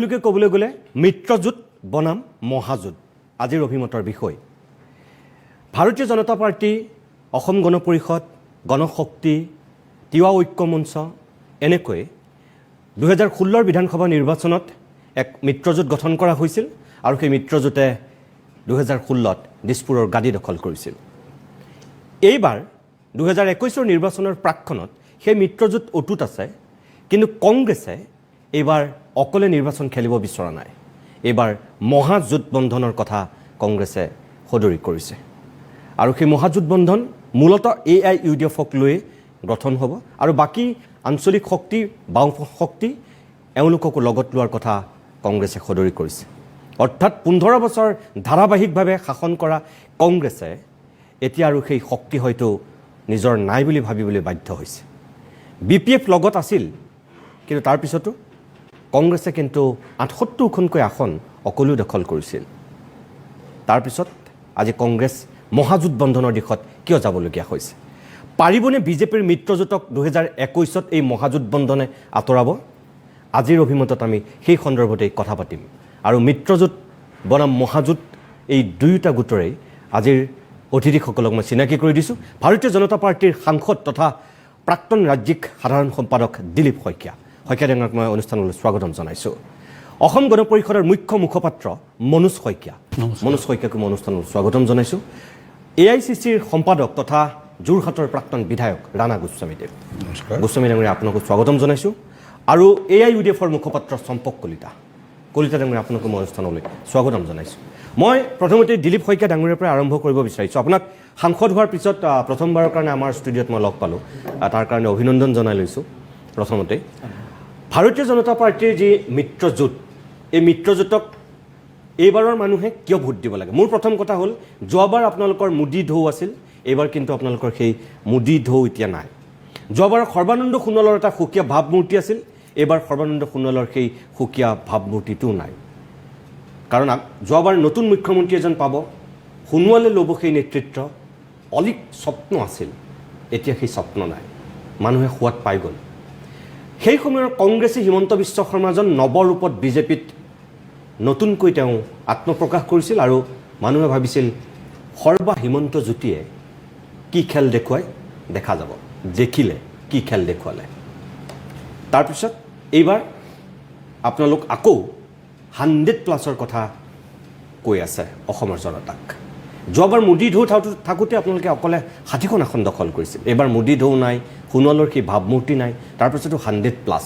লোকে ক'বলৈ গ'লে মিত্ৰজোঁট বনাম মহাজোঁট আজিৰ অভিমতৰ বিষয় ভাৰতীয় জনতা পাৰ্টি অসম গণ পৰিষদ গণশক্তি তিৱা ঐক্য মঞ্চ এনেকৈ 2016 বিধানসভা নিৰ্বাচনত এক মিত্ৰজোঁট গঠন কৰা হৈছিল আৰু সেই মিত্ৰজোঁটে 2016ত দিছপুৰৰ গাদী দখল কৰিছিল এইবাৰ 2021 নিৰ্বাচনৰ প্ৰাক্ষণত সেই মিত্ৰজোঁট অটুট আছে কিন্তু কংগ্ৰেছে এইবাৰ অকলে নিৰ্বাচন খেলিব বিচৰা নাই এইবাৰ মহাজোঁট বন্ধনৰ কথা কংগ্ৰেছে সদৰি কৰিছে আৰু সেই মহাজোঁট বন্ধন মূলতঃ AIUDFক লৈ গঠন হ'ব আৰু বাকি আঞ্চলিক শক্তি বাওঁ শক্তি এওঁলোককো লগত লোৱাৰ কথা কংগ্ৰেছে সদৰি কৰিছে অৰ্থাৎ 15 বছৰ ধাৰাবাহিকভাৱে শাসন কৰা কংগ্ৰেছে এতিয়া আৰু সেই শক্তি হয়তো নিজৰ নাই বুলি ভাবিবলৈ বাধ্য হৈছে BPF লগত আছিল কিন্তু তাৰ পিছতো কংগ্ৰেছে কিন্তু 78খনকৈ আসন অকলেও দখল কৰিছিল তাৰ পিছত আজি কংগ্ৰেছ মহাজোঁট বন্ধনৰ দিশত কিয় যাবলগীয়া হৈছে পাৰিবনে বিজেপিৰ মিত্ৰজোঁটক 2021ত এই মহাজোঁট বন্ধনে আঁতৰাব আজিৰ অভিমতত আমি সেই সন্দৰ্ভতে কথা পাতিম আৰু মিত্ৰজোঁট বনাম মহাজোঁট এই দুয়োটা গোটৰে আজিৰ অতিথিসকলক মই চিনাকি কৰি দিছোঁ ভাৰতীয় জনতা পাৰ্টিৰ সাংসদ তথা প্ৰাক্তন ৰাজ্যিক সাধাৰণ সম্পাদক দিলীপ শইকীয়া শইকীয়াক মই অনুষ্ঠানলৈ স্বাগতম জনাইছোঁ অসম গণ পৰিষদৰ মুখ্য মুখপাত্ৰ মনোজ শইকীয়াক মই অনুষ্ঠানলৈ স্বাগতম জনাইছোঁ AICCৰ সম্পাদক তথা যোৰহাটৰ প্ৰাক্তন বিধায়ক ৰাণা গোস্বামীদেৱ গোস্বামী ডাঙৰীয়া আপোনাক স্বাগতম জনাইছোঁ আৰু AIUDFৰ মুখপাত্ৰ চম্পক কলিতা ডাঙৰীয়া আপোনাক মই অনুষ্ঠানলৈ স্বাগতম জনাইছোঁ মই প্ৰথমতে দিলীপ শইকীয়া ডাঙৰীয়াৰ পৰা আৰম্ভ কৰিব বিচাৰিছোঁ আপোনাক সাংসদ হোৱাৰ পিছত প্ৰথমবাৰৰ কাৰণে আমাৰ ষ্টুডিঅ'ত মই লগ পালোঁ তাৰ কাৰণে অভিনন্দন জনাই লৈছোঁ প্ৰথমতে ভাৰতীয় জনতা পাৰ্টিৰ যি মিত্ৰজোঁট এই মিত্ৰজোঁটক এইবাৰৰ মানুহে কিয় ভোট দিব লাগে মোৰ প্ৰথম কথা হ'ল যোৱাবাৰ আপোনালোকৰ মোদী ঢৌ আছিল এইবাৰ কিন্তু আপোনালোকৰ সেই মোদী ঢৌ এতিয়া নাই যোৱাবাৰ সৰ্বানন্দ সোণোৱালৰ এটা সুকীয়া ভাৱমূৰ্তি আছিল এইবাৰ সৰ্বানন্দ সোণোৱালৰ সেই সুকীয়া ভাৱমূৰ্তিটো নাই কাৰণ যোৱাবাৰ নতুন মুখ্যমন্ত্ৰী এজন পাব সোণোৱালে ল'ব সেই নেতৃত্ব অলিক স্বপ্ন আছিল এতিয়া সেই স্বপ্ন নাই মানুহে সোৱাদ পাই গ'ল সেই সময়ৰ কংগ্ৰেছে হিমন্ত বিশ্ব শৰ্মাজন নৱৰূপত বিজেপিত নতুনকৈ তেওঁ আত্মপ্ৰকাশ কৰিছিল আৰু মানুহে ভাবিছিল সৰ্বা হিমন্ত জ্যোতিয়ে কি খেল দেখুৱাই দেখা যাব দেখিলে কি খেল দেখুৱালে তাৰপিছত এইবাৰ আপোনালোক আকৌ 100+ কথা কৈ আছে অসমৰ জনতাক যোৱাবাৰ মোদী ঢৌ থাকোঁতে আপোনালোকে অকলে 60খন আসন দখল কৰিছিল এইবাৰ মোদী ঢৌ নাই সোণোৱালৰ সেই ভাৱমূৰ্তি নাই তাৰপিছতো 100+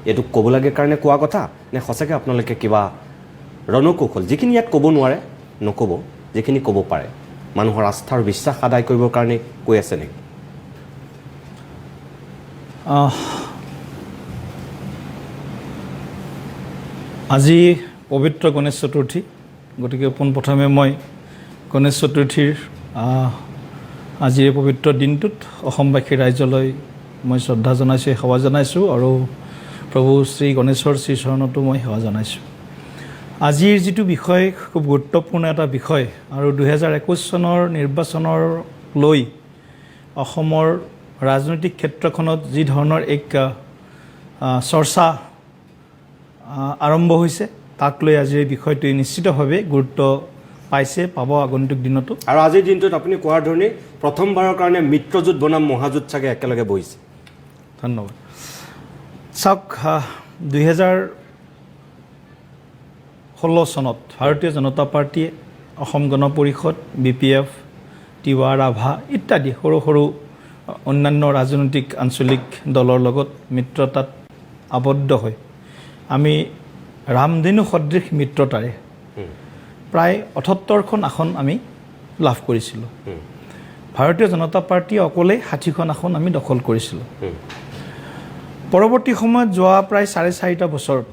এইটো ক'ব লাগে কাৰণে কোৱা কথা নে সঁচাকৈ আপোনালোকে কিবা ৰণকৌশল যিখিনি ইয়াত ক'ব নোৱাৰে নক'ব যিখিনি ক'ব পাৰে মানুহৰ আস্থা আৰু বিশ্বাস আদায় কৰিবৰ কাৰণে কৈ আছে নেকি আজি পবিত্ৰ গণেশ চতুৰ্থী গতিকে পোনপ্ৰথমে মই গণেশ চতুৰ্থীৰ আজিৰ পবিত্ৰ দিনটোত অসমবাসী ৰাইজলৈ মই শ্ৰদ্ধা জনাইছোঁ সেৱা জনাইছোঁ আৰু প্ৰভু শ্ৰী গণেশৰ শ্ৰীচৰণতো মই সেৱা জনাইছোঁ আজিৰ যিটো বিষয় খুব গুৰুত্বপূৰ্ণ এটা বিষয় আৰু 2021 চনৰ নিৰ্বাচনৰ লৈ অসমৰ ৰাজনৈতিক ক্ষেত্ৰখনত যি ধৰণৰ এক চৰ্চা আৰম্ভ হৈছে তাক লৈ আজিৰ এই বিষয়টোৱে নিশ্চিতভাৱে গুৰুত্ব পাইছে পাব আগন্তুক দিনতো আৰু আজিৰ দিনটোত আপুনি কোৱাৰ ধৰণে প্ৰথমবাৰৰ কাৰণে মিত্ৰজোঁট বনাম মহাজোঁট চাগে একেলগে বহিছে ধন্যবাদ চাওক 2016 চনত ভাৰতীয় জনতা পাৰ্টীয়ে অসম গণ পৰিষদ BPF তিৱা ৰাভা ইত্যাদি সৰু সৰু অন্যান্য ৰাজনৈতিক আঞ্চলিক দলৰ লগত মিত্ৰতাত আবদ্ধ হৈ আমি ৰামধেনু সদৃশ মিত্ৰতাৰে প্ৰায় 78খন আসন আমি লাভ কৰিছিলোঁ ভাৰতীয় জনতা পাৰ্টীয়ে অকলে 60খন আসন আমি দখল কৰিছিলোঁ পৰৱৰ্তী সময়ত যোৱা প্ৰায় 4.5 বছৰত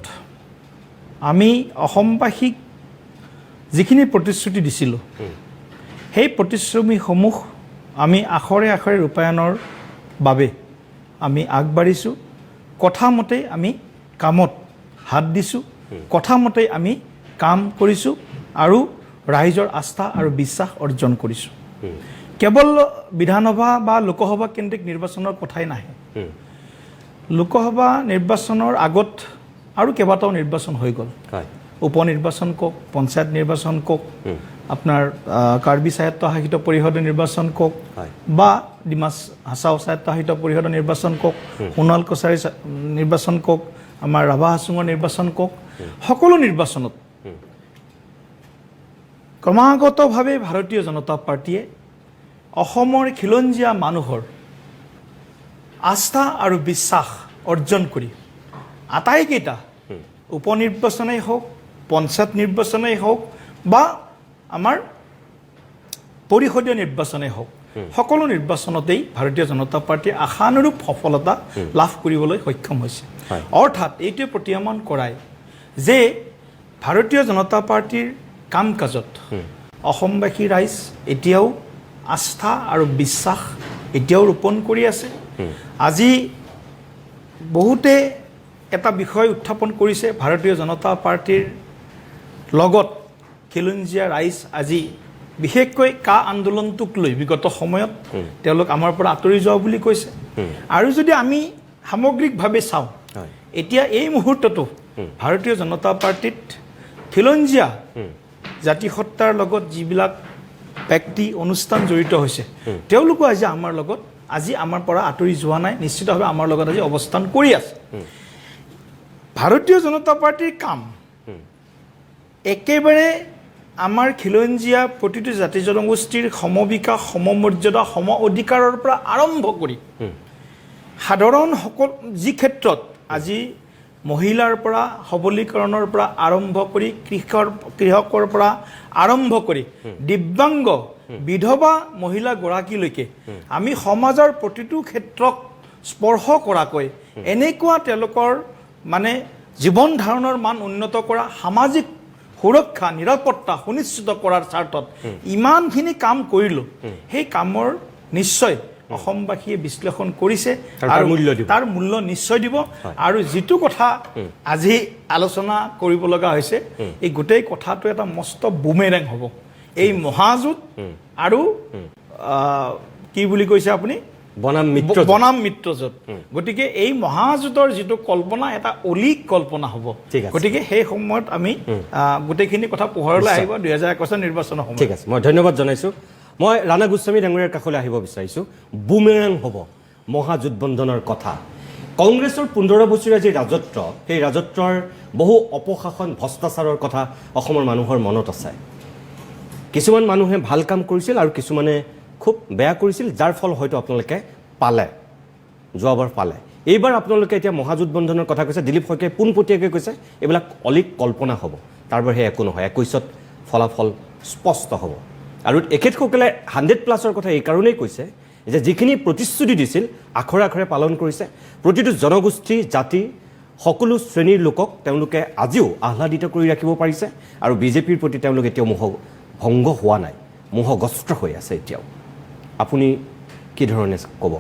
আমি অসমবাসীক যিখিনি প্ৰতিশ্ৰুতি দিছিলোঁ সেই প্ৰতিশ্ৰুতিসমূহ আমি আখৰে আখৰে ৰূপায়ণৰ বাবে আমি আগবাঢ়িছোঁ কথামতে আমি কামত হাত দিছোঁ কথামতে আমি কাম কৰিছোঁ আৰু ৰাইজৰ আস্থা আৰু বিশ্বাস অৰ্জন কৰিছোঁ কেৱল বিধানসভা বা লোকসভা কেন্দ্ৰিক নিৰ্বাচনৰ কথাই নাহে লোকসভা নিৰ্বাচনৰ আগত আৰু কেইবাটাও নিৰ্বাচন হৈ গ'ল হয় উপ নিৰ্বাচন কওক পঞ্চায়ত নিৰ্বাচন কওক আপোনাৰ কাৰ্বি স্বায়ত্তশাসিত পৰিষদৰ নিৰ্বাচন কওক হয় বা ডিমাছ হাছাও স্বায়ত্তশাসিত পৰিষদৰ নিৰ্বাচন কওক সোণোৱাল কছাৰী নিৰ্বাচন কওক আমাৰ ৰাভা হাছুঙৰ নিৰ্বাচন কওক সকলো নিৰ্বাচনত ক্ৰমাগতভাৱে ভাৰতীয় জনতা পাৰ্টীয়ে অসমৰ খিলঞ্জীয়া মানুহৰ আস্থা আৰু বিশ্বাস অৰ্জন কৰি আটাইকেইটা উপ নিৰ্বাচনেই হওক পঞ্চায়ত নিৰ্বাচনেই হওক বা আমাৰ পৰিষদীয় নিৰ্বাচনেই হওক সকলো নিৰ্বাচনতেই ভাৰতীয় জনতা পাৰ্টীয়ে আশানুৰূপ সফলতা লাভ কৰিবলৈ সক্ষম হৈছে অৰ্থাৎ এইটোৱে প্ৰতীয়মান কৰায় যে ভাৰতীয় জনতা পাৰ্টীৰ কাম কাজত অসমবাসী ৰাইজ এতিয়াও আস্থা আৰু বিশ্বাস এতিয়াও ৰোপণ কৰি আছে আজি বহুতে এটা বিষয় উত্থাপন কৰিছে ভাৰতীয় জনতা পাৰ্টীৰ লগত খিলঞ্জীয়া ৰাইজ আজি বিশেষকৈ কা আন্দোলনটোক লৈ বিগত সময়ত তেওঁলোক আমাৰ পৰা আঁতৰি যোৱা বুলি কৈছে আৰু যদি আমি সামগ্ৰিকভাৱে চাওঁ এতিয়া এই মুহূৰ্ততো ভাৰতীয় জনতা পাৰ্টীত খিলঞ্জীয়া জাতিসত্তাৰ লগত যিবিলাক ব্যক্তি অনুষ্ঠান জড়িত হৈছে তেওঁলোকো আজি আমাৰ লগত আজি আমাৰ পৰা আঁতৰি যোৱা নাই নিশ্চিতভাৱে আমাৰ লগত আজি অৱস্থান কৰি আছে ভাৰতীয় জনতা পাৰ্টীৰ কাম একেবাৰে আমাৰ খিলঞ্জীয়া প্ৰতিটো জাতি জনগোষ্ঠীৰ সমবিকাশ সমমৰ্যাদা সম অধিকাৰৰ পৰা আৰম্ভ কৰি সাধাৰণ সকলো যি ক্ষেত্ৰত আজি মহিলাৰ পৰা সবলীকৰণৰ পৰা আৰম্ভ কৰি কৃষকৰ পৰা আৰম্ভ কৰি দিব্যাংগ বিধৱা মহিলাগৰাকীলৈকে আমি সমাজৰ প্ৰতিটো ক্ষেত্ৰক স্পৰ্শ কৰাকৈ এনেকুৱা তেওঁলোকৰ মানে জীৱন ধাৰণৰ মান উন্নত কৰা সামাজিক সুৰক্ষা নিৰাপত্তা সুনিশ্চিত কৰাৰ স্বাৰ্থত ইমানখিনি কাম কৰিলোঁ সেই কামৰ নিশ্চয় অসমবাসীয়ে বিশ্লেষণ কৰিছে আৰু তাৰ মূল্য নিশ্চয় দিব আৰু যিটো কথা আজি আলোচনা কৰিব লগা হৈছে এই গোটেই কথাটো এটা মস্ত বুমেৰেং হ'ব এই মহাজোঁট আৰু কি বুলি কৈছে আপুনি বনাম মিত্ৰজোঁট গতিকে এই মহাজোঁটৰ যিটো কল্পনা এটা অলিক কল্পনা হ'ব গতিকে সেই সময়ত আমি গোটেইখিনি কথা পোহৰলৈ আহিব 2021 নিৰ্বাচনৰ সময় ঠিক আছে মই ধন্যবাদ জনাইছোঁ মই ৰাণা গোস্বামী ডাঙৰীয়াৰ কাষলৈ আহিব বিচাৰিছোঁ বুমেৰাং হ'ব মহাজোঁট বন্ধনৰ কথা কংগ্ৰেছৰ 15 বছৰীয়া যি ৰাজত্ব সেই ৰাজত্বৰ বহু অপশাসন ভ্ৰষ্টাচাৰৰ কথা অসমৰ মানুহৰ মনত আছে কিছুমান মানুহে ভাল কাম কৰিছিল আৰু কিছুমানে খুব বেয়া কৰিছিল যাৰ ফল হয়তো আপোনালোকে পালে যোৱাবাৰ পালে এইবাৰ আপোনালোকে এতিয়া মহাজোঁট বন্ধনৰ কথা কৈছে দিলীপ শইকীয়াই পোনপটীয়াকৈ কৈছে এইবিলাক অলিক কল্পনা হ'ব তাৰ বাহিৰে একো নহয় 21ত ফলাফল স্পষ্ট হ'ব আৰু এখেতসকলে 100+ কথা এই কাৰণেই কৈছে যে যিখিনি প্ৰতিশ্ৰুতি দিছিল আখৰে আখৰে পালন কৰিছে প্ৰতিটো জনগোষ্ঠী জাতি সকলো শ্ৰেণীৰ লোকক তেওঁলোকে আজিও আহ্লাদিত কৰি ৰাখিব পাৰিছে আৰু বিজেপিৰ প্ৰতি তেওঁলোক এতিয়াও মোহভংগ হোৱা নাই মোহগ্ৰস্ত হৈ আছে এতিয়াও আপুনি কি ধৰণে ক'ব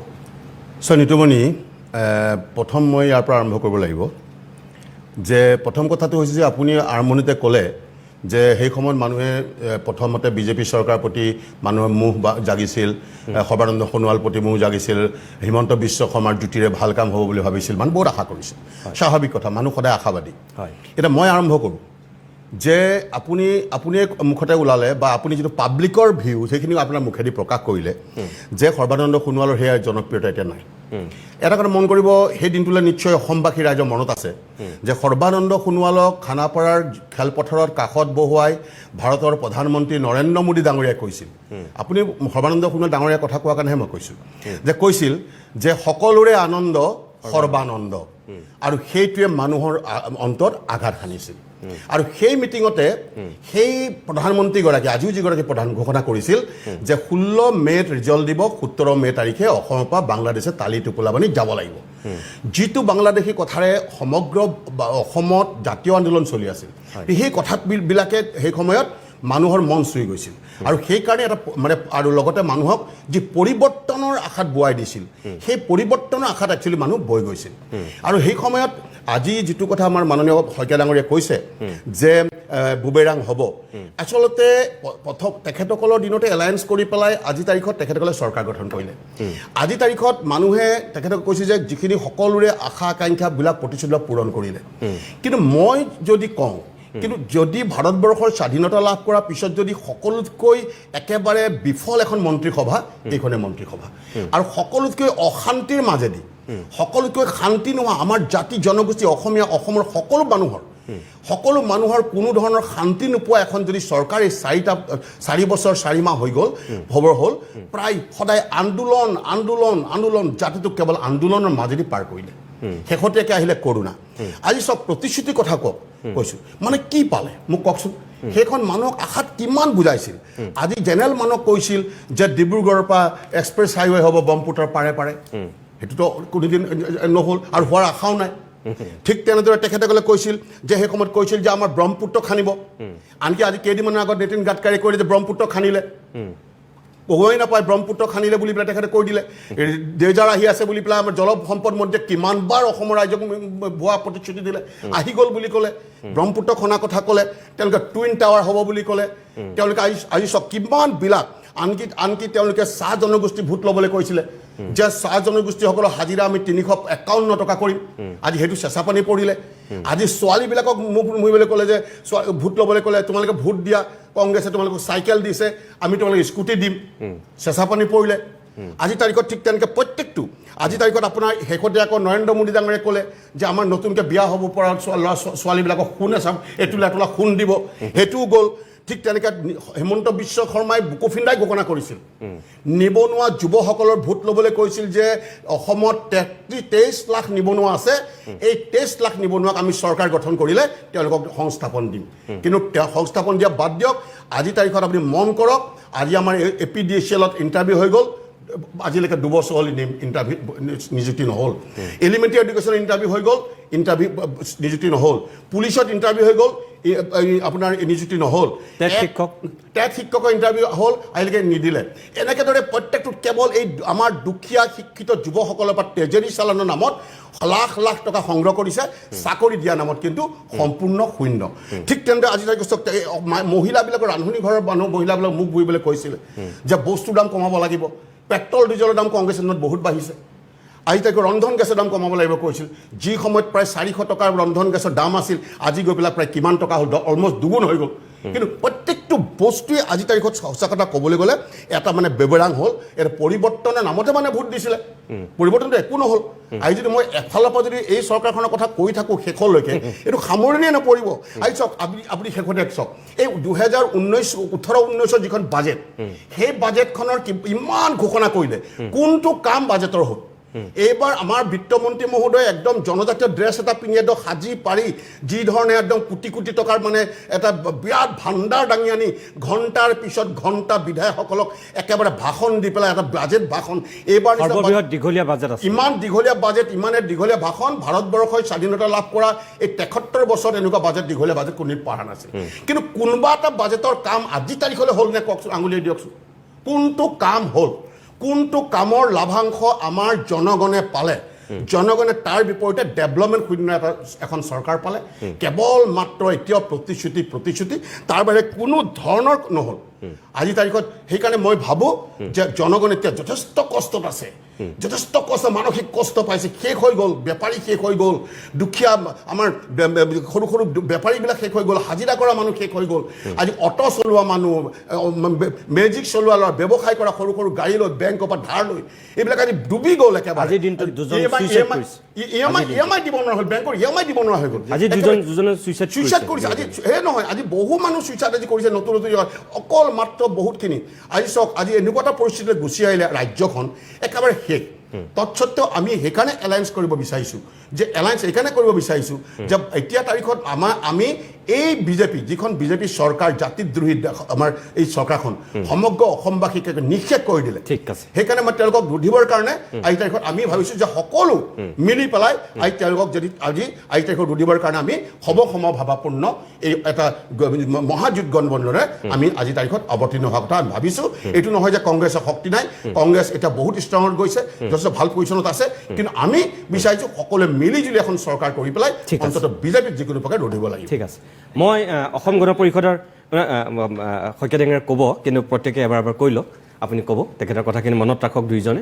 নিতুমণি প্ৰথম মই ইয়াৰ পৰা আৰম্ভ কৰিব লাগিব যে প্ৰথম কথাটো হৈছে যে আপুনি আৰম্ভণিতে ক'লে যে সেই সময়ত মানুহে প্ৰথমতে বিজেপি চৰকাৰৰ প্ৰতি মানুহৰ মোহ জাগিছিল সৰ্বানন্দ সোণোৱাল প্ৰতি মোহ জাগিছিল হিমন্ত বিশ্ব শৰ্মাৰ যুটিৰে ভাল কাম হ'ব বুলি ভাবিছিল মানুহ বহুত আশা কৰিছিল স্বাভাৱিক কথা মানুহ সদায় আশাবাদী এতিয়া মই আৰম্ভ কৰোঁ যে আপুনি মুখতে ওলালে বা আপুনি যিটো পাব্লিকৰ ভিউ সেইখিনি আপোনাৰ মুখেদি প্ৰকাশ কৰিলে যে সৰ্বানন্দ সোণোৱালৰ সেয়া জনপ্ৰিয়তা এতিয়া নাই এটা কথা মন কৰিব সেই দিনটোলৈ নিশ্চয় অসমবাসী ৰাইজৰ মনত আছে যে সৰ্বানন্দ সোণোৱালক খানাপাৰাৰ খেলপথাৰত কাষত বহুৱাই ভাৰতৰ প্ৰধানমন্ত্ৰী নৰেন্দ্ৰ মোদী ডাঙৰীয়াই কৈছিল আপুনি সৰ্বানন্দ সোণোৱাল ডাঙৰীয়াৰ কথা কোৱাৰ কাৰণেহে মই কৈছিল যে সকলোৰে আনন্দ সৰ্বানন্দ আৰু সেইটোৱে মানুহৰ অন্তৰত আঘাত সানিছিল আৰু সেই মিটিঙতে সেই প্ৰধানমন্ত্ৰীগৰাকী আজিও যিগৰাকী প্ৰধান ঘোষণা কৰিছিল যে 16 মে'ত ৰিজাল্ট দিব 17 মে' তাৰিখে অসমৰ পৰা বাংলাদেশে তালি টোপোলা বান্ধি যাব লাগিব যিটো বাংলাদেশী কথাৰে সমগ্ৰ অসমত জাতীয় আন্দোলন চলি আছিল সেই কথাবিলাকে সেই সময়ত মানুহৰ মন চুই গৈছিল আৰু সেইকাৰণে এটা মানে আৰু লগতে মানুহক যি পৰিৱৰ্তনৰ আশাত বোৱাই দিছিল সেই পৰিৱৰ্তনৰ আশাত একচুৱেলি মানুহ বৈ গৈছিল আৰু সেই সময়ত আজি যিটো কথা আমাৰ মাননীয় শইকীয়া ডাঙৰীয়াই কৈছে যে বুবেৰাং হ'ব আচলতে প্ৰথম তেখেতসকলৰ দিনতে এলায়েন্স কৰি পেলাই আজি তাৰিখত তেখেতসকলে চৰকাৰ গঠন কৰিলে আজি তাৰিখত মানুহে তেখেতক কৈছে যে যিখিনি সকলোৰে আশা আকাংক্ষাবিলাক প্ৰতিশ্ৰুতিবিলাক পূৰণ কৰিলে কিন্তু মই যদি কওঁ কিন্তু যদি ভাৰতবৰ্ষৰ স্বাধীনতা লাভ কৰাৰ পিছত যদি সকলোতকৈ একেবাৰে বিফল এখন মন্ত্ৰীসভা এইখনে মন্ত্ৰীসভা আৰু সকলোতকৈ অশান্তিৰ মাজেদি সকলোতকৈ শান্তি নোহোৱা আমাৰ জাতি জনগোষ্ঠী অসমীয়া অসমৰ সকলো মানুহৰ কোনো ধৰণৰ শান্তি নোপোৱা এখন যদি চৰকাৰ এই 4 বছৰ 4 মাহ হৈ গ'ল হ'ল প্ৰায় সদায় আন্দোলন জাতিটোক কেৱল আন্দোলনৰ মাজেদি পাৰ কৰিলে শেহতীয়াকৈ আহিলে কৰোণা আজি চব প্ৰতিশ্ৰুতিৰ কথা কৈছোঁ মানে কি পালে মোক কওকচোন সেইখন মানুহক আশাত কিমান বুজাইছিল আজি জেনেৰেল মানুহক কৈছিল যে ডিব্ৰুগড়ৰ পৰা এক্সপ্ৰেছ হাইৱে হ'ব ব্ৰহ্মপুত্ৰৰ পাৰে সেইটোতো কোনোদিন নহ'ল আৰু হোৱাৰ আশাও নাই ঠিক তেনেদৰে তেখেতসকলে কৈছিল যে সেই সময়ত কৈছিল যে আমাৰ ব্ৰহ্মপুত্ৰ খানিব আনকি আজি কেইদিনমানৰ আগত নীতিন গাডকাৰী কৈলে যে ব্ৰহ্মপুত্ৰ খানিলে কবই নাপায় ব্ৰহ্মপুত্ৰ খানিলে বুলি পেলাই তেখেতে কৈ দিলে ডেজাৰ আহি আছে বুলি পেলাই আমাৰ জল সম্পদ মন্ত্ৰীয়ে কিমানবাৰ অসমৰ ৰাইজক ভুৱা প্ৰতিশ্ৰুতি দিলে আহি গ'ল বুলি ক'লে ব্ৰহ্মপুত্ৰ খনা কথা ক'লে তেওঁলোকে টুইন টাৱাৰ হ'ব বুলি ক'লে তেওঁলোকে আজি চব কিমানবিলাক আনকি তেওঁলোকে চাহ জনগোষ্ঠী ভোট ল'বলৈ কৈছিলে যে চাহ জনগোষ্ঠীসকলৰ হাজিৰা আমি 351 টকা কৰিম আজি সেইটো চেঁচা পানী পৰিলে আজি ছোৱালীবিলাকক মুখ মুহিবলৈ ক'লে যে ভোট ল'বলৈ ক'লে তোমালোকে ভোট দিয়া কংগ্ৰেছে তোমালোকক চাইকেল দিছে আমি তোমালোকে স্কুটি দিম চেঁচা পানী পৰিলে আজি তাৰিখত ঠিক তেনেকৈ প্ৰত্যেকটো আজি তাৰিখত আপোনাৰ শেহতীয়াকৈ নৰেন্দ্ৰ মোদী ডাঙৰীয়ে ক'লে যে আমাৰ নতুনকৈ বিয়া হ'ব পৰা ল'ৰা ছোৱালীবিলাকক সোণ আছে এটোলা এটোলা সোণ দিব সেইটোও গ'ল ঠিক তেনেকৈ হেমন্ত বিশ্ব শৰ্মাই বুকু ফিন্দাই ঘোষণা কৰিছিল নিবনুৱা যুৱসকলৰ ভোট ল'বলৈ কৈছিল যে অসমত 23 লাখ নিবনুৱা আছে এই 23 লাখ নিবনুৱাক আমি চৰকাৰ গঠন কৰিলে তেওঁলোকক সংস্থাপন দিম কিন্তু সংস্থাপন দিয়া বাদ দিয়ক আজি তাৰিখত আপুনি মন কৰক আজি আমাৰ APDCLত ইণ্টাৰভিউ হৈ গ'ল আজিলৈকে 2 বছৰ হ'ল ইণ্টাৰভিউ নিযুক্তি নহ'ল এলিমেণ্টাৰী এডুকেশ্যন ইণ্টাৰভিউ হৈ গ'ল ইণ্টাৰভিউ নিযুক্তি নহ'ল পুলিচত ইণ্টাৰভিউ হৈ গ'ল আপোনাৰ নিযুক্তি নহ'ল টেট শিক্ষকৰ ইণ্টাৰভিউ হ'ল আজিলৈকে নিদিলে এনেকৈ দৰে প্ৰত্যেকটো কেৱল এই আমাৰ দুখীয়া শিক্ষিত যুৱকসকলৰ পৰা ট্ৰেজেৰী চালানৰ নামত লাখ লাখ টকা সংগ্ৰহ কৰিছে চাকৰি দিয়া নামত কিন্তু সম্পূৰ্ণ শূন্য ঠিক তেনেদৰে আজি তাৰিখত মহিলাবিলাকৰ ৰান্ধনি ঘৰৰ মানুহ মহিলাবিলাক মুখ বহিবলৈ কৈছিলে যে বস্তুৰ দাম কমাব লাগিব পেট্ৰল ডিজেলৰ দাম কংগ্ৰেছৰ দিনত বহুত বাঢ়িছে আজি তাৰিখত ৰন্ধন গেছৰ দাম কমাব লাগিব কৈছিল যি সময়ত প্ৰায় 400 টকাৰ ৰন্ধন গেছৰ দাম আছিল আজি গৈ পেলাই প্ৰায় কিমান টকা হ'ল অলমষ্ট দুগুণ হৈ গ'ল কিন্তু প্ৰত্যেকটো বস্তুৱে আজি তাৰিখত সঁচা কথা ক'বলৈ গ'লে এটা মানে বেবেৰাং হ'ল এটা পৰিৱৰ্তনৰ নামতে মানে ভোট দিছিলে পৰিৱৰ্তনটো একো নহ'ল আজি যদি মই এফালৰ পৰা যদি এই চৰকাৰখনৰ কথা কৈ থাকোঁ শেষলৈকে এইটো সামৰণিয়ে নপৰিব আজি চাওক আপুনি শেষতে চাওক এই 2018-19 যিখন বাজেট সেই বাজেটখনৰ ইমান ঘোষণা কৰিলে কোনটো কাম বাজেটৰ হ'ল এইবাৰ আমাৰ বিত্তমন্ত্ৰী মহোদয় একদম জনজাতীয় ড্ৰেছ এটা পিন্ধি একদম সাজি পাৰি যি ধৰণে একদম কোটি কোটি টকাৰ মানে এটা বিৰাট ভাণ্ডাৰ দাঙি আনি ঘণ্টাৰ পিছত ঘণ্টা বিধায়কসকলক একেবাৰে ভাষণ দি পেলাই এটা বাজেট ভাষণ এইবাৰ দীঘলীয়া বাজেট আছে ইমান দীঘলীয়া বাজেট ইমানে দীঘলীয়া ভাষণ ভাৰতবৰ্ষই স্বাধীনতা লাভ কৰা এই 73 বছৰত এনেকুৱা বাজেট দীঘলীয়া বাজেট কোনোদিন পঢ়া নাছিল কিন্তু কোনোবা এটা বাজেটৰ কাম আজি তাৰিখলৈ হ'ল নে কওকচোন আঙুলিয়াই দিয়কচোন কোনটো কাম হ'ল কোনটো কামৰ লাভাংশ আমাৰ জনগণে পালে জনগণে তাৰ বিপৰীতে ডেভেলপমেণ্ট শূন্য এখন চৰকাৰ পালে কেৱল মাত্ৰ এতিয়াও প্ৰতিশ্ৰুতি তাৰ বাহিৰে কোনো ধৰণৰ নহ'ল আজি তাৰিখত সেইকাৰণে মই ভাবোঁ যে জনগণ এতিয়া যথেষ্ট কষ্টত আছে যথেষ্ট কষ্ট মানসিক কষ্ট পাইছে শেষ হৈ গ'ল বেপাৰী শেষ হৈ গ'ল দুখীয়া আমাৰ সৰু সৰু বেপাৰীবিলাক শেষ হৈ গ'ল হাজিৰা কৰা মানুহ শেষ হৈ গ'ল আজি অটো চলোৱা মানুহ মেজিক চলোৱা ল'ৰা ব্যৱসায় কৰা সৰু সৰু গাড়ী লৈ বেংকৰ পৰা ধাৰ লৈ এইবিলাক আজি ডুবি গ'ল একেবাৰে EMI দিব নোৱাৰা হ'ল বেংকৰ EMI দিব নোৱাৰা হৈ গ'ল আজি দুজনে চুইচাইড কৰিছে আজি সেই নহয় আজি বহু মানুহ চুইচাইড আজি কৰিছে নতুন অকল মাত্ৰ বহুতখিনি আজি চাওক আজি এনেকুৱা এটা পৰিস্থিতিলৈ গুচি আহিলে ৰাজ্যখন একেবাৰে শেষ তৎসত্ত্বেও আমি সেইকাৰণে এলায়েন্স কৰিব বিচাৰিছোঁ যে এলায়েন্স এইকাৰণে কৰিব বিচাৰিছোঁ যে এতিয়া তাৰিখত আমি এই বিজেপি যিখন বিজেপি চৰকাৰ জাতিদ্ৰোহী আমাৰ এই চৰকাৰখন সমগ্ৰ অসমবাসীক নিষেধ কৰি দিলে ঠিক আছে সেইকাৰণে মই তেওঁলোকক ৰুধিবৰ কাৰণে আজি তাৰিখত আমি ভাবিছোঁ যে সকলো মিলি পেলাই আজি তেওঁলোকক যদি আজি তাৰিখত ৰুধিবৰ কাৰণে আমি সমভাৱাপূৰ্ণ এই এটা মহাযুদ্ধ গঠবন্ধনেৰে আমি আজি তাৰিখত অৱতীৰ্ণ হোৱাৰ কথা আমি ভাবিছোঁ এইটো নহয় যে কংগ্ৰেছৰ শক্তি নাই কংগ্ৰেছ এতিয়া বহুত ষ্ট্ৰঙত গৈছে যথেষ্ট ভাল পজিশ্যনত আছে কিন্তু আমি বিচাৰিছোঁ সকলোৱে মিলি জুলি এখন চৰকাৰ কৰি পেলাই অন্ততঃ বিজেপিক যিকোনো প্ৰকাৰে ৰুধিব লাগিব ঠিক আছে মই অসম গণ পৰিষদৰ শইকীয়াডেঙাৰে ক'ব, কিন্তু প্ৰত্যেকে এবাৰ এবাৰ কৈ লওক, আপুনি ক'ব তেখেতৰ কথাখিনি মনত ৰাখক দুইজনে।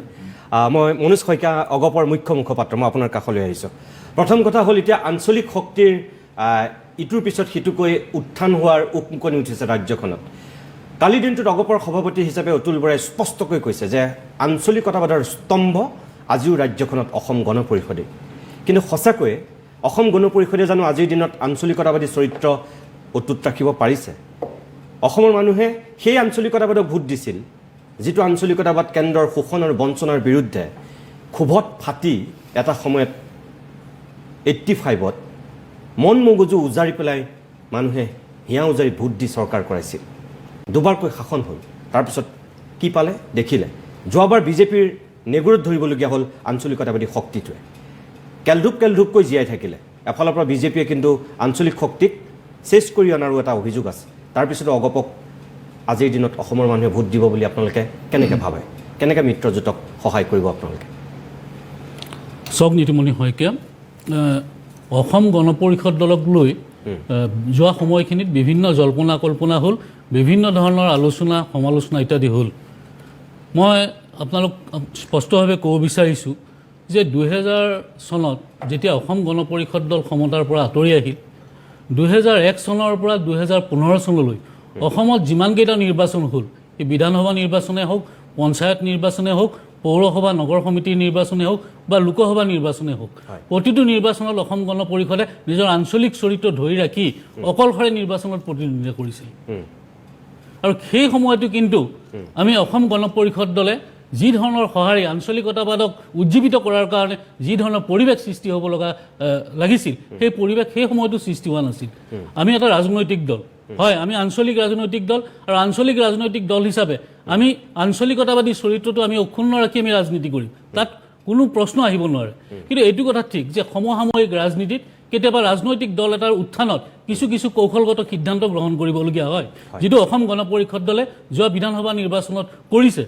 মই মনোজ শইকীয়া অগপৰ মুখ্য মুখপাত্ৰ, মই আপোনাৰ কাষলৈ আহিছোঁ। প্ৰথম কথা হ'ল, এতিয়া আঞ্চলিক শক্তিৰ ইটোৰ পিছত সিটোকৈ উত্থান হোৱাৰ উকমুকনি উঠিছে ৰাজ্যখনত। কালিৰ দিনটোত অগপৰ সভাপতি হিচাপে অতুল বৰাই স্পষ্টকৈ কৈছে যে আঞ্চলিকতাবাদৰ স্তম্ভ আজিও ৰাজ্যখনত অসম গণ পৰিষদে। কিন্তু সঁচাকৈয়ে অসম গণ পৰিষদে জানো আজিৰ দিনত আঞ্চলিকতাবাদী চৰিত্ৰ অটুট ৰাখিব পাৰিছে? অসমৰ মানুহে সেই আঞ্চলিকতাবাদক ভোট দিছিল, যিটো আঞ্চলিকতাবাদ কেন্দ্ৰৰ শোষণ আৰু বঞ্চনাৰ বিৰুদ্ধে ক্ষোভত ফাটি এটা সময়ত 85ত মন মগজু উজাৰি পেলাই মানুহে হিয়া উজাৰি ভোট দি চৰকাৰ কৰাইছিল। দুবাৰকৈ শাসন হ'ল, তাৰপিছত কি পালে দেখিলে। যোৱাবাৰ বিজেপিৰ নেগুৰত ধৰিবলগীয়া হ'ল আঞ্চলিকতাবাদী শক্তিটোৱে। কেলধূপকৈ জীয়াই থাকিলে। এফালৰ পৰা বিজেপিয়ে কিন্তু আঞ্চলিক শক্তিক চেচ কৰি অনাৰো এটা অভিযোগ আছে। তাৰপিছতো অগপক আজিৰ দিনত অসমৰ মানুহে ভোট দিব বুলি আপোনালোকে কেনেকৈ ভাবে? কেনেকৈ মিত্ৰজোঁটক সহায় কৰিব আপোনালোকে? চাওক নীতিমণি শইকীয়া, অসম গণ পৰিষদ দলক লৈ যোৱা সময়খিনিত বিভিন্ন জল্পনা কল্পনা হ'ল, বিভিন্ন ধৰণৰ আলোচনা সমালোচনা ইত্যাদি হ'ল। মই আপোনালোক স্পষ্টভাৱে ক'ব বিচাৰিছোঁ যে 2000 চনত যেতিয়া অসম গণ পৰিষদ দল ক্ষমতাৰ পৰা আঁতৰি আহিল, 2001 চনৰ পৰা 2015 চনলৈ অসমত যিমানকেইটা নিৰ্বাচন হ'ল, এই বিধানসভা নিৰ্বাচনে হওক, পঞ্চায়ত নিৰ্বাচনে হওক, পৌৰসভা নগৰ সমিতিৰ নিৰ্বাচনে হওক বা লোকসভা নিৰ্বাচনে হওক, প্ৰতিটো নিৰ্বাচনত অসম গণ পৰিষদে নিজৰ আঞ্চলিক চৰিত্ৰ ধৰি ৰাখি অকলশৰে নিৰ্বাচনত প্ৰতিদ্বন্দ্বিতা কৰিছিল। আৰু সেই সময়তো কিন্তু আমি অসম গণ পৰিষদ দলে যি ধৰণৰ সঁহাৰি আঞ্চলিকতাবাদক উজ্জীৱিত কৰাৰ কাৰণে যি ধৰণৰ পৰিৱেশ সৃষ্টি হ'ব লাগিছিল, সেই পৰিৱেশ সেই সময়তো সৃষ্টি হোৱা নাছিল। আমি এটা ৰাজনৈতিক দল, হয়, আমি আঞ্চলিক ৰাজনৈতিক দল, আৰু আঞ্চলিক ৰাজনৈতিক দল হিচাপে আমি আঞ্চলিকতাবাদী চৰিত্ৰটো আমি অক্ষুণ্ণ ৰাখি আমি ৰাজনীতি কৰিম, তাত কোনো প্ৰশ্ন আহিব নোৱাৰে। কিন্তু এইটো কথা ঠিক যে সমসাময়িক ৰাজনীতিত কেতিয়াবা ৰাজনৈতিক দল এটাৰ উত্থানত কিছু কিছু কৌশলগত সিদ্ধান্ত গ্ৰহণ কৰিবলগীয়া হয়, যিটো অসম গণ পৰিষদ দলে যোৱা বিধানসভা নিৰ্বাচনত কৰিছে।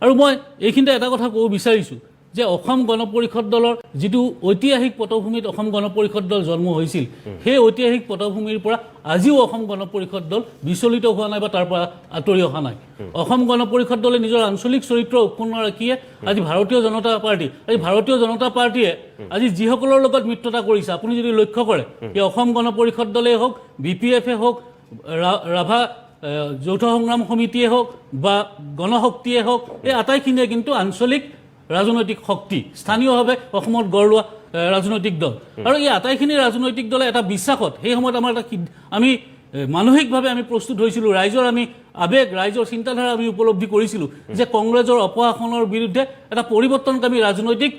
আৰু মই এইখিনিতে এটা কথা ক'ব বিচাৰিছোঁ যে অসম গণ পৰিষদ দলৰ যিটো ঐতিহাসিক পটভূমিত অসম গণ পৰিষদ দল জন্ম হৈছিল, সেই ঐতিহাসিক পটভূমিৰ পৰা আজিও অসম গণ পৰিষদ দল বিচলিত হোৱা নাই বা তাৰ পৰা আঁতৰি অহা নাই। অসম গণ পৰিষদ দলে নিজৰ আঞ্চলিক চৰিত্ৰ অক্ষুণ্ণ ৰাখিয়ে আজি ভাৰতীয় জনতা পাৰ্টীয়ে আজি যিসকলৰ লগত মিত্ৰতা কৰিছে, আপুনি যদি লক্ষ্য কৰে, এই অসম গণ পৰিষদ দলেই হওক, BPF হওক, ৰাভা যৌথ সংগ্ৰাম সমিতিয়ে হওক বা গণশক্তিয়ে হওক, এই আটাইখিনিয়ে কিন্তু আঞ্চলিক ৰাজনৈতিক শক্তি, স্থানীয়ভাৱে অসমত গঢ় লোৱা ৰাজনৈতিক দল। আৰু এই আটাইখিনি ৰাজনৈতিক দলে এটা বিশ্বাসত সেই সময়ত আমাৰ আমি মানসিকভাৱে আমি প্ৰস্তুত হৈছিলোঁ, ৰাইজৰ আমি আবেগ, ৰাইজৰ চিন্তাধাৰা আমি উপলব্ধি কৰিছিলোঁ যে কংগ্ৰেছৰ অপশাসনৰ বিৰুদ্ধে এটা পৰিৱৰ্তনকামী ৰাজনৈতিক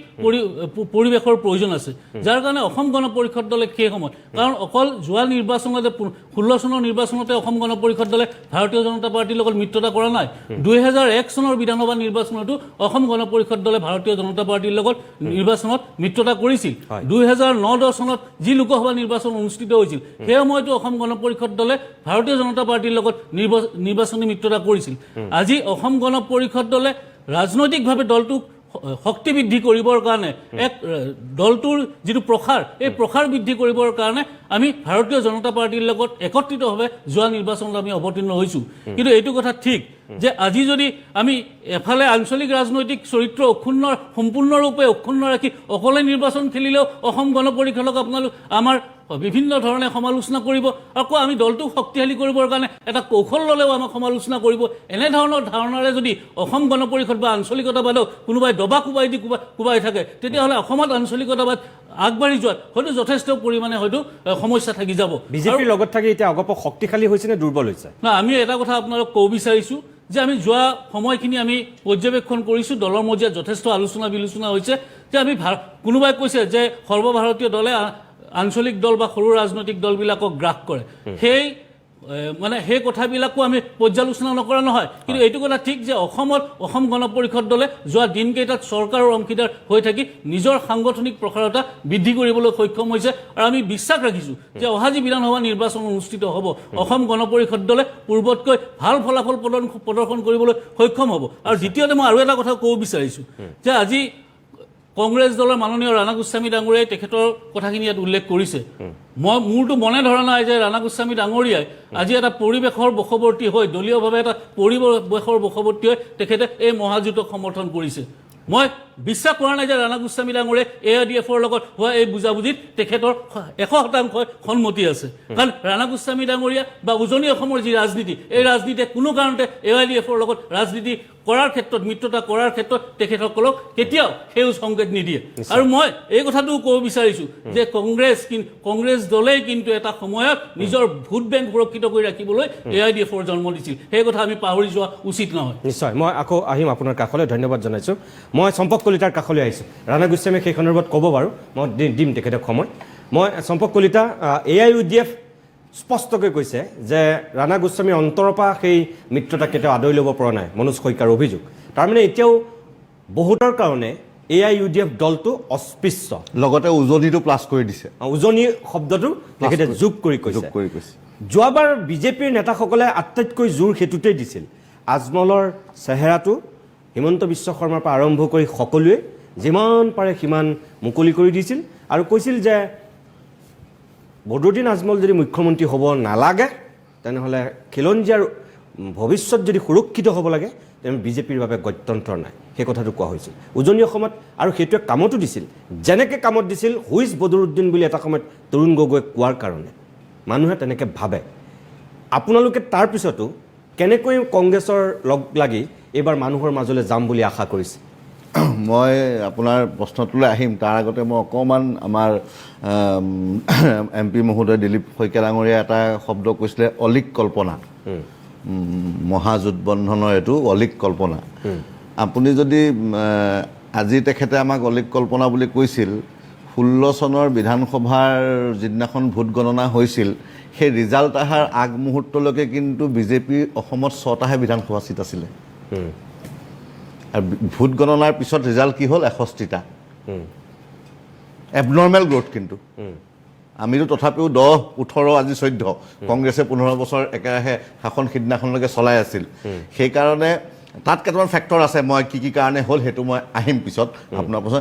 পৰিৱেশৰ প্ৰয়োজন আছে, যাৰ কাৰণে অসম গণ পৰিষদ দলে সেই সময়ত, কাৰণ অকল যোৱা নিৰ্বাচনতে 16 চনৰ নিৰ্বাচনতে অসম গণ পৰিষদ দলে ভাৰতীয় জনতা পাৰ্টীৰ লগত মিত্ৰতা কৰা নাই। 2001 চনৰ বিধানসভা নিৰ্বাচনতো অসম গণ পৰিষদ দলে ভাৰতীয় জনতা পাৰ্টীৰ লগত নিৰ্বাচনত মিত্ৰতা কৰিছিল। 2009-10 চনত যি লোকসভা নিৰ্বাচন অনুষ্ঠিত হৈছিল, সেই সময়তো অসম গণ পৰিষদ দলে ভাৰতীয় জনতা পাৰ্টীৰ লগত নিৰ্বাচনী মিত্ৰতা কৰিছিল। আজি অসম গণ পৰিষদ দলে ৰাজনৈতিকভাৱে দলটোক শক্তি বৃদ্ধি কৰিবৰ কাৰণে, এক দলটোৰ যিটো প্ৰসাৰ, এই প্ৰসাৰ বৃদ্ধি কৰিবৰ কাৰণে আমি ভাৰতীয় জনতা পাৰ্টীৰ লগত একত্ৰিতভাৱে যোৱা নিৰ্বাচনত আমি অৱতীৰ্ণ হৈছোঁ। কিন্তু এইটো কথা ঠিক যে আজি যদি আমি এফালে আঞ্চলিক ৰাজনৈতিক চৰিত্ৰ সম্পূৰ্ণৰূপে অক্ষুণ্ণ ৰাখি অকলে নিৰ্বাচন খেলিলেও অসম গণ পৰিষদক আপোনালোক আমাৰ বিভিন্ন ধৰণে সমালোচনা কৰিব, আকৌ আমি দলটোক শক্তিশালী কৰিবৰ কাৰণে এটা কৌশল ল'লেও আমাক সমালোচনা কৰিব। এনেধৰণৰ ধাৰণাৰে যদি অসম গণ পৰিষদ বা আঞ্চলিকতাবাদক কোনোবাই দবা কোবাই থাকে, তেতিয়াহ'লে অসমত আঞ্চলিকতাবাদ আগবাঢ়ি যোৱাত হয়তো যথেষ্ট পৰিমাণে হয়তো সমস্যা থাকি যাব। বিজেপিৰ লগত থাকি এতিয়া অগপ শক্তিশালী হৈছে নে দুৰ্বল হৈছে? না, আমি এটা কথা আপোনালোক ক'ব বিচাৰিছোঁ যে আমি যোৱা সময়খিনি আমি পৰ্যবেক্ষণ কৰিছোঁ, দলৰ মজিয়াত যথেষ্ট আলোচনা বিলোচনা হৈছে যে আমি কোনোবাই কৈছে যে সৰ্বভাৰতীয় দলে আঞ্চলিক দল বা সৰু ৰাজনৈতিক দলবিলাকক গ্ৰাস কৰে, সেই কথাবিলাকো আমি পৰ্যালোচনা নকৰা নহয়। কিন্তু এইটো কথা ঠিক যে অসমত অসম গণ পৰিষদ দলে যোৱা দিনকেইটাত চৰকাৰৰ অংশীদাৰ হৈ থাকি নিজৰ সাংগঠনিক প্ৰসাৰতা বৃদ্ধি কৰিবলৈ সক্ষম হৈছে। আৰু আমি বিশ্বাস ৰাখিছোঁ যে অহা যি বিধানসভা নিৰ্বাচন অনুষ্ঠিত হ'ব, অসম গণ পৰিষদ দলে পূৰ্বতকৈ ভাল ফলাফল প্ৰদৰ্শন কৰিবলৈ সক্ষম হ'ব। আৰু দ্বিতীয়তে মই আৰু এটা কথা ক'ব বিচাৰিছোঁ যে আজি কংগ্ৰেছ দলৰ মাননীয় ৰাণা গোস্বামী ডাঙৰীয়াই তেখেতৰ কথাখিনি ইয়াত উল্লেখ কৰিছে মোৰতো মনে ধৰা নাই যে ৰাণা গোস্বামী ডাঙৰীয়াই আজি এটা পৰিৱেশৰ বশৱৰ্তী হৈ দলীয়ভাৱে এটা পৰিৱেশৰ বশৱৰ্তী হৈ তেখেতে এই মহাজোঁটক সমৰ্থন কৰিছে মই বিশ্বাস কৰা নাই যে ৰাণা গোস্বামী ডাঙৰীয়াই AIDFৰ লগত হোৱা এই বুজাবুজিত তেখেতৰ 100% সন্মতি আছে কাৰণ ৰাণা গোস্বামী ডাঙৰীয়া বা উজনি অসমৰ যি ৰাজনীতি এই ৰাজনীতিয়ে কোনো কাৰণতে AIDFৰ লগত ৰাজনীতি কৰাৰ ক্ষেত্ৰত মিত্ৰতা কৰাৰ ক্ষেত্ৰত তেখেতসকলক কেতিয়াও সেউজ সংকেত নিদিয়ে আৰু মই এই কথাটোও ক'ব বিচাৰিছোঁ যে কংগ্ৰেছ দলেই কিন্তু এটা সময়ত নিজৰ ভোট বেংক সুৰক্ষিত কৰি ৰাখিবলৈ AIDFৰ জন্ম দিছিল সেই কথা আমি পাহৰি যোৱা উচিত নহয় নিশ্চয় মই আকৌ আহিম আপোনাৰ কাষলৈ ধন্যবাদ জনাইছোঁ মই চম্পক কলিতাৰ কাষলৈ আহিছোঁ ৰাণা গোস্বামীয়ে সেই সন্দৰ্ভত ক'ব বাৰু মই দিম তেখেতক সময় মই চম্পক কলিতা AIUDF স্পষ্টকৈ কৈছে যে ৰাণা গোস্বামীৰ অন্তৰৰ পৰা সেই মিত্ৰতা কেতিয়াও আদৰি ল'ব পৰা নাই মনোজ শইকীয়াৰ অভিযোগ তাৰমানে এতিয়াও বহুতৰ কাৰণে AIUDF দলটো অস্পৃশ্য লগতে উজনিটো প্লাছ কৰি দিছে উজনি শব্দটো তেখেতে যোগ কৰি কৈছে যোৱাবাৰ বিজেপিৰ নেতাসকলে আটাইতকৈ জোৰ সেইটোতেই দিছিল আজমলৰ চেহেৰাটো হিমন্ত বিশ্ব শৰ্মাৰ পৰা আৰম্ভ কৰি সকলোৱে যিমান পাৰে সিমান মুকলি কৰি দিছিল আৰু কৈছিল যে বদৰুদ্দিন আজমল যদি মুখ্যমন্ত্ৰী হ'ব নালাগে তেনেহ'লে খিলঞ্জীয়াৰ ভৱিষ্যত যদি সুৰক্ষিত হ'ব লাগে তেনে বিজেপিৰ বাবে গত্যন্তৰ নাই সেই কথাটো কোৱা হৈছিল উজনি অসমত আৰু সেইটোৱে কামতো দিছিল যেনেকৈ কামত দিছিল হুইজ বদৰুদ্দিন বুলি এটা সময়ত তৰুণ গগৈ কোৱাৰ কাৰণে মানুহে তেনেকৈ ভাবে আপোনালোকে তাৰ পিছতো কেনেকৈ কংগ্ৰেছৰ লগ লাগি এইবাৰ মানুহৰ মাজলৈ যাম বুলি আশা কৰিছে মই আপোনাৰ প্ৰশ্নটোলৈ আহিম তাৰ আগতে মই অকণমান আমাৰ MP মহোদয় দিলীপ শইকীয়া ডাঙৰীয়া এটা শব্দ কৈছিলে অলিক কল্পনা মহাজোঁট বন্ধনৰ এইটো অলিক কল্পনা আপুনি যদি আজি তেখেতে আমাক অলিক কল্পনা বুলি কৈছিল 16 চনৰ বিধানসভাৰ যিদিনাখন ভোট গণনা হৈছিল সেই ৰিজাল্ট অহাৰ আগমুহূৰ্তলৈকে কিন্তু বিজেপিৰ অসমত 6টাহে বিধানসভা চিট আছিলে আৰু ভোট গণনাৰ পিছত ৰিজাল্ট কি হ'ল 61টা এবনৰ্মেল গ্ৰোথ কিন্তু আমিতো তথাপিও 10, 18 আজি 14 কংগ্ৰেছে 15 বছৰ একেৰাহে শাসন সিদিনাখনলৈকে চলাই আছিল সেইকাৰণে তাত কেইটামান ফেক্টৰ আছে মই কি কাৰণে হ'ল সেইটো মই আহিম পিছত আপোনাৰ প্ৰশ্ন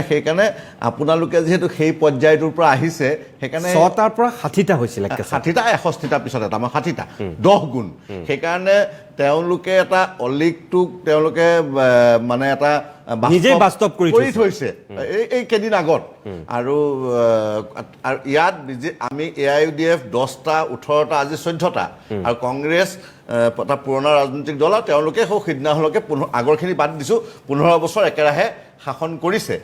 সেইকাৰণে আপোনালোকে যিহেতু সেই পৰ্যায়টোৰ পৰা আহিছে সেইকাৰণে 6টাৰ পৰা 60টা হৈছিল 60টা 61টা পিছত এটা মই 60টা 10 গুণ সেইকাৰণে তেওঁলোকে এটা অলিকটোক তেওঁলোকে মানে এটা নিজে বাস্তৱ কৰি থৈছে এই কেইদিন আগত আৰু ইয়াত আমি AIUDF 10টা 18টা আজি 14টা আৰু কংগ্ৰেছ এটা পুৰণা ৰাজনৈতিক দল আৰু তেওঁলোকে সিদিনাখনলৈকে আগৰখিনি বাদ দিছোঁ 15 বছৰ একেৰাহে শাসন কৰিছে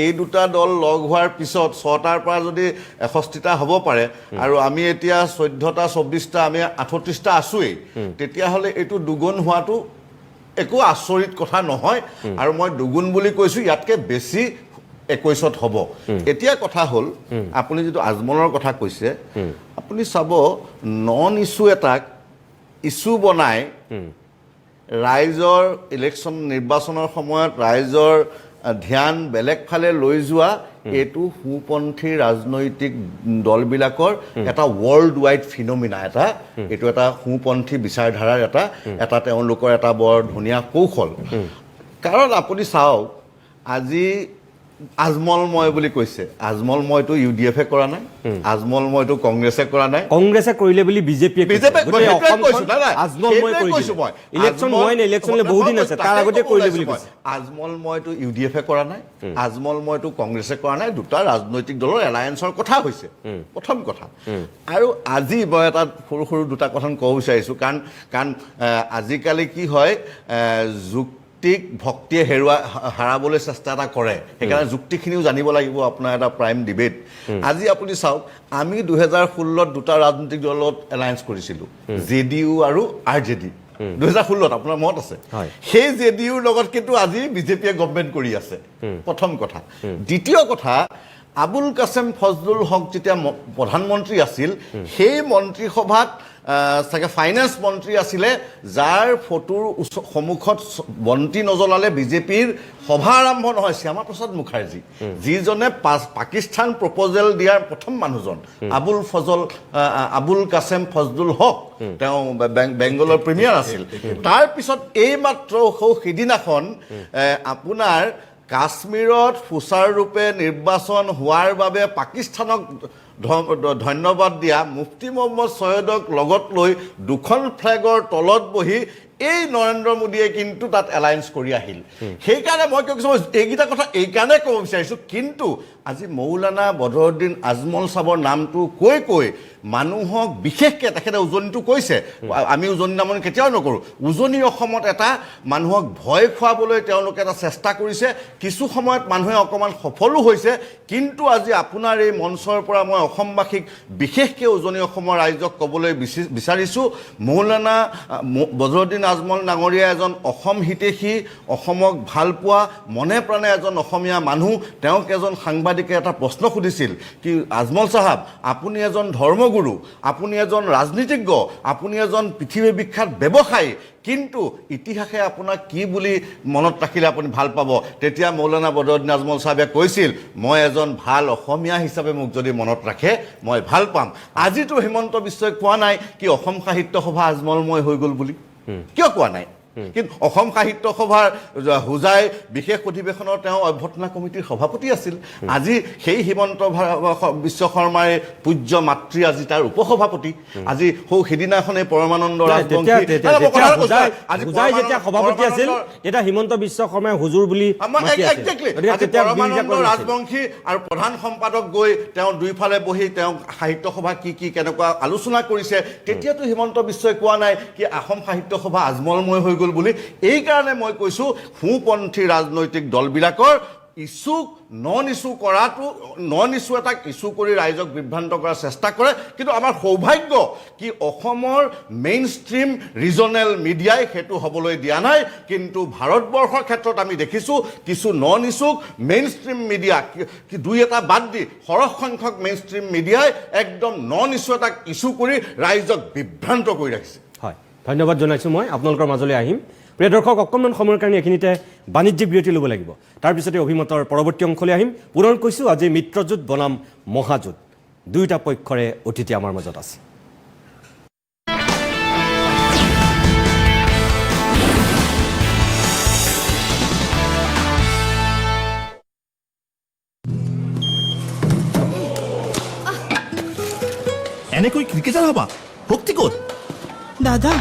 এই দুটা দল লগ হোৱাৰ পিছত 6টাৰ পৰা যদি 61টা হ'ব পাৰে আৰু আমি এতিয়া 14টা 24টা আমি 38টা আছোৱেই তেতিয়াহ'লে এইটো দুগুণ হোৱাটো একো আচৰিত কথা নহয় আৰু মই দুগুণ বুলি কৈছোঁ ইয়াতকৈ বেছি 21ত হ'ব এতিয়া কথা হ'ল আপুনি যিটো আজমলৰ কথা কৈছে আপুনি চাব নন ইছ্যু এটাক ইছ্যু বনাই ৰাইজৰ ইলেকশ্যন নিৰ্বাচনৰ সময়ত ৰাইজৰ ধ্যান বেলেগ ফালে লৈ যোৱা এইটো সোঁপন্থী ৰাজনৈতিক দলবিলাকৰ এটা ৱৰ্ল্ড ৱাইড ফিনমিনা এইটো এটা সোঁপন্থী বিচাৰধাৰাৰ এটা তেওঁলোকৰ এটা বৰ ধুনীয়া কৌশল কাৰণ আপুনি চাওক আজি আজমলময় বুলি কৈছে আজমলময়টো UDFে কৰা নাই আজমলময়টো কংগ্ৰেছে কৰা নাই কংগ্ৰেছে কৰিলে বুলি বিজেপিয়ে আজমলময়টো UDFে কৰা নাই আজমলময়টো কংগ্ৰেছে কৰা নাই দুটা ৰাজনৈতিক দলৰ এলায়েন্সৰ কথা হৈছে প্ৰথম কথা আৰু আজি মই এটা সৰু সৰু দুটা কথা ক'ব বিচাৰিছোঁ কাৰণ আজিকালি কি হয় ভক্তিয়ে হাৰাবলৈ চেষ্টা এটা কৰে সেইকাৰণে যুক্তিখিনিও জানিব লাগিব আপোনাৰ এটা প্ৰাইম ডিবেট আজি আপুনি চাওক আমি 2016ত দুটা ৰাজনৈতিক দলত এলায়েন্স কৰিছিলোঁ JDU আৰু RJD 2016ত আপোনাৰ মত আছে সেই JDUৰ লগত কিন্তু আজি বিজেপিয়ে গভৰ্ণমেণ্ট কৰি আছে প্ৰথম কথা দ্বিতীয় কথা আবুল কাছেম ফজলুল হক যেতিয়া প্ৰধানমন্ত্ৰী আছিল সেই মন্ত্ৰীসভাত চাগে ফাইনেন্স মন্ত্ৰী আছিলে যাৰ ফটোৰ সন্মুখত বন্তি নজ্বলালে বিজেপিৰ সভা আৰম্ভ নহয় শ্যামা প্ৰসাদ মুখাৰ্জী যিজনে পাকিস্তান প্ৰপ'জেল দিয়াৰ প্ৰথম মানুহজন আবুল কাছেম ফজলুল হক তেওঁ বেংগলৰ প্ৰিমিয়াৰ আছিল তাৰপিছত এইমাত্ৰ সিদিনাখন আপোনাৰ কাশ্মীৰত সুচাৰুৰূপে নিৰ্বাচন হোৱাৰ বাবে পাকিস্তানক ধন্যবাদ দিয়া মুফতি মহম্মদ ছৈয়দক লগত লৈ দুখন ফ্লেগৰ তলত বহি এই নৰেন্দ্ৰ মোদীয়ে কিন্তু তাত এলায়েন্স কৰি আহিল সেইকাৰণে মই কৈছোঁ এইকেইটা কথা এইকাৰণে ক'ব বিচাৰিছোঁ কিন্তু আজি মৌলানা বদৰুদ্দিন আজমল চাহাবৰ নামটো কৈ মানুহক বিশেষকৈ তেখেতে উজনিটো কৈছে আমি উজনি নামনি কেতিয়াও নকৰোঁ উজনি অসমত এটা মানুহক ভয় খুৱাবলৈ তেওঁলোকে এটা চেষ্টা কৰিছে কিছু সময়ত মানুহে অকণমান সফলো হৈছে কিন্তু আজি আপোনাৰ এই মঞ্চৰ পৰা মই অসমবাসীক বিশেষকৈ উজনি অসমৰ ৰাইজক ক'বলৈ বিচাৰিছোঁ মৌলানা বদৰুদ্দিন আজমল ডাঙৰীয়া এজন অসম হিতেশী অসমক ভালপোৱা মনে প্ৰাণে এজন অসমীয়া মানুহ তেওঁক এজন সাংবাদিকে এটা প্ৰশ্ন সুধিছিল কি আজমল চাহাব আপুনি এজন ধৰ্মগুৰু আপুনি এজন ৰাজনীতিজ্ঞ আপুনি এজন পৃথিৱী বিখ্যাত ব্যৱসায়ী কিন্তু ইতিহাসে আপোনাক কি বুলি মনত ৰাখিলে আপুনি ভাল পাব তেতিয়া মৌলানা বদৰুদ্দিন আজমল চাহাবে কৈছিল মই এজন ভাল অসমীয়া হিচাপে মোক যদি মনত ৰাখে মই ভাল পাম আজিতো হিমন্ত বিশ্বই কোৱা নাই কি অসম সাহিত্য সভা আজমলময় হৈ গ'ল বুলি কিয় কোৱা নাই কিন্তু অসম সাহিত্য সভাৰ হুজাই বিশেষ অধিৱেশনৰ তেওঁ অভ্যৰ্থনা কমিটিৰ সভাপতি আছিল আজি সেই হিমন্ত বিশ্ব শৰ্মাৰ পূজ্য মাতৃ আজি তাৰ উপসভাপতি আজি সেইদিনাখনে পৰমানন্দ ৰাজবংশী যেতিয়া সভাপতি আছিল তেতিয়া হিমন্ত বিশ্ব শৰ্মাই হুজুৰ বুলি পৰমানন্দ ৰাজবংশী আৰু প্ৰধান সম্পাদক গৈ তেওঁ দুইফালে বহি তেওঁ সাহিত্য সভা কি কেনেকুৱা আলোচনা কৰিছে তেতিয়াতো হিমন্ত বিশ্বই কোৱা নাই কি অসম সাহিত্য সভা আজমলময় হৈ গ'ল বুলি এই কাৰণে মই কৈছোঁ সোঁপন্থী ৰাজনৈতিক দলবিলাকৰ ইছ্যুক নন ইছ্যু এটাক ইছ্যু কৰি ৰাইজক বিভ্ৰান্ত কৰাৰ চেষ্টা কৰে কিন্তু আমাৰ সৌভাগ্য কি অসমৰ মেইন ষ্ট্ৰীম ৰিজনেল মিডিয়াই সেইটো হ'বলৈ দিয়া নাই কিন্তু ভাৰতবৰ্ষৰ ক্ষেত্ৰত আমি দেখিছোঁ কিছু নন ইছ্যুক মেইন ষ্ট্ৰীম মিডিয়া দুই এটা বাদ দি সৰহ সংখ্যক মেইন ষ্ট্ৰীম মিডিয়াই একদম নন ইছ্যু এটাক ইছ্যু কৰি ৰাইজক বিভ্ৰান্ত কৰি ৰাখিছে হয় ধন্যবাদ জনাইছোঁ মই আপোনালোকৰ মাজলৈ আহিম প্ৰিয় দৰ্শক অকণমান সময়ৰ কাৰণে এইখিনিতে বাণিজ্যিক বিৰতি ল'ব লাগিব তাৰপিছতে অভিমতৰ পৰৱৰ্তী অংশলৈ আহিম পুনৰ কৈছোঁ আজি মিত্ৰজোঁট বনাম মহাজোঁট দুয়োটা পক্ষৰে অতিথি আমাৰ মাজত আছে এনেকৈ ক্ৰিকেটাৰ হবা ভক্তি ক'ত দাদা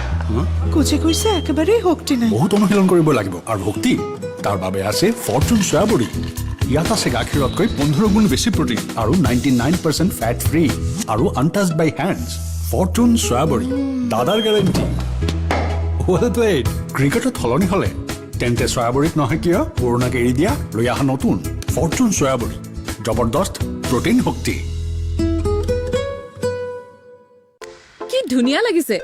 কোচে কৈছে একেবাৰেই শক্তি নাই বহুত অনুশীলন কৰিব লাগিব আৰু ভক্তি তাৰ বাবে আছে ফৰ্চুন সয়াবড়ি ইয়াত আছে গাখীৰতকৈ 15 গুণ বেছি প্ৰটিন আৰু 99% ফেট ফ্ৰী আৰু আনটাচ্ড বাই হেণ্ডছ ফৰ্চুন সয়াবড়ি দাদাৰ গ্যাৰেণ্টি ৱেইট ক্ৰিকেটত সলনি হ'লে তেন্তে সয়াবড়িত নহয় কিয় পুৰণাকে এৰি দিয়া লৈ অহা নতুন ফৰ্চুন সয়াবড়ি জবৰদস্ত প্ৰটিন শক্তি কি ধুনীয়া লাগিছে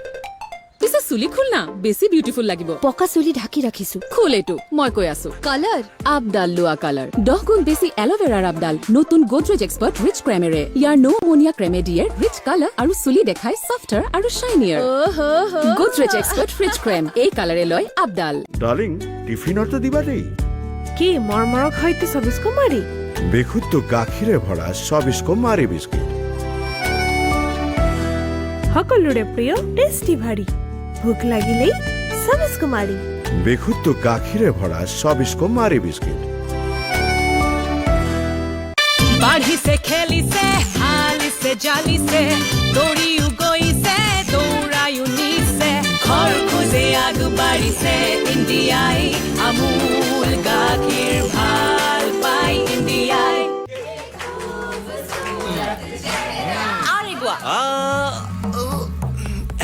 পিছে চুলি খুল না বেছি বিউটিফুল লাগিব পকা চুলি ঢাকি ৰাখিছো খুল এইটো মই কৈ আছো কালাৰ আবদাল লোৱা কালাৰ 10 গুণ বেছি এল'ভেৰাৰ আবদাল নতুন গোদৰেজ এক্সপাৰ্ট ৰিচ ক্ৰেমেৰে ইয়াৰ নো অমোনিয়া ক্ৰেমে দিয়ে ৰিচ কালাৰ আৰু চুলি দেখাই সফ্টাৰ আৰু শাইনিয়াৰ গোদৰেজ এক্সপাৰ্ট ৰিচ ক্ৰেম এই কালাৰে লয় আবদাল ডাৰ্লিং টিফিনতো দিবা দেই কি মৰমৰক হয়তো 24 কুমাৰী বিশুদ্ধ গাখীৰে ভৰা 24 কুমাৰী বিস্কুট সকলোৰে প্ৰিয় টেষ্টি ভাৰী ভোক লাগিলেই 24 কুমাৰী বিশুদ্ধ গাখীৰে ভৰা 24 কুমাৰী বিস্কুট বাঢ়িছে খেলিছে হালিছে জালিছে দৌৰিও গৈছে দৌৰায়ো নিছে ঘৰ খোজে আগবাঢ়িছে ইণ্ডিয়াই আমুল গাখীৰ ভাল পাই ইণ্ডিয়াই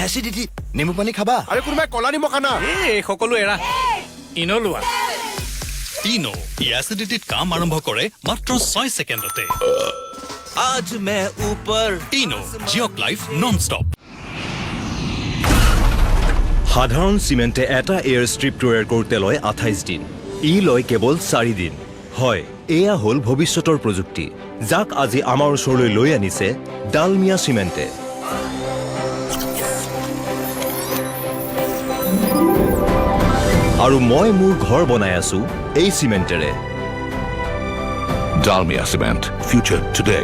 এচিডিটি নেমু পানী খাবা আৰে কোনোবাই কলা নিমখ আনা এই সকলো এৰা ইনো লোৱা ইনো এচিডিটিত কাম আৰম্ভ কৰে মাত্ৰ 6 ছেকেণ্ডতে আজ মে উপৰ ইনো জিঅক লাইফ নন ষ্টপ সাধাৰণ চিমেণ্টে এটা এয়াৰ ষ্ট্ৰিপ তৈয়াৰ কৰোঁতে লয় 28 দিন ই লয় কেৱল 4 দিন হয় এয়া হ'ল ভৱিষ্যতৰ প্ৰযুক্তি যাক আজি আমাৰ ওচৰলৈ লৈ আনিছে ডালমিয়া চিমেণ্টে আৰু মই মোৰ ঘৰ বনাই আছো এই চিমেণ্টেৰে ডালমিয়া চিমেণ্ট ফিউচাৰ টুডে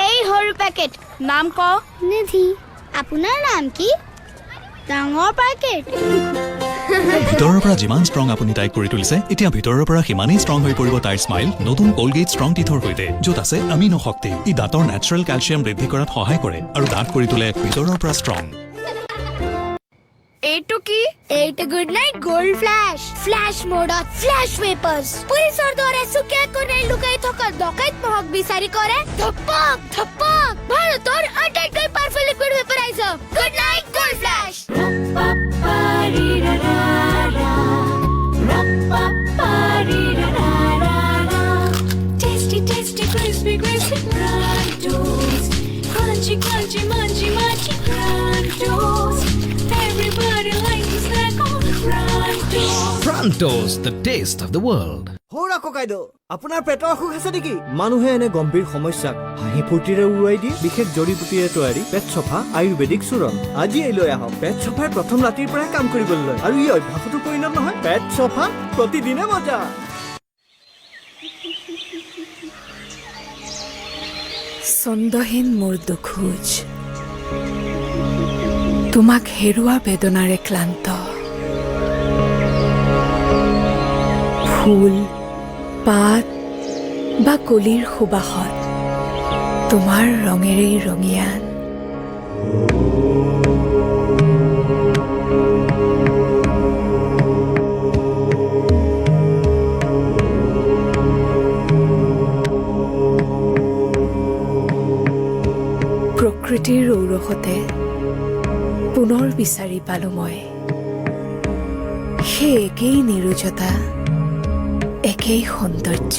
এই সৰু পেকেট নাম ক নিধি আপোনাৰ নাম কি ডাঙৰ পেকেট ভিতৰৰ পৰা যিমান ষ্ট্ৰং আপুনি তাইক কৰি তুলিছে এতিয়া ভিতৰৰ পৰা সিমানেই ষ্ট্ৰং হৈ পৰিব তাইৰ স্মাইল নতুন কলগেট ষ্ট্ৰং টিথৰ সৈতে য'ত আছে আমিনো শক্তি ই দাঁতৰ নেচাৰেল কেলচিয়াম বৃদ্ধি কৰাত সহায় কৰে আৰু দাঁত কৰি তোলে ভিতৰৰ পৰা ষ্ট্ৰং এইটো কি এইটো good night gold flash flash মোডত ফ্ল্যাশ পেপারস পুলিশৰ দৰে সুকে কোনে লুকাই থকা ডকাইত মহক বিচাৰি কৰে ধপক ধপক ভাৰতৰ আটাইতকৈ powerful liquid vaporiser good night gold flash tasty tasty crispy crispy Crunchos crunchy crunchy munchy munchy crunchos everybody likes to snack on crunchos Prantos, the taste of the world. হৌৰা ককাইদেউ আপোনাৰ পেটৰ অসুখ আছে নেকি মানুহে এনে গম্ভীৰ সমস্যাক হাঁহি ফূৰ্তিৰে উৰুৱাই দিয়ে বিশেষ জড়িবুটিৰে তৈয়াৰী পেট চফা আয়ুৰ্বেদিক চূৰণ আজি লৈ আহক পেট চফাৰ প্ৰথম ৰাতিৰ পৰাই কাম কৰিবলৈ আৰু ই অভ্যাসতো পৰিণত নহয় পেট চফা প্ৰতিদিনে মজা ছন্দহীন মোৰ দুখোজ তোমাক হেৰুৱা বেদনাৰে ক্লান্ত ফুল পাত বা কলিৰ সুবাসত তোমাৰ ৰঙেৰেই ৰঙিয়ান প্ৰকৃতিৰ ঔৰসতে পুনৰ বিচাৰি পালো মই সেই একেই নিৰোজতা একেই সৌন্দৰ্য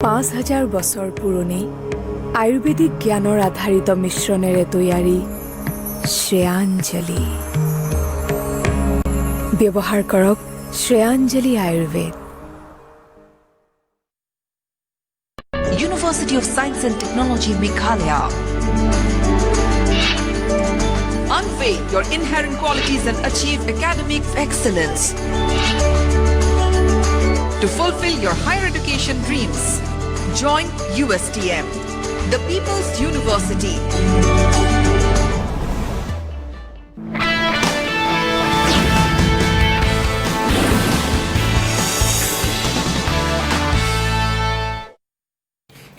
5000 বছৰ পুৰণি আয়ুৰ্বেদিক জ্ঞানৰ আধাৰিত মিশ্ৰণেৰে তৈয়াৰী শ্ৰেয়াঞ্জলি ব্যৱহাৰ কৰক শ্ৰেয়াঞ্জলি Ayurveda University of Science and Technology Meghalaya. Unveil your inherent qualities and achieve academic excellence. To fulfill your higher education dreams, join USTM, the People's University.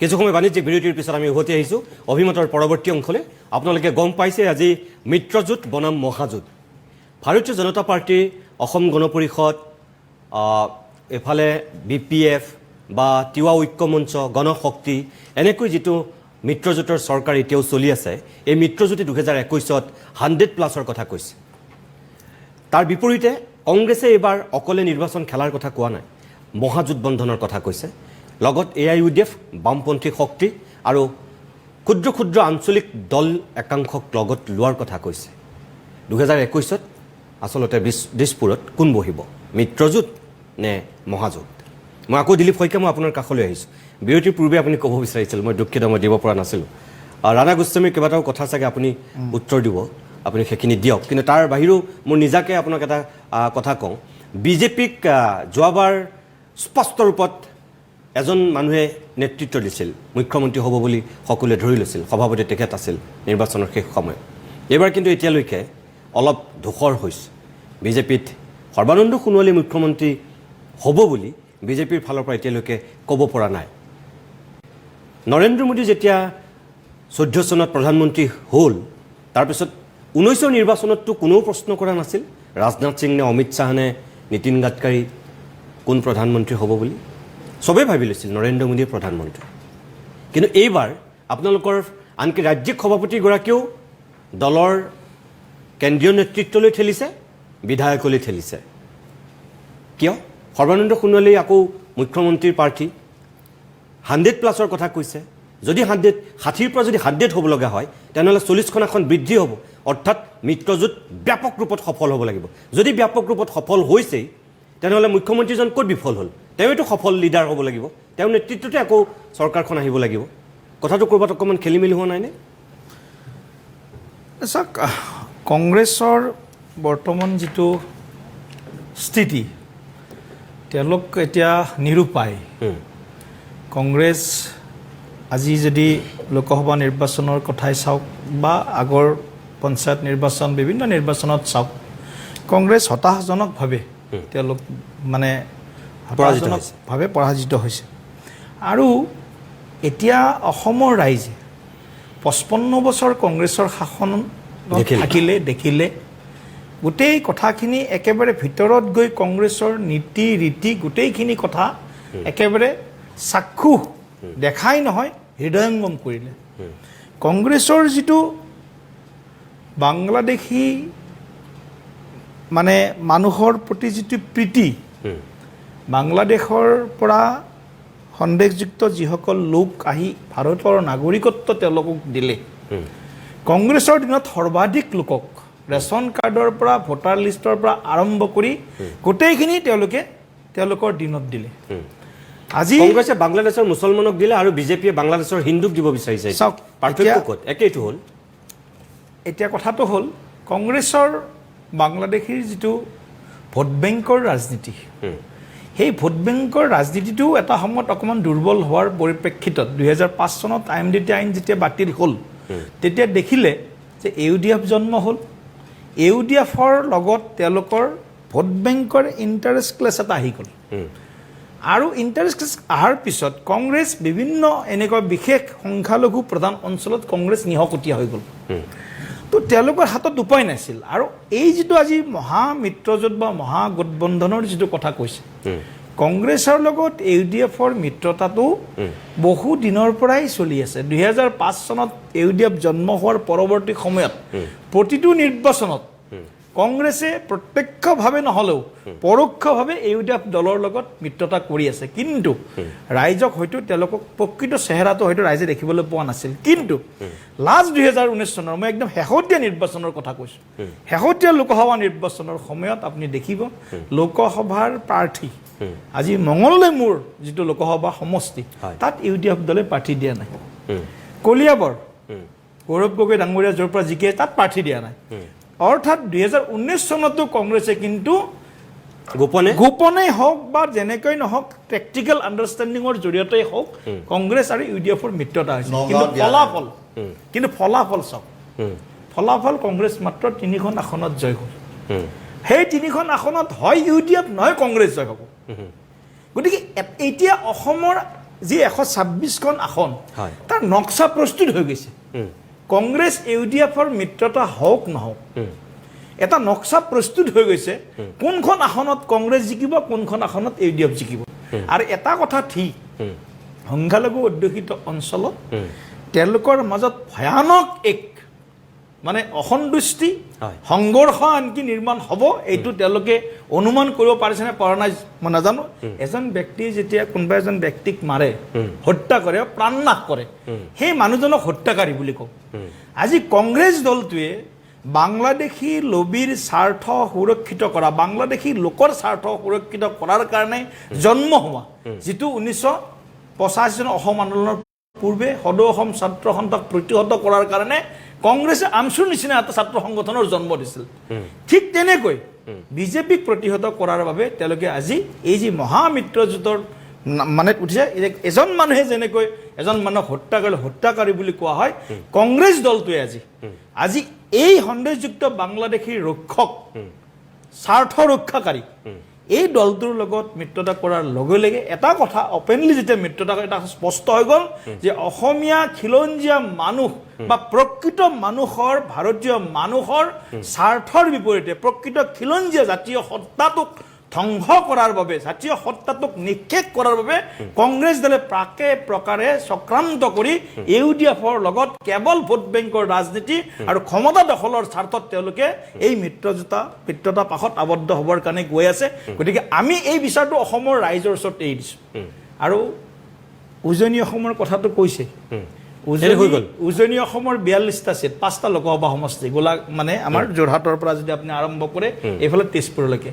কিছু সময় বাণিজ্যিক বিৰতিৰ পিছত আমি উভতি আহিছোঁ অভিমতৰ পৰৱৰ্তী অংশলৈ আপোনালোকে গম পাইছে আজি মিত্ৰজোঁট বনাম মহাজোঁট ভাৰতীয় জনতা পাৰ্টি অসম গণ পৰিষদ এফালে BPF বা তিৱা ঐক্য মঞ্চ গণশক্তি এনেকৈ যিটো মিত্ৰজোঁটৰ চৰকাৰ এতিয়াও চলি আছে এই মিত্ৰজোঁটে 2021ত 100+ কথা কৈছে তাৰ বিপৰীতে কংগ্ৰেছে এইবাৰ অকলে নিৰ্বাচন খেলাৰ কথা কোৱা নাই মহাজোঁট বন্ধনৰ কথা কৈছে লগত AIUDF বামপন্থী শক্তি আৰু ক্ষুদ্ৰ ক্ষুদ্ৰ আঞ্চলিক দল একাংশক লগত লোৱাৰ কথা কৈছে 2021ত আসলতে দিছপুৰত কোন বহিব মিত্ৰজোঁট নে মহাজোঁট মই আকৌ দিলীপ শইকীয়া মই আপোনাৰ কাষলৈ আহিছোঁ বিৰতিৰ পূৰ্বে আপুনি ক'ব বিচাৰিছিল মই দুখিত মই দিব পৰা নাছিলোঁ ৰাণা গোস্বামীৰ কেইবাটাও কথা চাগে আপুনি উত্তৰ দিব আপুনি সেইখিনি দিয়ক কিন্তু তাৰ বাহিৰেও মোৰ নিজাকে আপোনাক এটা কথা কওঁ বিজেপিক যোৱাবাৰ স্পষ্ট ৰূপত এজন মানুহে নেতৃত্ব দিছিল মুখ্যমন্ত্ৰী হ'ব বুলি সকলোৱে ধৰি লৈছিল সভাপতি তেখেত আছিল নিৰ্বাচনৰ শেষ সময়ত এইবাৰ কিন্তু এতিয়ালৈকে অলপ ধূসৰ হৈছে বিজেপিত সৰ্বানন্দ সোণোৱালে মুখ্যমন্ত্ৰী হ'ব বুলি বিজেপিৰ ফালৰ পৰা এতিয়ালৈকে ক'ব পৰা নাই নৰেন্দ্ৰ মোদী যেতিয়া 14 চনত প্ৰধানমন্ত্ৰী হ'ল তাৰপিছত 19ৰ নিৰ্বাচনততো কোনেও প্ৰশ্ন কৰা নাছিল ৰাজনাথ সিং নে অমিত শ্বাহ নে নীতিন গাডকাৰী কোন প্ৰধানমন্ত্ৰী হ'ব বুলি সবে ভাবি লৈছিল নৰেন্দ্ৰ মোদীৰ প্ৰধানমন্ত্ৰী কিন্তু এইবাৰ আপোনালোকৰ আনকি ৰাজ্যিক সভাপতিগৰাকীও দলৰ কেন্দ্ৰীয় নেতৃত্বলৈ ঠেলিছে বিধায়কলৈ ঠেলিছে কিয় সৰ্বানন্দ সোণোৱালে আকৌ মুখ্যমন্ত্ৰীৰ প্ৰাৰ্থী 100+ৰ কথা কৈছে যদি 60ৰ পৰা যদি 100 হ'ব লগা হয় তেনেহ'লে 40খন এখন বৃদ্ধি হ'ব অৰ্থাৎ মিত্ৰজোঁট ব্যাপক ৰূপত সফল হ'ব লাগিব যদি ব্যাপক ৰূপত সফল হৈছেই তেনেহ'লে মুখ্যমন্ত্ৰীজন ক'ত বিফল হ'ল তেওঁটো সফল লিডাৰ হ'ব লাগিব তেওঁ নেতৃত্বতে আকৌ চৰকাৰখন আহিব লাগিব কথাটো ক'ৰবাত অকণমান খেলি মেলি হোৱা নাইনে চাওক কংগ্ৰেছৰ বৰ্তমান যিটো স্থিতি তেওঁলোক এতিয়া নিৰুপায় কংগ্ৰেছ আজি যদি লোকসভা নিৰ্বাচনৰ কথাই চাওক বা আগৰ পঞ্চায়ত নিৰ্বাচন বিভিন্ন নিৰ্বাচনত চাওক কংগ্ৰেছ হতাশজনকভাৱে তেওঁলোক মানে হতাশজনকভাৱে পৰাজিত হৈছে আৰু এতিয়া অসমৰ ৰাইজে 55 বছৰ কংগ্ৰেছৰ শাসন দেখিলে গোটেই কথাখিনি একেবাৰে ভিতৰত গৈ কংগ্ৰেছৰ নীতি ৰীতি গোটেইখিনি কথা একেবাৰে চাক্ষু দেখাই নহয় হৃদয়ঙ্গম কৰিলে কংগ্ৰেছৰ যিটো বাংলাদেশী মানে মানুহৰ প্ৰতি যিটো প্ৰীতি বাংলাদেশৰ পৰা সন্দেহযুক্ত যিসকল লোক আহি ভাৰতৰ নাগৰিকত্ব তেওঁলোকক দিলে কংগ্ৰেছৰ দিনত সৰ্বাধিক লোকক ৰেচন কাৰ্ডৰ পৰা ভোটাৰ লিষ্টৰ পৰা আৰম্ভ কৰি গোটেইখিনি তেওঁলোকৰ দিনত দিলে আজি কংগ্ৰেছে বাংলাদেশৰ মুছলমানক দিলে আৰু বিজেপিয়ে বাংলাদেশৰ হিন্দুক দিব বিচাৰিছে চাওক পাৰ্থক্য ক'ত একেইটো হ'ল এতিয়া কথাটো হ'ল কংগ্ৰেছৰ বাংলাদেশীৰ যিটো ভোট বেংকৰ ৰাজনীতি সেই ভোট বেংকৰ ৰাজনীতিটো এটা সময়ত অকণমান দুৰ্বল হোৱাৰ পৰিপ্ৰেক্ষিতত 2005 চনত IMDT আইন যেতিয়া বাতিল হ'ল তেতিয়া দেখিলে যে ইউডিএফ জন্ম হ'ল ইউডিএফৰ লগত তেওঁলোকৰ ভোট বেংকৰ ইণ্টাৰেষ্ট ক্লেছ এটা আহি গ'ল আৰু ইণ্টাৰেষ্ট ক্লেছ অহাৰ পিছত কংগ্ৰেছ বিভিন্ন এনেকুৱা বিশেষ সংখ্যালঘু প্ৰধান অঞ্চলত কংগ্ৰেছ নিহকটীয়া হৈ গ'ল তো তেওঁলোকৰ হাতত উপায় নাছিল আৰু এই যিটো আজি মহামিত্ৰজোঁট বা মহাগঠবন্ধনৰ যিটো কথা কৈছে কংগ্ৰেছৰ লগত ইউডিএফৰ মিত্ৰতাটো বহু দিনৰ পৰাই চলি আছে 2005 চনত ইউডিএফ জন্ম হোৱাৰ পৰৱৰ্তী সময়ত প্ৰতিটো নিৰ্বাচনত কংগ্ৰেছে প্ৰত্যক্ষভাৱে নহলেও পৰোক্ষভাৱে ইউডিএফ দলৰ লগত মিত্ৰতা কৰি আছে কিন্তু ৰাইজক হয়তো তেওঁলোকক প্ৰকৃত চেহেৰাটো হয়তো ৰাইজে দেখিবলৈ পোৱা নাছিল কিন্তু লাষ্ট 2019 চনৰ মই একদম শেহতীয়া নিৰ্বাচনৰ কথা কৈছো শেহতীয়া লোকসভা নিৰ্বাচনৰ সময়ত আপুনি দেখিব লোকসভাৰ প্ৰাৰ্থী আজি মঙলদৈ মোৰ যিটো লোকসভা সমষ্টি তাত ইউডিএফ দলে প্ৰাৰ্থী দিয়া নাই কলিয়াবৰ গৌৰৱ গগৈ ডাঙৰীয়া য'ৰ পৰা জিকে তাত প্ৰাৰ্থী দিয়া নাই অৰ্থাৎ 2019 চনতো কংগ্ৰেছে কিন্তু গোপনে হওক বা যেনেকৈ নহওক প্ৰেক্টিকেল আণ্ডাৰষ্টেণ্ডিঙৰ জৰিয়তে হওক কংগ্ৰেছ আৰু ইউডিএফৰ মিত্ৰতা হৈছে কিন্তু ফলাফল চাওক ফলাফল কংগ্ৰেছ মাত্ৰ 3খন আসনত জয় হ'ল সেই 3খন আসনত হয় ইউডিএফ নহয় কংগ্ৰেছ জয় হ'ব গতিকে এতিয়া অসমৰ যি 126খন আসন তাৰ নক্সা প্ৰস্তুত হৈ গৈছে কংগ্ৰেছ ইউডিএফৰ মিত্ৰতা হওক নহওক এটা নক্সা প্ৰস্তুত হৈ গৈছে কোনখন আসনত কংগ্ৰেছ জিকিব কোনখন আসনত ইউডিএফ জিকিব আৰু এটা কথা ঠিক সংখ্যালঘু অধ্যুষিত অঞ্চলত তেওঁলোকৰ মাজত ভয়ানক এক মানে অসন্তুষ্টি সংঘৰ্ষ আনকি নিৰ্মাণ হ'ব এইটো তেওঁলোকে অনুমান কৰিব পাৰিছেনে পৰা নাই মই নাজানো এজন ব্যক্তিয়ে যেতিয়া কোনোবা এজন ব্যক্তিক মাৰে হত্যা কৰে প্ৰাণনাশ কৰে সেই মানুহজনক হত্যাকাৰী বুলি কওঁ আজি কংগ্ৰেছ দলটোৱে বাংলাদেশী লবিৰ স্বাৰ্থ সুৰক্ষিত কৰা বাংলাদেশী লোকৰ স্বাৰ্থ সুৰক্ষিত কৰাৰ কাৰণে জন্ম হোৱা যিটো 1985 চনৰ অসম আন্দোলনৰ পূৰ্বে সদৌ অসম ছাত্ৰ সন্থাক প্ৰতিহত কৰাৰ কাৰণে কংগ্ৰেছে আমচুৰ নিচিনা এটা ছাত্ৰ সংগঠনৰ জন্ম দিছিল ঠিক তেনেকৈ বিজেপিক প্ৰতিহত কৰাৰ বাবে তেওঁলোকে আজি এই যি মহামিত্ৰজোঁটৰ মানে উঠিছে এজন মানুহে যেনেকৈ এজন মানুহক হত্যাকাৰী বুলি কোৱা হয় কংগ্ৰেছ দলটোৱে আজি এই সন্দেহযুক্ত বাংলাদেশীৰ ৰক্ষক স্বাৰ্থ ৰক্ষাকাৰী এই দলটোৰ লগত মিত্ৰতা কৰাৰ লগে লগে এটা কথা অপেনলি যেতিয়া মিত্ৰতা এটা স্পষ্ট হৈ গ'ল যে অসমীয়া খিলঞ্জীয়া মানুহ বা প্ৰকৃত মানুহৰ ভাৰতীয় মানুহৰ স্বাৰ্থৰ বিপৰীতে প্ৰকৃত খিলঞ্জীয়া জাতীয় সত্তাটোক ধ্বংস কৰাৰ বাবে জাতীয় সত্তাটোক নিক্ষেপ কৰাৰ বাবে কংগ্ৰেছ দলে প্ৰাকে প্ৰকাৰে চক্ৰান্ত কৰি ইউডিএফৰ লগত কেৱল ভোট বেংকৰ ৰাজনীতি আৰু ক্ষমতা দখলৰ স্বাৰ্থত তেওঁলোকে এই মিত্ৰতা পাশত আবদ্ধ হ'বৰ কাৰণে গৈ আছে গতিকে আমি এই বিচাৰটো অসমৰ ৰাইজৰ ওচৰত এৰি দিছোঁ আৰু উজনি অসমৰ কথাটো কৈছে উজনি অসমৰ 42টা সিট 5টা লোকসভা সমষ্টি গোলা মানে আমাৰ যোৰহাটৰ পৰা যদি আপুনি আৰম্ভ কৰে এইফালে তেজপুৰলৈকে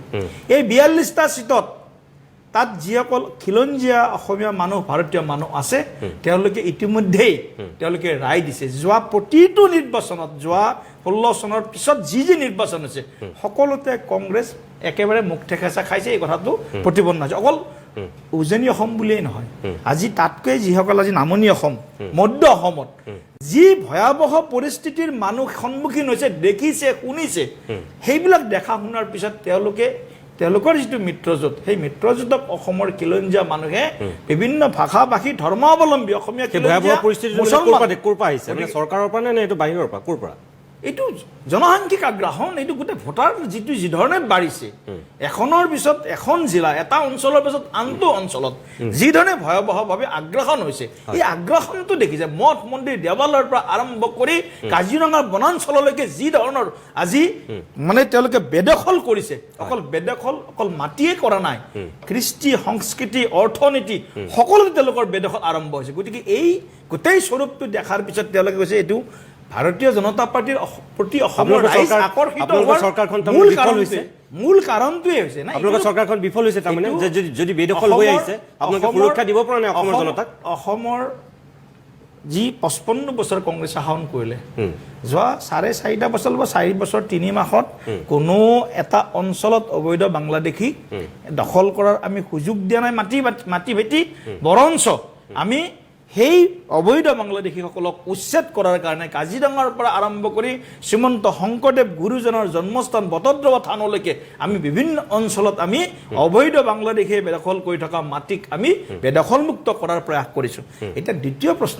এই 42টা সিটত তাত যিসকল খিলঞ্জীয়া অসমীয়া মানুহ ভাৰতীয় মানুহ আছে তেওঁলোকে ইতিমধ্যেই তেওঁলোকে ৰায় দিছে যোৱা প্ৰতিটো নিৰ্বাচনত যোৱা 16 চনৰ পিছত যি নিৰ্বাচন হৈছে সকলোতে কংগ্ৰেছ একেবাৰে মুখ ঠেকেচা খাইছে এই কথাটো প্ৰতিবন্ধ আছে অকল উজনি অসম বুলিয়েই নহয় আজি তাতকৈ যিসকল আজি নামনি অসম মধ্য অসমত যি ভয়াৱহ পৰিস্থিতিৰ মানুহ সন্মুখীন হৈছে দেখিছে শুনিছে সেইবিলাক দেখা শুনাৰ পিছত তেওঁলোকৰ যিটো মিত্ৰজোঁট সেই মিত্ৰজোঁটক অসমৰ খিলঞ্জীয়া মানুহে বিভিন্ন ভাষা ভাষী ধৰ্মাৱলম্বী অসমীয়া ভয়াৱহ পৰিস্থিতি ক'ৰ পৰা আহিছে মানে চৰকাৰৰ পৰা নে এইটো বাহিৰৰ পৰা ক'ৰ পৰা এইটো জনসাংখ্যিক আগ্ৰাসন এইটো গোটেই ভোটাৰ যি ধৰণে বাঢ়িছে এখনৰ পিছত এখন জিলা এটা অঞ্চলৰ পিছত আনটো অঞ্চলত যি ধৰণে ভয়াৱহভাৱে আগ্ৰাসন হৈছে এই আগ্ৰাসনটো দেখিছে মঠ মন্দিৰ দেৱালয়ৰ পৰা আৰম্ভ কৰি কাজিৰঙাৰ বনাঞ্চললৈকে যি ধৰণৰ আজি মানে তেওঁলোকে বেদখল কৰিছে অকল মাটিয়ে কৰা নাই কৃষ্টি সংস্কৃতি অৰ্থনীতি সকলোতে তেওঁলোকৰ বেদখল আৰম্ভ হৈছে গতিকে এই গোটেই স্বৰূপটো দেখাৰ পিছত তেওঁলোকে কৈছে এইটো ভাৰতীয় জনতা পাৰ্টিৰ প্ৰতি অসমৰ ৰাইজ আকৰ্ষিত মূল কাৰণটোৱে হৈছে না আপোনালোকৰ চৰকাৰখন বিফল হৈছে তাৰমানে যদি বেদখল হৈ আহিছে আপোনালোকে সুৰক্ষা দিব পৰা নাই অসমৰ জনতাক অসমৰ যি 55 বছৰ কংগ্ৰেছ শাসন কৰিলে যোৱা 4.5 বছৰ বা 4 বছৰ 3 মাহত কোনো এটা অঞ্চলত অবৈধ বাংলাদেশী দখল কৰাৰ আমি সুযোগ দিয়া নাই মাটি ভেটি বৰঞ্চ আমি সেই অবৈধ বাংলাদেশীসকলক উচ্ছেদ কৰাৰ কাৰণে কাজিৰঙাৰ পৰা আৰম্ভ কৰি শ্ৰীমন্ত শংকৰদেৱ গুৰুজনৰ জন্মস্থান বটদ্ৰৱা থানলৈকে আমি বিভিন্ন অঞ্চলত আমি অবৈধ বাংলাদেশী বেদখল কৰি থকা মাটিক আমি বেদখলমুক্ত কৰাৰ প্ৰয়াস কৰিছোঁ এতিয়া দ্বিতীয় প্ৰশ্ন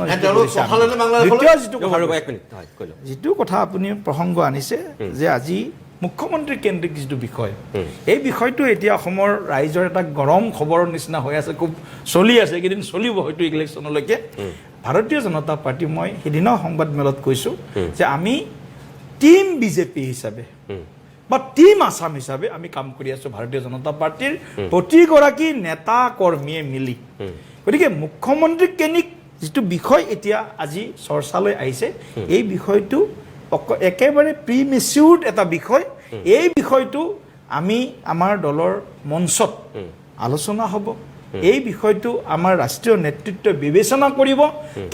যিটো কথা আপুনি প্ৰসংগ আনিছে যে আজি মুখ্যমন্ত্ৰী কেন্দ্ৰিক যিটো বিষয় এই বিষয়টো এতিয়া অসমৰ ৰাইজৰ এটা গৰম খবৰৰ নিচিনা হৈ আছে খুব চলি আছে এইকেইদিন চলিব হয়তো ইলেকশ্যনলৈকে ভাৰতীয় জনতা পাৰ্টি মই সিদিনা সংবাদমেলত কৈছোঁ যে আমি টিম বিজেপি হিচাপে বা টিম আসাম হিচাপে আমি কাম কৰি আছোঁ ভাৰতীয় জনতা পাৰ্টিৰ প্ৰতিগৰাকী নেতা কৰ্মীয়ে মিলি গতিকে মুখ্যমন্ত্ৰী কেন্দ্ৰিক যিটো বিষয় এতিয়া আজি চৰ্চালৈ আহিছে এই বিষয়টো একেবাৰে প্ৰিমেচিউৰ্ড এটা বিষয় এই বিষয়টো আমি আমাৰ দলৰ মঞ্চত আলোচনা হ'ব এই বিষয়টো আমাৰ ৰাষ্ট্ৰীয় নেতৃত্বই বিবেচনা কৰিব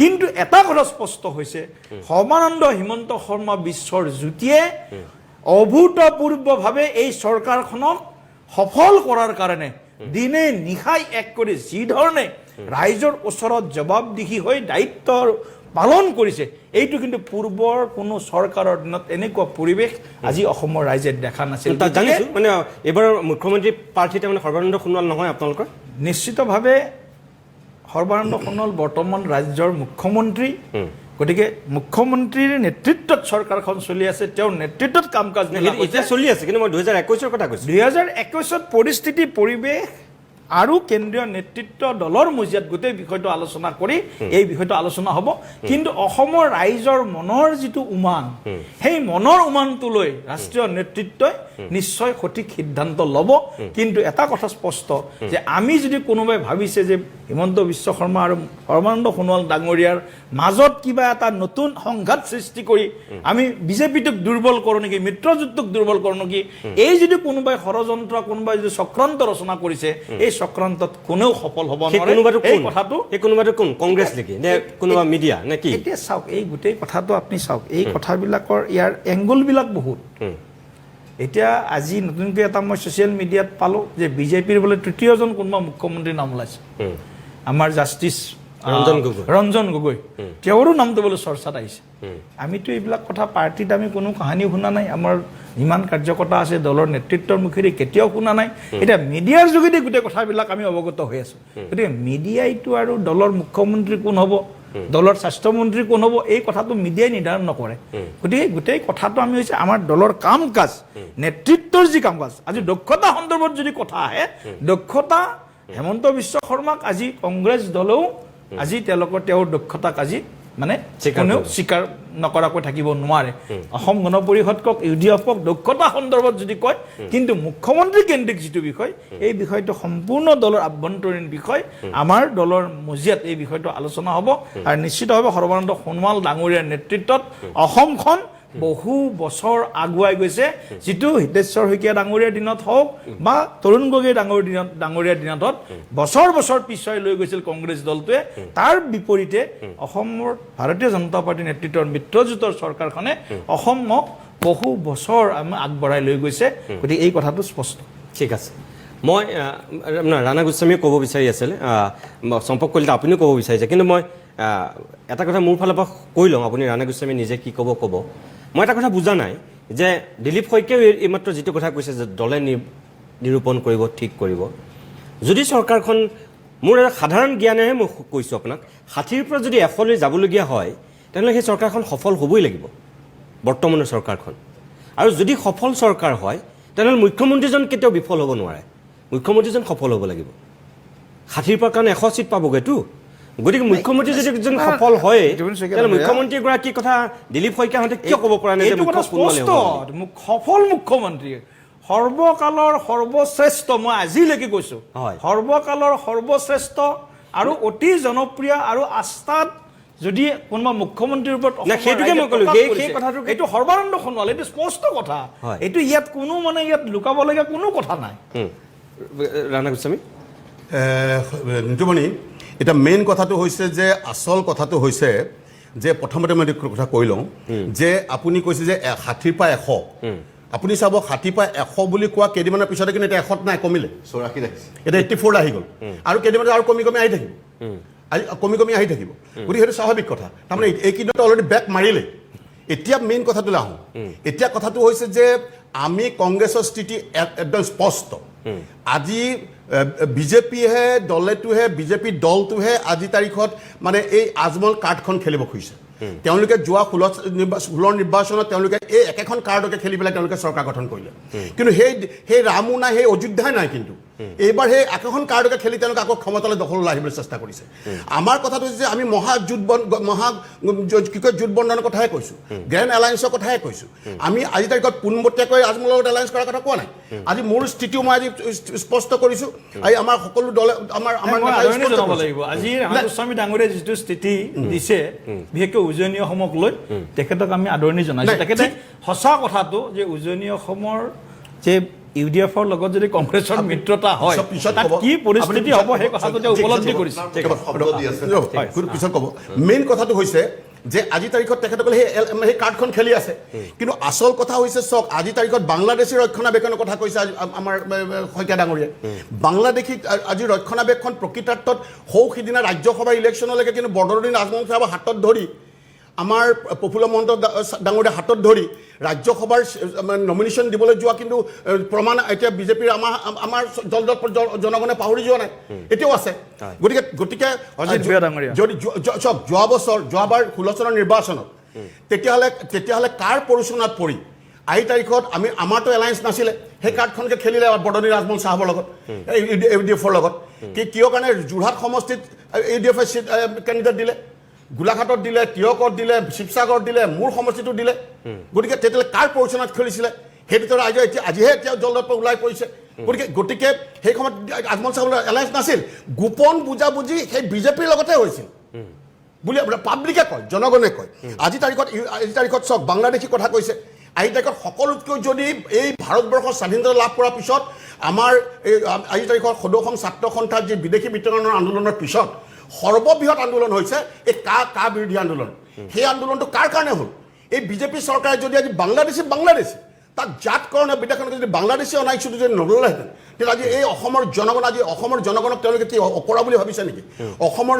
কিন্তু এটা কথা স্পষ্ট হৈছে সৰ্বানন্দ হিমন্ত শৰ্মা বিশ্বৰ জ্যোতিয়ে অভূতপূৰ্বভাৱে এই চৰকাৰখনক সফল কৰাৰ কাৰণে দিনে নিশাই এক কৰি যি ধৰণে ৰাইজৰ ওচৰত জবাবদিহি হৈ দায়িত্ব পালন কৰিছে এইটো কিন্তু পূৰ্বৰ কোনো চৰকাৰৰ দিনত এনেকুৱা পৰিৱেশ আজি অসমৰ ৰাইজে দেখা নাছিল জানিছোঁ মানে এইবাৰ মুখ্যমন্ত্ৰী প্ৰাৰ্থীতে মানে সৰ্বানন্দ সোণোৱাল নহয় আপোনালোকৰ নিশ্চিতভাৱে সৰ্বানন্দ সোণোৱাল বৰ্তমান ৰাজ্যৰ মুখ্যমন্ত্ৰী গতিকে মুখ্যমন্ত্ৰীৰ নেতৃত্বত চৰকাৰখন চলি আছে তেওঁৰ নেতৃত্বত কাম কাজ এতিয়া চলি আছে কিন্তু মই 2021ৰ কথা কৈছোঁ 2021ত পৰিস্থিতি পৰিৱেশ আৰু কেন্দ্ৰীয় নেতৃত্ব দলৰ মজিয়াত গোটেই বিষয়টো আলোচনা কৰি এই বিষয়টো আলোচনা হ'ব কিন্তু অসমৰ ৰাইজৰ মনৰ যিটো উমান সেই মনৰ উমানটো লৈ ৰাষ্ট্ৰীয় নেতৃত্বই নিশ্চয় সঠিক সিদ্ধান্ত ল'ব কিন্তু এটা কথা স্পষ্ট যে আমি যদি কোনোবাই ভাবিছে যে হিমন্ত বিশ্ব শৰ্মা আৰু সৰ্বানন্দ সোণোৱাল ডাঙৰীয়াৰ মাজত কিবা এটা নতুন সংঘাত সৃষ্টি কৰি আমি বিজেপিটোক দুৰ্বল কৰোঁ নেকি মিত্ৰজোঁটটোক দুৰ্বল কৰোঁ নেকি এই যদি কোনোবাই ষড়যন্ত্ৰ কোনোবাই যদি চক্ৰান্ত ৰচনা কৰিছে এই চক্ৰান্তত কোনেও সফল হ'ব নোৱাৰে এই কথাটো কোনোবাটো কোন কংগ্ৰেছ নেকি নে কোনোবা মিডিয়া নে কি এতিয়া চাওক এই গোটেই কথাটো আপুনি চাওক এই কথাবিলাকৰ ইয়াৰ এংগলবিলাক বহুত এতিয়া আজি নতুনকৈ এটা মই ছ'চিয়েল মিডিয়াত পালোঁ যে বিজেপিৰ বোলে তৃতীয়জন কোনোবা মুখ্যমন্ত্ৰীৰ নাম ওলাইছে আমাৰ জাষ্টিছ ৰঞ্জন গগৈ তেওঁৰো নামটো বোলে চৰ্চাত আহিছে আমিতো এইবিলাক কথা পাৰ্টিত আমি কোনো কাহিনী শুনা নাই আমাৰ যিমান কাৰ্যকৰ্তা আছে দলৰ নেতৃত্বৰ মুখেৰে কেতিয়াও শুনা নাই এতিয়া মিডিয়াৰ যোগেদি গোটেই কথাবিলাক আমি অৱগত হৈ আছোঁ গতিকে মিডিয়াইটো আৰু দলৰ মুখ্যমন্ত্ৰী কোন হ'ব দলৰ স্বাস্থ্যমন্ত্ৰী কোন হ'ব এই কথাটো মিডিয়াই নিৰ্ধাৰণ নকৰে গতিকে গোটেই কথাটো আমি হৈছে আমাৰ দলৰ কাম কাজ নেতৃত্বৰ যি কাম কাজ আজি দক্ষতা সন্দৰ্ভত যদি কথা আহে দক্ষতা হেমন্ত বিশ্ব শৰ্মাক আজি কংগ্ৰেছ দলেও আজি তেওঁৰ দক্ষতাক আজি মানে কোনেও স্বীকাৰ নকৰাকৈ থাকিব নোৱাৰে অসম গণ পৰিষদক ইউডিএফক দক্ষতা সন্দৰ্ভত যদি কয় কিন্তু মুখ্যমন্ত্ৰী কেন্দ্ৰিক যিটো বিষয় এই বিষয়টো সম্পূৰ্ণ দলৰ আভ্যন্তৰীণ বিষয় আমাৰ দলৰ মজিয়াত এই বিষয়টো আলোচনা হ'ব আৰু নিশ্চিতভাৱে সৰ্বানন্দ সোণোৱাল ডাঙৰীয়াৰ নেতৃত্বত অসমখন বহু বছৰ আগুৱাই গৈছে যিটো হিতেশ্বৰ শইকীয়া ডাঙৰীয়াৰ দিনত হওক বা তৰুণ গগৈ ডাঙৰীয়াৰ দিনত বছৰ বছৰ পিছুৱাই লৈ গৈছিল কংগ্ৰেছ দলটোৱে তাৰ বিপৰীতে অসমৰ ভাৰতীয় জনতা পাৰ্টীৰ নেতৃত্বৰ মিত্ৰজোঁটৰ চৰকাৰখনে অসমক বহু বছৰ আগবঢ়াই লৈ গৈছে গতিকে এই কথাটো স্পষ্ট ঠিক আছে মই ৰাণা গোস্বামীয়ে ক'ব বিচাৰি আছিলে সম্পৰ্ক কলিতা আপুনিও ক'ব বিচাৰিছে কিন্তু মই এটা কথা মোৰ ফালৰ পৰা কৈ লওঁ আপুনি ৰাণা গোস্বামী নিজে কি ক'ব মই এটা কথা বুজা নাই যে দিলীপ শইকীয়াই এইমাত্ৰ যিটো কথা কৈছে যে দলে নিৰূপণ কৰিব ঠিক কৰিব যদি চৰকাৰখন মোৰ এটা সাধাৰণ জ্ঞানেৰে মই কৈছোঁ আপোনাক 60ৰ পৰা যদি 100লৈ যাবলগীয়া হয় তেনেহ'লে সেই চৰকাৰখন সফল হ'বই লাগিব বৰ্তমানৰ চৰকাৰখন আৰু যদি সফল চৰকাৰ হয় তেনেহ'লে মুখ্যমন্ত্ৰীজন কেতিয়াও বিফল হ'ব নোৱাৰে মুখ্যমন্ত্ৰীজন সফল হ'ব লাগিব 60ৰ পৰা কাৰণ 100 চিট পাবগৈতো গতিকে মুখ্যমন্ত্ৰী যদি এজন সফল হয় তেতিয়াহ'লে মুখ্যমন্ত্ৰীগৰাকীৰ কথা দিলীপ শইকীয়াহঁতে কিয় ক'ব পৰা নাই যে সফল মুখ্যমন্ত্ৰী সৰ্বকালৰ সৰ্বশ্ৰেষ্ঠ মই আজিলৈকে কৈছোঁ সৰ্বকালৰ সৰ্বশ্ৰেষ্ঠ আৰু অতি জনপ্ৰিয় আৰু আস্থাত যদি কোনোবা মুখ্যমন্ত্ৰীৰ ওপৰত সেইটোকে মই ক'লো সেই কথাটো এইটো সৰ্বানন্দ সোণোৱাল এইটো স্পষ্ট কথা এইটো ইয়াত কোনো মানে ইয়াত লুকাবলগীয়া কোনো কথা নাই ৰাণা গোস্বামী নিতুমণি এটা মেইন কথাটো হৈছে যে আচল কথাটো হৈছে যে প্ৰথমতে মই কথা কৈ লওঁ যে আপুনি কৈছে যে 60ৰ পৰা 100 আপুনি চাব 60 পৰা 100 বুলি কোৱা কেইদিনমানৰ পিছতে কিন্তু এতিয়া 100 নাই কমিলে 84 আহিছে এতিয়া 84 আহি গ'ল আৰু কেইদিনমান আৰু কমি কমি আহি থাকিব কমি আহি থাকিব গতিকে সেইটো স্বাভাৱিক কথা তাৰমানে এইকেইদিনতে অলৰেডি বেক মাৰিলে এতিয়া মেইন কথাটোলৈ আহোঁ এতিয়া কথাটো হৈছে যে আমি কংগ্ৰেছৰ স্থিতি একদম স্পষ্ট আজি বিজেপিহে দলেটোহে বিজেপি দলটোহে আজি তাৰিখত মানে এই আজমল কাৰ্ডখন খেলিব খুজিছে তেওঁলোকে যোৱা 16 নিৰ্বাচনত তেওঁলোকে এই একেখন কাৰ্ডকে খেলি পেলাই তেওঁলোকে চৰকাৰ গঠন কৰিলে কিন্তু সেই ৰামো নাই সেই অযোধ্যাই নাই কিন্তু এইবাৰ সেই একেখন কাৰ্ডকে খেলি তেওঁলোকে আকৌ ক্ষমতালৈ দখললৈ আহিবলৈ চেষ্টা কৰিছে আমাৰ কথাটো হৈছে যে আমি জোট বন্ধনৰ কথাহে কৈছোঁ গ্ৰেণ্ড এলায়েন্সৰ কথাহে কৈছোঁ আমি আজি তাৰিখত পোনপটীয়াকৈ আজমলৰ লগত এলায়েন্স কৰাৰ কথা কোৱা নাই আজি মোৰ স্থিতিও মই আজি স্পষ্ট কৰিছোঁ আজি আমাৰ সকলো দলে আমাৰ জনাব লাগিব আজি ৰাণা গোস্বামী ডাঙৰীয়াই যিটো স্থিতি দিছে বিশেষকৈ উজনি অসমক লৈ তেখেতক আমি আদৰণি জনাইছোঁ তেখেতে সঁচা কথাটো যে উজনি অসমৰ যে ইউডিএফৰ লগত যদি কংগ্ৰেছৰ মিত্ৰতা হয় তাত কি পৰিস্থিতি হ'ব সেই কথাটো উপলব্ধি কৰিছে পিছত ক'ব মেইন কথাটো হৈছে যে আজি তাৰিখত তেখেতসকলে সেই কাৰ্ডখন খেলি আছে কিন্তু আচল কথা হৈছে চাওক আজি তাৰিখত বাংলাদেশী ৰক্ষণাবেক্ষণৰ কথা কৈছে আমাৰ শইকীয়া ডাঙৰীয়াই বাংলাদেশী আজি ৰক্ষণাবেক্ষণ প্ৰকৃতাৰ্থত সিদিনা ৰাজ্যসভাৰ ইলেকশ্যনলৈকে কিন্তু বদৰুদ্দিন আজমল চাহাবৰ হাতত ধৰি আমাৰ প্ৰফুল্ল মহন্ত ডাঙৰীয়া হাতত ধৰি ৰাজ্যসভাৰ নমিনেশ্যন দিবলৈ যোৱা কিন্তু প্ৰমাণ এতিয়া বিজেপিৰ আমাৰ জনগণে পাহৰি যোৱা নাই এতিয়াও আছে গতিকে যদি যোৱাবাৰ 16 চনৰ নিৰ্বাচনত তেতিয়াহ'লে কাৰ পৰিচালনাত পৰি আজি তাৰিখত আমাৰতো এলায়েন্স নাছিলে সেই কাৰ্ডখনকে খেলিলে বদৰুদ্দিন আজমল চাহাবৰ লগত ইউডিএফৰ লগত কিয় কাৰণে যোৰহাট সমষ্টিত ইউডিএফে কেণ্ডিডেট দিলে গোলাঘাটত দিলে তিয়কত দিলে শিৱসাগৰত দিলে মোৰ সমষ্টিটো দিলে গতিকে তেতিয়াহ'লে কাৰ পৰিচালনাত খেলিছিলে সেইটো আজিহে এতিয়া জলদত ওলাই পৰিছে গতিকে সেই সময়ত আজমল চাহাবৰ এলায়েন্স নাছিল গোপন বুজাবুজি সেই বিজেপিৰ লগতে হৈছিল বুলি পাব্লিকে কয় জনগণে কয় আজি তাৰিখত চাওক বাংলাদেশী কথা কৈছে আজি তাৰিখত সকলোতকৈ যদি এই ভাৰতবৰ্ষৰ স্বাধীনতা লাভ কৰাৰ পিছত আমাৰ এই আজি তাৰিখত সদৌ অসম ছাত্ৰ সন্থাৰ যি বিদেশী বিতৰণৰ আন্দোলনৰ পিছত সৰ্ববৃহৎ আন্দোলন হৈছে এই কা বিৰোধী আন্দোলন সেই আন্দোলনটো কাৰ কাৰণে হ'ল এই বিজেপি চৰকাৰে যদি আজি বাংলাদেশী তাক জাতকৰণে বিদেশখনক যদি বাংলাদেশী অনাইছোঁ যদি নল'লেহেঁতেন তেতিয়া আজি এই অসমৰ জনগণক তেওঁলোকে কি অকৰা বুলি ভাবিছে নেকি অসমৰ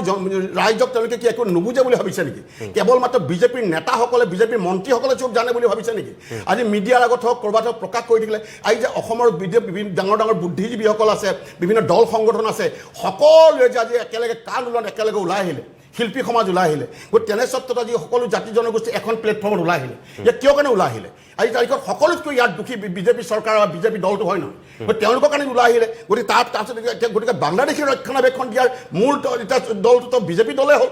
ৰাইজক তেওঁলোকে কি একো নুবুজে বুলি ভাবিছে নেকি কেৱল মাত্ৰ বিজেপিৰ নেতাসকলে বিজেপিৰ মন্ত্ৰীসকলে চব জানে বুলি ভাবিছে নেকি আজি মিডিয়াৰ আগত হওক ক'ৰবাত হওক প্ৰকাশ কৰি থাকিলে আজি যে অসমৰ বিভিন্ন ডাঙৰ বুদ্ধিজীৱীসকল আছে বিভিন্ন দল সংগঠন আছে সকলোৱে যে আজি একেলগে আন্দোলন একেলগে ওলাই আহিলে শিল্পী সমাজ ওলাই আহিলে গতিকে তেনে স্বত্বত আজি সকলো জাতি জনগোষ্ঠী এখন প্লেটফৰ্মত ওলাই আহিলে ইয়াত কিয় কাৰণে ওলাই আহিলে আজি তাৰিখত সকলোতকৈ ইয়াত দুখী বিজেপি চৰকাৰ বা বিজেপি দলটো হয় নহয় গতিকে তেওঁলোকৰ কাৰণে ওলাই আহিলে গতিকে গতিকে বাংলাদেশী ৰক্ষণাবেক্ষণ দিয়াৰ মূল এতিয়া দলটোতো বিজেপি দলে হ'ল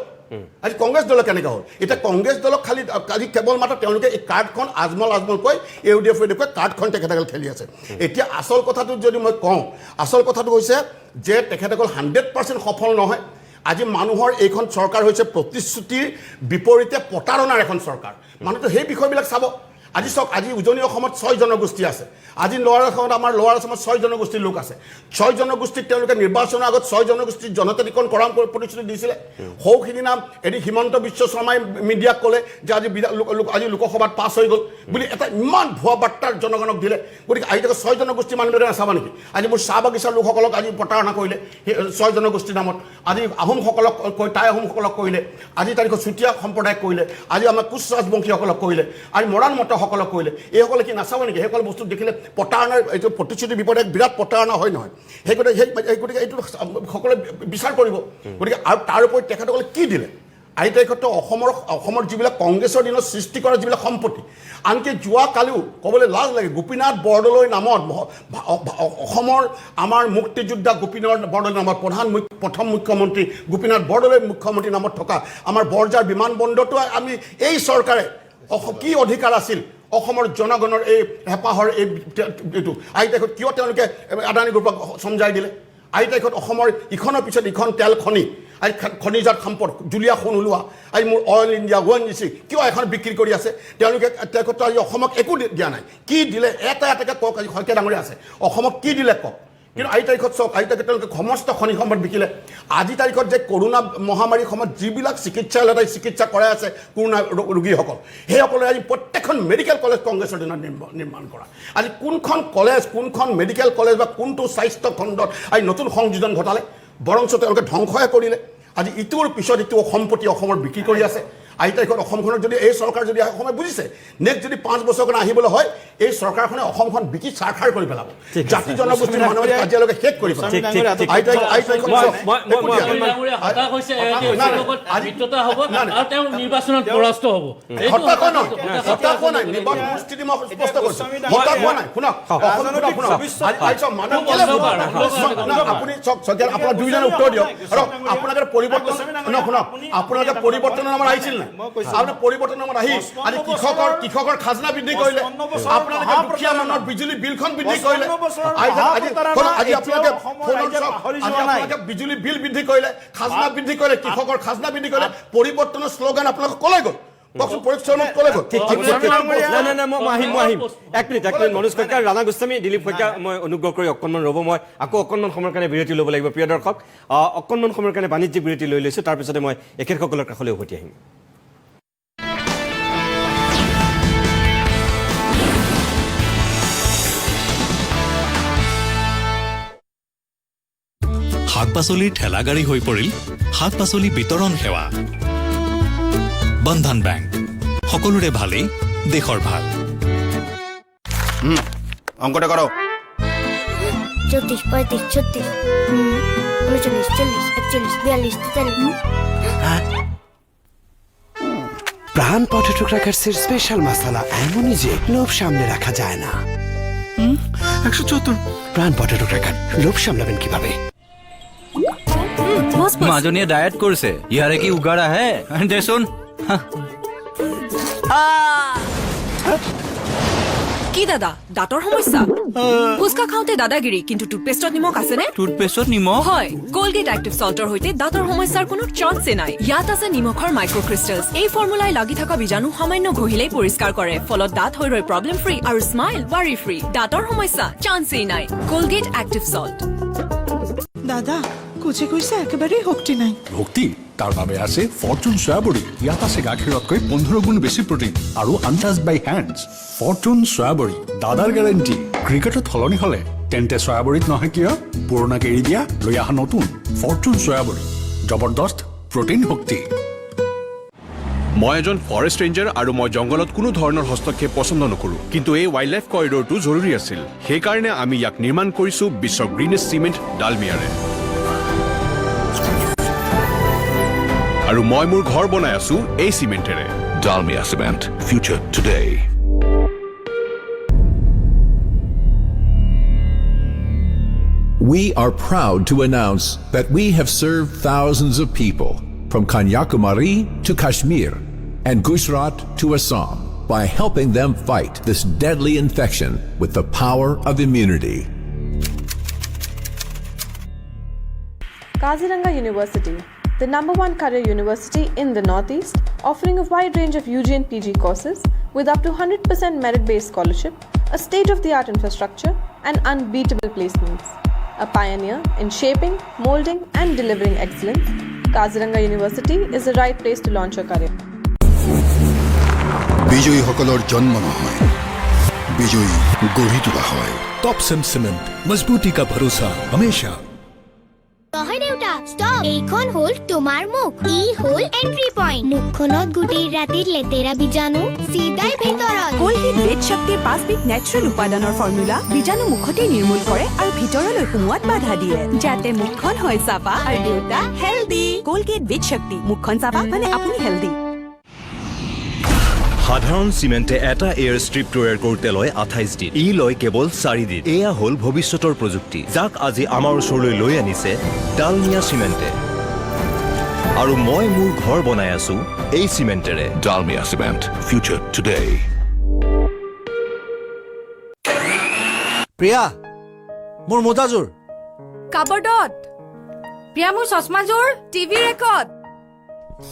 আজি কংগ্ৰেছ দলে কেনেকৈ হ'ল এতিয়া কংগ্ৰেছ দলক খালি আজি কেৱল মাত্ৰ তেওঁলোকে এই কাৰ্ডখন আজমল কৈ ইউডিএফ কাৰ্ডখন তেখেতসকলে খেলি আছে এতিয়া আচল কথাটো যদি মই কওঁ আচল কথাটো হৈছে যে তেখেতসকল 100% সফল নহয় আজি মানুহৰ এইখন চৰকাৰ হৈছে প্ৰতিশ্ৰুতিৰ বিপৰীতে প্ৰতাৰণাৰ এখন চৰকাৰ মানুহটো সেই বিষয়বিলাক চাব আজি চাওক, আজি উজনি অসমত 6 জনগোষ্ঠী আছে, আজি লোৱাৰ অসমত আমাৰ লোৱাৰ অসমত 6 জনগোষ্ঠীৰ লোক আছে। 6 জনগোষ্ঠীক তেওঁলোকে নিৰ্বাচনৰ আগত 6 জনগোষ্ঠীৰ জনতাধিকৰণ কৰাৰ প্ৰতিশ্ৰুতি দিছিলে। সৌখিদিনা এদিন হিমন্ত বিশ্ব শৰ্মাই মিডিয়াক ক'লে যে আজি লোকসভাত পাছ হৈ গ'ল বুলি এটা ইমান ভুৱা বাৰ্তাৰ জনগণক দিলে। গতিকে আজি তাকে 6 জনগোষ্ঠী মানুহবিলাকে নাচাবা নেকি? আজি মোৰ চাহ বাগিচাৰ লোকসকলক আজি প্ৰতাৰণা কৰিলে 6 জনগোষ্ঠীৰ নামত, আজি আহোমসকলক কৈ টাই আহোমসকলক কৰিলে, আজি তাৰিখত চুতীয়া সম্প্ৰদায়ক কৰিলে, আজি আমাৰ কোচ ৰাজবংশীসকলক কৰিলে, আজি মৰাণ মতসকলক কৰিলে। এইসকলে কি নাচাব নেকি? সেইসকল বস্তু দেখিলে প্ৰতাৰণাৰ এইটো প্ৰতিশ্ৰুতিৰ বিপৰীতে বিৰাট প্ৰতাৰণা হয় নহয়? সেই গতিকে এইটো সকলোৱে বিচাৰ কৰিব। গতিকে আৰু তাৰ উপৰি তেখেতসকলে কি দিলে? আজি তাৰিখত অসমৰ যিবিলাক কংগ্ৰেছৰ দিনত সৃষ্টি কৰা যিবিলাক সম্পত্তি, আনকি যোৱাকালিও ক'বলৈ লাজ লাগে, গোপীনাথ বৰদলৈৰ নামত অসমৰ আমাৰ মুক্তিযোদ্ধা গোপীনাথ বৰদলৈৰ নামত প্ৰথম মুখ্যমন্ত্ৰী গোপীনাথ বৰদলৈৰ মুখ্যমন্ত্ৰীৰ নামত থকা আমাৰ বৰঝাৰ বিমানবন্দৰটো আমি এই চৰকাৰে কি অধিকাৰ আছিল অসমৰ জনগণৰ এই হেঁপাহৰ এইটো আজি তাৰিখত কিয় তেওঁলোকে আদানী গ্ৰুপক সমজাই দিলে? আজি তাৰিখত অসমৰ ইখনৰ পিছত ইখন তেল খনি, আজি খনিজাত সম্পদ জুলীয়া সোণ ওলোৱা, আজি মোৰ অইল ইণ্ডিয়া ONGC কিয় এখন বিক্ৰী কৰি আছে? তেওঁলোকে তেখেত আজি অসমক একো দিয়া নাই। কি দিলে এটা এটাকে কওক, আজি শইকীয়া ডাঙৰীয়া আছে, অসমক কি দিলে কওক। কিন্তু আজি তাৰিখত চাওক, আজি তাৰিখত তেওঁলোকে সমস্ত খনি সম্পদ বিকিলে। আজি তাৰিখত যে কৰোণা মহামাৰীৰ সময়ত যিবিলাক চিকিৎসালয়ত চিকিৎসা কৰাই আছে কৰোণা ৰোগীসকল, সেইসকলে আজি প্ৰত্যেকখন মেডিকেল কলেজ কংগ্ৰেছৰ দিনত নিৰ্মাণ কৰা। আজি কোনখন কলেজ, কোনখন মেডিকেল কলেজ বা কোনটো স্বাস্থ্য খণ্ডত আজি নতুন সংযোজন ঘটালে? বৰঞ্চ তেওঁলোকে ধ্বংসহে কৰিলে। আজি ইটোৰ পিছত ইটো সম্পত্তি অসমৰ বিক্ৰী কৰি আছে। আজি তাৰিখত অসমখনত যদি এই চৰকাৰ যদি অসমে বুজিছে নেক্সট যদি 5 বছৰ কাৰণে আহিবলৈ হয়, এই চৰকাৰখনে অসমখন বিকি চাৰখাৰ কৰি পেলাব, জাতি জনগোষ্ঠীৰ মানুহে কাজিয়ালৈকে শেষ কৰি পেলাব। নিৰ্বাচনত পৰাস্ত হ'ব। আপোনাৰ দুইজনে উত্তৰ দিয়ক। আপোনালোকে পৰিৱৰ্তনৰ নামত আহিছিল নাই? আপোনাৰ পৰিৱৰ্তনৰ নামত আহি আজি কৃষকৰ খাজনা বৃদ্ধি কৰিলে, আপোনালোকে দুখীয়া মানুহৰ বিজুলী বিলখন বৃদ্ধি কৰিলে, আজি আপোনালোকে বিজুলী বিল বৃদ্ধি কৰিলে, খাজনা বৃদ্ধি কৰিলে, কৃষকৰ খাজনা বৃদ্ধি কৰিলে। পৰিৱৰ্তনৰ শ্লোগান আপোনালোকে ক'লৈ গ'ল? মনোজ শইকীয়া, ৰাণা গোস্বামী, দিলীপ শইকীয়া, মই অনুগ্ৰহ কৰি অকণমান ৰ'ব। মই আকৌ অকণমান সময়ৰ কাৰণে বিৰতি ল'ব লাগিব। প্ৰিয় দৰ্শক, অকণমান সময়ৰ কাৰণে বাণিজ্যিক বিৰতি লৈ লৈছোঁ, তাৰপিছতে মই এখেতসকলৰ কাষলৈ উভতি আহিম। শাক পাচলিৰ ঠেলা গাড়ী হৈ পৰিল শাক পাচলি বিতৰণ সেৱা। বন্ধন বেংক, সকলোৰে ভালেই, দেশৰ ভাল। অংকটা করো। 34, 35, 36, 39, 40, 41, 42, 43। প্রাণ পটেটো ক্র্যাকার্সের স্পেশাল মশলা এমনই যে লোভ সামনে রাখা যায় না। 174 প্রাণ পটেটো ক্র্যাকার, লোভ সামলাবেন কিভাবে? মাজনীয়ে ডায়েট কৰিছে, ইয়াৰে কি উগাৰ আহে দেচোন। কি দাদা, দাঁতৰ সমস্যা? ফুচকা খাওঁতে দাদাগিৰি, কিন্তু টুথপেষ্টত নিমখ আছেনে? টুথপেষ্টত নিমখ? হয়, কলগেট এক্টিভ সল্টৰ সৈতে দাঁতৰ সমস্যাৰ কোনো চান্সে নাই। ইয়াত আছে নিমখৰ মাইক্ৰক্ৰিষ্টেলছ। এই ফৰ্মুলাই লাগি থকা বীজাণু সামান্য ঘঁহিলেই পৰিষ্কাৰ কৰে, ফলত দাঁত হৈ ৰয় প্ৰব্লেম ফ্ৰী আৰু স্মাইল ৱাৰি ফ্ৰী। দাঁতৰ সমস্যা চান্সেই নাই। Colgate active salt. দাদা কোচে কৈছে একেবাৰেই শক্তি নাই। ভক্তি তাৰ বাবে আছে ফৰ্চুন চয়াবড়ি। ইয়াত আছে গাখীৰতকৈ 15 গুণ বেছি প্ৰটিন আৰু আনটাচ বাই হেণ্ডছ। ফৰ্চুন চয়াবড়ি, দাদাৰ গেৰেণ্টি। ক্ৰিকেটত সলনি হ'লে তেন্তে চয়াবড়িত নহয় কিয়? পুৰণাকে এৰি দিয়া, লৈ অহা নতুন ফৰ্চুন চয়াবড়ি, জবৰদস্ত প্ৰটিন শক্তি। মই এজন ফৰেষ্ট ৰেঞ্জাৰ আৰু মই জংঘলত কোনো ধৰণৰ হস্তক্ষেপ পচন্দ নকৰোঁ, কিন্তু এই ৱাইল্ড লাইফ কৰিডৰটো জৰুৰী আছিল। সেইকাৰণে আমি ইয়াক নিৰ্মাণ কৰিছোঁ বিশ্বৰ গ্ৰীনেষ্ট চিমেণ্ট ডালমিয়াৰে। আৰু মই মোৰ ঘৰ বনাই আছো এই চিমেণ্টেৰে। Dalmia Cement, future today. We are proud to announce that we have served thousands of people from Kanyakumari to Kashmir and Gujarat to Assam by helping them fight this deadly infection with the power of immunity. Kaziranga University, the #1 career university in the Northeast, offering a wide range of UG and PG courses with up to 100% merit-based scholarship, a state-of-the-art infrastructure, and unbeatable placements. A pioneer in shaping, molding, and delivering excellence, Kaziranga University is the right place to launch your career. বিজয়ীসকলৰ জন্ম নহয়, বিজয়ী গঢ়ি তোলা হয়। টপচন cement, মজবুতি কা ভৰোসা হমেশা। নহয় দেউতা, stop. এইখন হ'ল তোমাৰ মুখ। ই হ'ল এন্ট্ৰি পইণ্ট। মুখখনত গোটেই ৰাতিৰ লেতেৰা বীজাণু চিধাই ভিতৰত। কোলগেট ৰেড শক্তিৰ 5বিধ নেচাৰেল উপাদানৰ ফৰ্মুলা বীজাণু মুখতে নিৰ্মূল কৰে আৰু ভিতৰলৈ সোমোৱাত বাধা দিয়ে, যাতে মুখখন হয় চাফা আৰু দেউতা হেল্ডি। কোলগেট ৰেড শক্তি, মুখখন চাফা মানে আপুনি হেল্ডি। সাধাৰণ চিমেণ্টে এটা এয়াৰ ষ্ট্ৰিপ তৈয়াৰ কৰোঁতে লয় 28 দিন। ই লয় কেৱল 4 দিন। এয়া হ'ল ভৱিষ্যতৰ প্ৰযুক্তি, যাক আজি আমাৰ ওচৰলৈ লৈ আনিছে ডালমিয়া চিমেণ্টে। আৰু মই মোৰ ঘৰ বনাই আছো এই চিমেণ্টেৰে। Dalmia Cement. Future today. Priya, মোৰ মোজাযোৰ। কাবৰ্ডত। প্ৰিয়া, মোৰ চশমাযোৰ। TV record.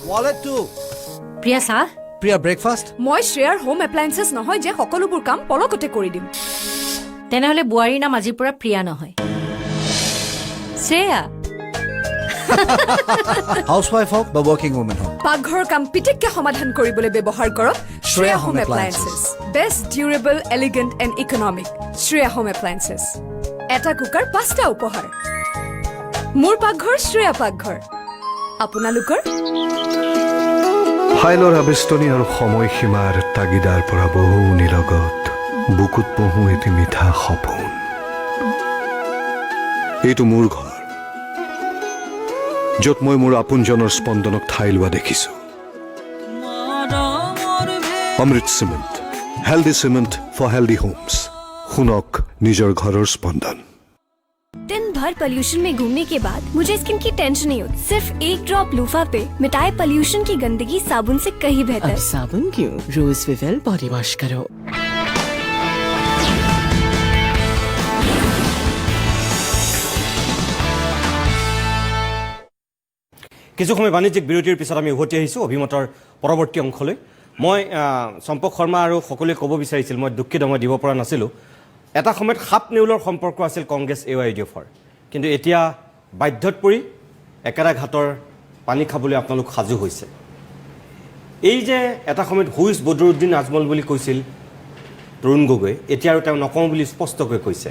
ৱালেটটো। প্ৰিয়া, চাহ। প্ৰিয়া, ব্ৰেকফাষ্ট। মই শ্ৰেয়াৰ হোম এপ্লায়েন্সেছ নহয় যে সকলোবোৰ কাম পলকতে কৰি দিম। তেনেহলে বোৱাৰীৰ নাম আজিৰ পৰা প্ৰিয়া নহয়, শ্ৰেয়া। হাউচৱাইফ হওক বা ৱৰ্কিং উমেন হওক, পাকঘৰৰ কাম পিটিককে সমাধান কৰিবলৈ ব্যৱহাৰ কৰক Shreya home appliances. Best durable, elegant and economic. Shreya home appliances. এটা কুকাৰ 5টা উপহাৰ। মোৰ পাকঘৰ শ্ৰেয়া পাকঘৰ। আপোনালোকৰ? ফাইলৰ আবেষ্টনী আৰু সময়সীমাৰ তাগিদাৰ পৰা বহু নিলগত বুকুত পহু এটি মিঠা সপোন। এইটো মোৰ ঘৰ, য'ত মই মোৰ আপোনজনৰ স্পন্দনক ঠাই লোৱা দেখিছো। Amrit cement, healthy cement for healthy homes. শুনক নিজৰ ঘৰৰ স্পন্দন। दिन भर पोल्यूशन में घूमने के बाद मुझे स्किन की टेंशन नहीं होती। सिर्फ एक ड्रॉप लूफा पे मिटाए पोल्यूशन की गंदगी साबुन से कहीं बेहतर। अब साबुन क्यों, रोज विवेल बॉडी वॉश करो। কিছু সময় বাণিজ্যিক বিৰতিৰ পিছত আমি উভতি আহিছোঁ অভিমতৰ পৰৱৰ্তী অংশলৈ। মই চম্পক শৰ্মা আৰু সকলোৱে ক'ব বিচাৰিছিল, মই দুঃখিত মই দিব পৰা নাছিলোঁ। এটা সময়ত সাপ নেউলৰ সম্পৰ্ক আছিল কংগ্ৰেছ AYUDFৰ, কিন্তু এতিয়া বাধ্যত পৰি একেটা ঘাটৰ পানী খাবলৈ আপোনালোক সাজু হৈছে। এই যে এটা সময়ত হুইজ বদৰুদ্দিন আজমল বুলি কৈছিল তৰুণ গগৈ, এতিয়া আৰু তেওঁ নকওঁ বুলি স্পষ্টকৈ কৈছে।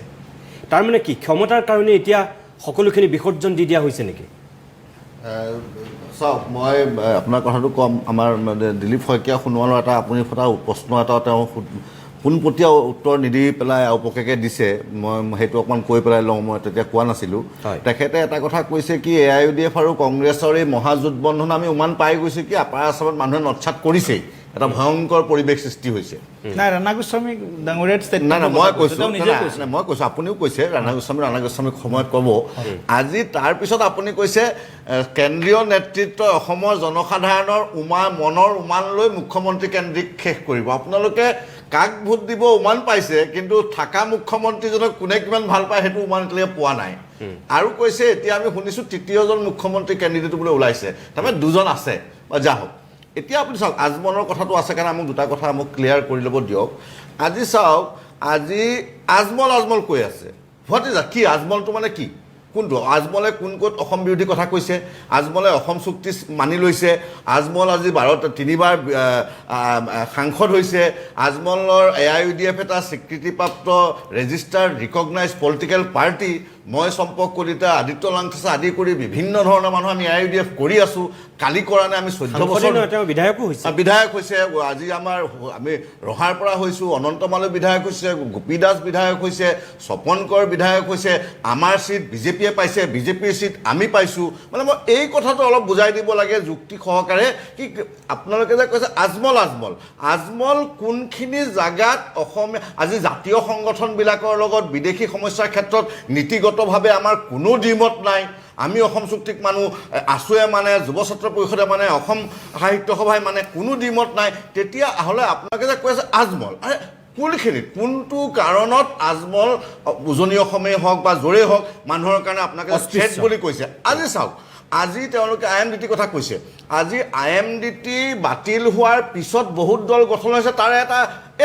তাৰমানে কি ক্ষমতাৰ কাৰণে এতিয়া সকলোখিনি বিসৰ্জন দি দিয়া হৈছে নেকি? চাওক, মই আপোনাৰ কথাটো ক'ম। আমাৰ দিলীপ শইকীয়া সোণোৱালৰ এটা আপুনি সোধা প্ৰশ্ন এটা তেওঁ পোনপটীয়া উত্তৰ নিদি পেলাই আওপকীয়াকৈ দিছে। মই সেইটো অকণমান কৈ পেলাই লওঁ, মই তেতিয়া কোৱা নাছিলোঁ। তেখেতে এটা কথা কৈছে কি AYUDF আৰু কংগ্ৰেছৰ এই মহাজোঁটবন্ধন আমি উমান পাই গৈছে কি আপাৰ আছামত মানুহে নৎসাত কৰিছেই, এটা ভয়ংকৰ পৰিৱেশ সৃষ্টি হৈছে। নাই, ৰাণা গোস্বামী ডাঙৰীয়াৰ নাই, মই কৈছোঁ আপুনিও কৈছে ৰাণা গোস্বামীক সময়ত ক'ব। আজি তাৰপিছত আপুনি কৈছে কেন্দ্ৰীয় নেতৃত্বই অসমৰ জনসাধাৰণৰ মনৰ উমান লৈ মুখ্যমন্ত্ৰী কেন্দ্ৰিক শেষ কৰিব। আপোনালোকে কাক ভোট দিব উমান পাইছে, কিন্তু থকা মুখ্যমন্ত্ৰীজনক কোনে কিমান ভাল পায় সেইটো উমান এতিয়ালৈকে পোৱা নাই। আৰু কৈছে এতিয়া আমি শুনিছোঁ তৃতীয়জন মুখ্যমন্ত্ৰী কেণ্ডিডেট বোলে ওলাইছে, তাৰমানে 2জন আছে বা যা হওক। এতিয়া আপুনি চাওক, আজমলৰ কথাটো আছে কাৰণে মোক দুটা কথা মোক ক্লিয়াৰ কৰি ল'ব দিয়ক। আজি চাওক, আজি আজমল কৈ আছে। হোৱাট ইজ কি আজমলটো মানে কি? কোনটো আজমলে কোন ক'ত অসম বিৰোধী কথা কৈছে? আজমলে অসম চুক্তি মানি লৈছে। আজমল আজি 3বাৰ সাংসদ হৈছে। আজমলৰ AYUDF এটা স্বীকৃতিপ্ৰাপ্ত ৰেজিষ্টাৰ্ড ৰিকগনাইজ পলিটিকেল পাৰ্টি। মই চম্পক কলিতা, আদিত্য লাংথেছা আদি কৰি বিভিন্ন ধৰণৰ মানুহ আমি AYUDF কৰি আছোঁ। কালি কৰা নাই, আমি 14 বছৰ বিধায়ক হৈছে। আজি আমি ৰহাৰ পৰা হৈছোঁ, অনন্তমালৈ বিধায়ক হৈছে, গোপী দাস বিধায়ক হৈছে, স্বপন কৰ বিধায়ক হৈছে। আমাৰ চিট বিজেপিয়ে পাইছে, বিজেপিৰ চিট আমি পাইছোঁ। মানে মই এই কথাটো অলপ বুজাই দিব লাগে যুক্তি সহকাৰে। কি আপোনালোকে যে কৈছে আজমল কোনখিনি জাগাত অসমীয়া আজি জাতীয় সংগঠনবিলাকৰ লগত বিদেশী সমস্যাৰ ক্ষেত্ৰত নীতিগতভাৱে আমাৰ কোনো দ্বিমত নাই। আমি অসম চুক্তিক মানুহ আছুৱে মানে, যুৱ ছাত্ৰ পৰিষদে মানে, অসম সাহিত্য সভাই মানে, কোনো দ্বিমত নাই। তেতিয়া হ'লে আপোনালোকে যে কৈ আছে আজমল, কোনখিনিত কোনটো কাৰণত আজমল উজনি অসমেই হওক বা য'ৰেই হওক মানুহৰ কাৰণে আপোনালোকে থ্ৰেট বুলি কৈছে? আজি চাওক, আজি তেওঁলোকে IMDT কথা কৈছে আজি IMDT বাতিল হোৱাৰ পিছত বহুত দল গঠন হৈছে তাৰে এটা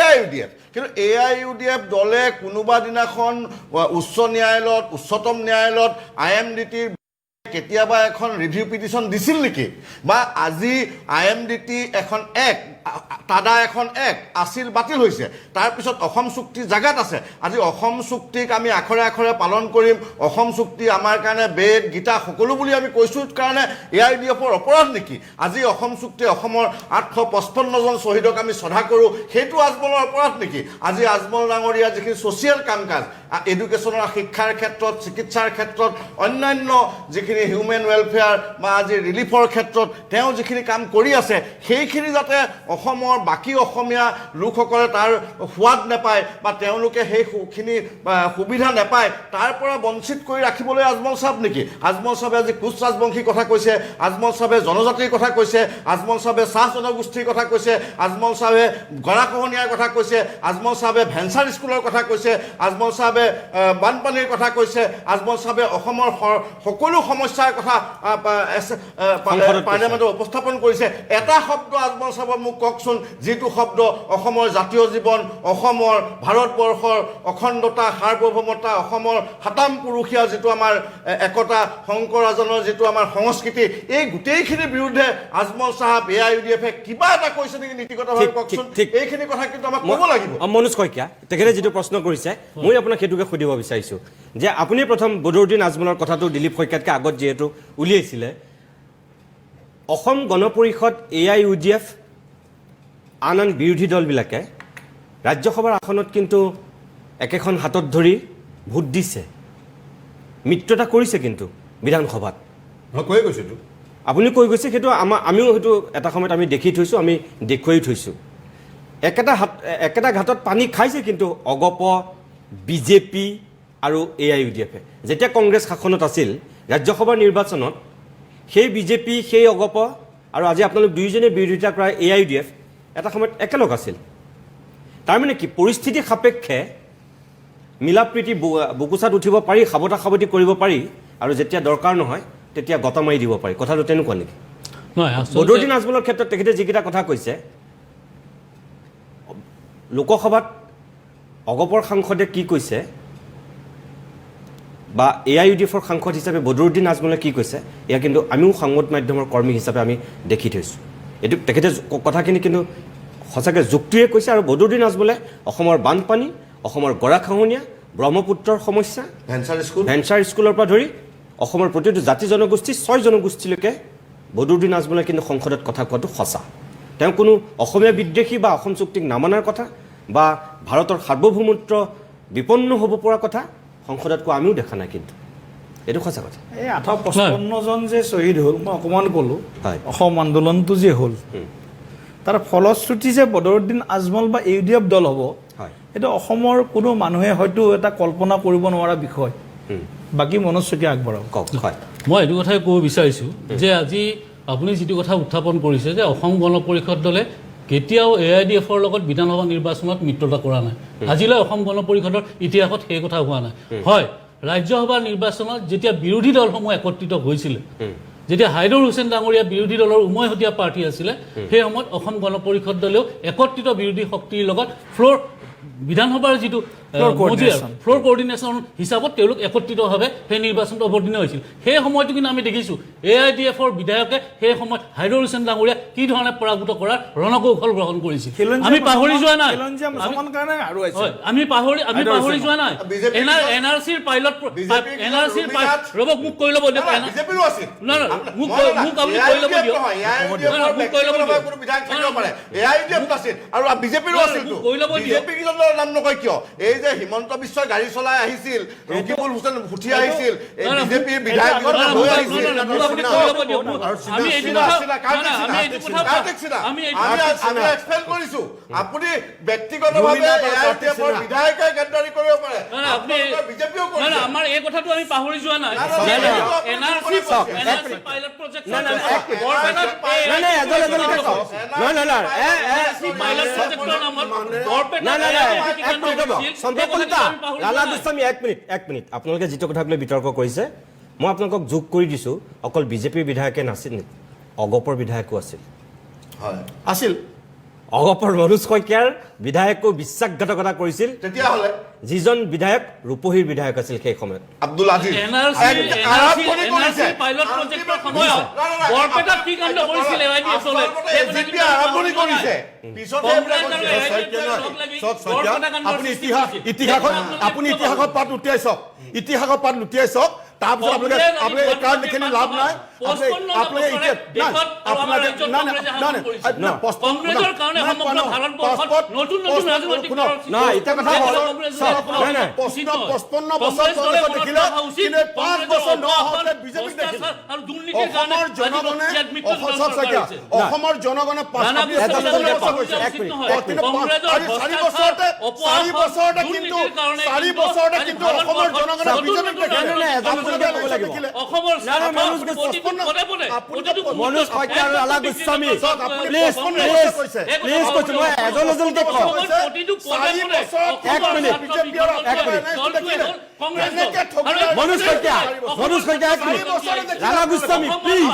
AIUDF কিন্তু AIUDF দলে কোনোবা দিনাখন উচ্চ ন্যায়ালয়ত উচ্চতম ন্যায়ালয়ত IMDT কেতিয়াবা এখন ৰিভিউ পিটিশ্যন দিছিল নেকি বা আজি IMDT এখন টাডা এখন আছিল বাতিল হৈছে তাৰপিছত অসম চুক্তি জাগাত আছে আজি অসম চুক্তিক আমি আখৰে আখৰে পালন কৰিম অসম চুক্তি আমাৰ কাৰণে বেদ গীতা সকলো বুলি আমি কৈছোঁ কাৰণে AIUDFৰ অপৰাধ নেকি আজি অসম চুক্তি অসমৰ 855 জন শ্বহীদক আমি শ্ৰদ্ধা কৰোঁ সেইটো আজমলৰ অপৰাধ নেকি আজি আজমল ডাঙৰীয়া যিখিনি ছ'চিয়েল কাম কাজ এডুকেশ্যনৰ শিক্ষাৰ ক্ষেত্ৰত চিকিৎসাৰ ক্ষেত্ৰত অন্যান্য যিখিনি হিউমেন ৱেলফেয়াৰ বা আজি ৰিলিফৰ ক্ষেত্ৰত তেওঁ যিখিনি কাম কৰি আছে সেইখিনি যাতে অসমৰ বাকী অসমীয়া লোকসকলে তাৰ সোৱাদ নাপায় বা তেওঁলোকে সেইখিনি সুবিধা নাপায় তাৰ পৰা বঞ্চিত কৰি ৰাখিবলৈ আজমল চাহাব নেকি আজমল চাহাবে আজি কোচ ৰাজবংশীৰ কথা কৈছে আজমল চাহাবে জনজাতিৰ কথা কৈছে আজমল চাহাবে চাহ জনগোষ্ঠীৰ কথা কৈছে আজমল চাহাবে গৰাখহনীয়াৰ কথা কৈছে আজমল চাহাবে ভেঞ্চাৰ স্কুলৰ কথা কৈছে আজমল চাহাবে বানপানীৰ কথা কৈছে আজমল চাহাবে অসমৰ সকলো সমস্যাৰ কথা পাৰ্লিয়ামেণ্টত উপস্থাপন কৰিছে এটা শব্দ আজমল চাহাবে মোক কওকচোন যিটো শব্দ অসমৰ জাতীয় জীৱন অসমৰ ভাৰতবৰ্ষৰ অখণ্ডতা সাৰ্বভৌমতা অসমৰ হাতাম পুৰুষীয়া যিটো আমাৰ একতা শংকৰ ৰাজনৰ যিটো আমাৰ সংস্কৃতি এই গোটেইখিনিৰ বিৰুদ্ধে আজমল চাহাব AIUDF কিবা এটা কৈছে নেকি নীতিগতভাৱে কওকচোন এইখিনি কথা কিন্তু আমাক ক'ব লাগিব মনোজ শইকীয়া তেখেতে যিটো প্ৰশ্ন কৰিছে মই আপোনাক সেইটোকে সুধিব বিচাৰিছোঁ যে আপুনি প্ৰথম বদৰুদ্দিন আজমলৰ কথাটো দিলীপ শইকীয়াতকৈ আগত যিহেতু উলিয়াইছিলে অসম গণ পৰিষদ AIUDF আন বিৰোধী দলবিলাকে ৰাজ্যসভাৰ আসনত কিন্তু একেখন হাতত ধৰি ভোট দিছে মিত্ৰতা কৰিছে কিন্তু বিধানসভাত কৈ গৈছেতো আপুনি কৈ গৈছে সেইটো আমিও সেইটো এটা সময়ত আমি দেখি থৈছোঁ আমি দেখুৱাই থৈছোঁ একেটা ঘাটত পানী খাইছে কিন্তু অগপ BJP আৰু AIUDF যেতিয়া কংগ্ৰেছ শাসনত আছিল ৰাজ্যসভাৰ নিৰ্বাচনত সেই BJP সেই অগপ আৰু আজি আপোনালোক দুয়োজনে বিৰোধিতা কৰা AIUDF এটা সময়ত একেলগ আছিল তাৰমানে কি পৰিস্থিতি সাপেক্ষে মিলাপ্ৰীতি বুকুচাত উঠিব পাৰি সাৱতা সাৱতি কৰিব পাৰি আৰু যেতিয়া দৰকাৰ নহয় তেতিয়া গতা মাৰি দিব পাৰি কথাটো তেনেকুৱা নেকি বদৰুদ্দিন আজমলৰ ক্ষেত্ৰত তেখেতে যিকেইটা কথা কৈছে লোকসভাত অগপৰ সাংসদে কি কৈছে বা AIUDFৰ সাংসদ হিচাপে বদৰুদ্দিন আজমলে কি কৈছে এয়া কিন্তু আমিও সংবাদ মাধ্যমৰ কৰ্মী হিচাপে আমি দেখি থৈছোঁ এইটো তেখেতে কথাখিনি কিন্তু সঁচাকৈ যুক্তিৰে কৈছে আৰু বদৰুদ্দিন আজমলে অসমৰ বানপানী অসমৰ গৰাখহনীয়া ব্ৰহ্মপুত্ৰৰ সমস্যা ভেঞ্চাৰ স্কুলৰ পৰা ধৰি অসমৰ প্ৰতিটো জাতি জনগোষ্ঠী 6 জনগোষ্ঠীলৈকে বদৰুদ্দিন আজমলে কিন্তু সংসদত কথা কোৱাটো সঁচা তেওঁ কোনো অসমীয়া বিদ্বেষী বা অসম চুক্তিক নামানাৰ কথা বা ভাৰতৰ সাৰ্বভৌমত্ব বিপন্ন হ'ব পৰা কথা সংসদত কোৱা আমিও দেখা নাই কিন্তু এইটো সঁচা কথা এই 855 জন যে শ্বহীদ হ'ল মই অকণমান ক'লোঁ অসম আন্দোলনটো যে হ'ল তাৰ ফলশ্ৰুতি যে বদৰুদ্দিন আজমল বা AIUDF দল হ'ব এইটো অসমৰ কোনো মানুহে হয়তো এটা কল্পনা কৰিব নোৱাৰা বিষয় বাকী মনোজ শইকীয়া আগবঢ়াওক মই এইটো কথাই ক'ব বিচাৰিছোঁ যে আজি আপুনি যিটো কথা উত্থাপন কৰিছে যে অসম গণ পৰিষদ দলে কেতিয়াও AIUDFৰ লগত বিধানসভা নিৰ্বাচনত মিত্ৰতা কৰা নাই আজিলৈ অসম গণ পৰিষদৰ ইতিহাসত সেই কথা হোৱা নাই হয় ৰাজ্যসভা নিৰ্বাচনত যেতিয়া বিৰোধী দলসমূহ একত্ৰিত হৈছিলে যেতিয়া হাইদুৰ হুছেইন ডাঙৰীয়া বিৰোধী দলৰ উমৈহতীয়া পাৰ্টি আছিলে সেই সময়ত অসম গণ পৰিষদ দলেও একত্ৰিত বিৰোধী শক্তিৰ লগত বিধানসভাৰ যিটো ফ্লোৰ কোঅৰ্ডিনেশ্যন হিচাপত তেওঁলোক একত্ৰিতভাৱে সেই নিৰ্বাচনত অৱতীৰ্ণ হৈছিল সেই সময়টো কিন্তু আমি দেখিছোঁ AIUDFৰ বিধায়কে সেই সময়ত হাইদুৰ হুছেইন ডাঙৰীয়া কি ধৰণে পৰাভূত কৰাৰ ৰণকৌশল গ্ৰহণ কৰিছিল আমি পাহৰি যোৱা নাই আমি পাহৰি যোৱা নাই NRCৰ পাইলট ৰ'ব মোক কৈ ল'ব দিয়ক মোক আপুনি কৈ ল'ব দিয়ক কৈ ল'ব দিয়ক নাম নকয় কিয় এই যে হিমন্ত বিশ্বই গাড়ী চলাই আহিছিল ৰকিবুল হুছেইন উঠি আহিছিল বিজেপিৰ বিধায়ক আমি এক্সপ্লেইন কৰিছো আপুনি ব্যক্তিগতভাৱে AIUDFৰ বিধায়কে গদ্দাৰি কৰিব পাৰে বিজেপিও কৰে আমাৰ এই কথাটো আমি পাহৰি যোৱা নাই NRC পাইলট প্ৰজেক্ট আপোনালোকে যিটো কথাক লৈ বিতৰ্ক কৰিছে মই আপোনালোকক যোগ কৰি দিছোঁ অকল বিজেপিৰ বিধায়কে নাছিল নেকি অগপৰ বিধায়কো আছিল হয় আছিল অগপৰ মনোজ শইকীয়াৰ বিধায়কো বিশ্বাসঘাতকতা কৰিছিল তেতিয়াহ'লে যিজন বিধায়ক ৰূপহীৰ বিধায়ক আছিল সেই সময়ত আব্দুল আজিজ পাইলট প্ৰজেক্টৰ সময়ত বৰপেটাত কি কাণ্ড কৰিছিল এআইডিএছলে আৰম্ভণি কৰিছে আপুনি ইতিহাসত পাত লুটিয়াই চাওক তাৰপিছত আপোনালোকে এই কাৰণ লিখি লাভ নাই অসমৰ জনগণে 4 বছৰতে কিন্তু অসমৰ জনগণে বিজেপিক দেখিলে মনোজ শইকীয়া আৰু আলা গোস্বামী প্লিজ কৈছো মই এজনকে কওঁ 1 মিনিট মনোজ শইকীয়া 1 মিনিট আলা গোস্বামী প্লিজ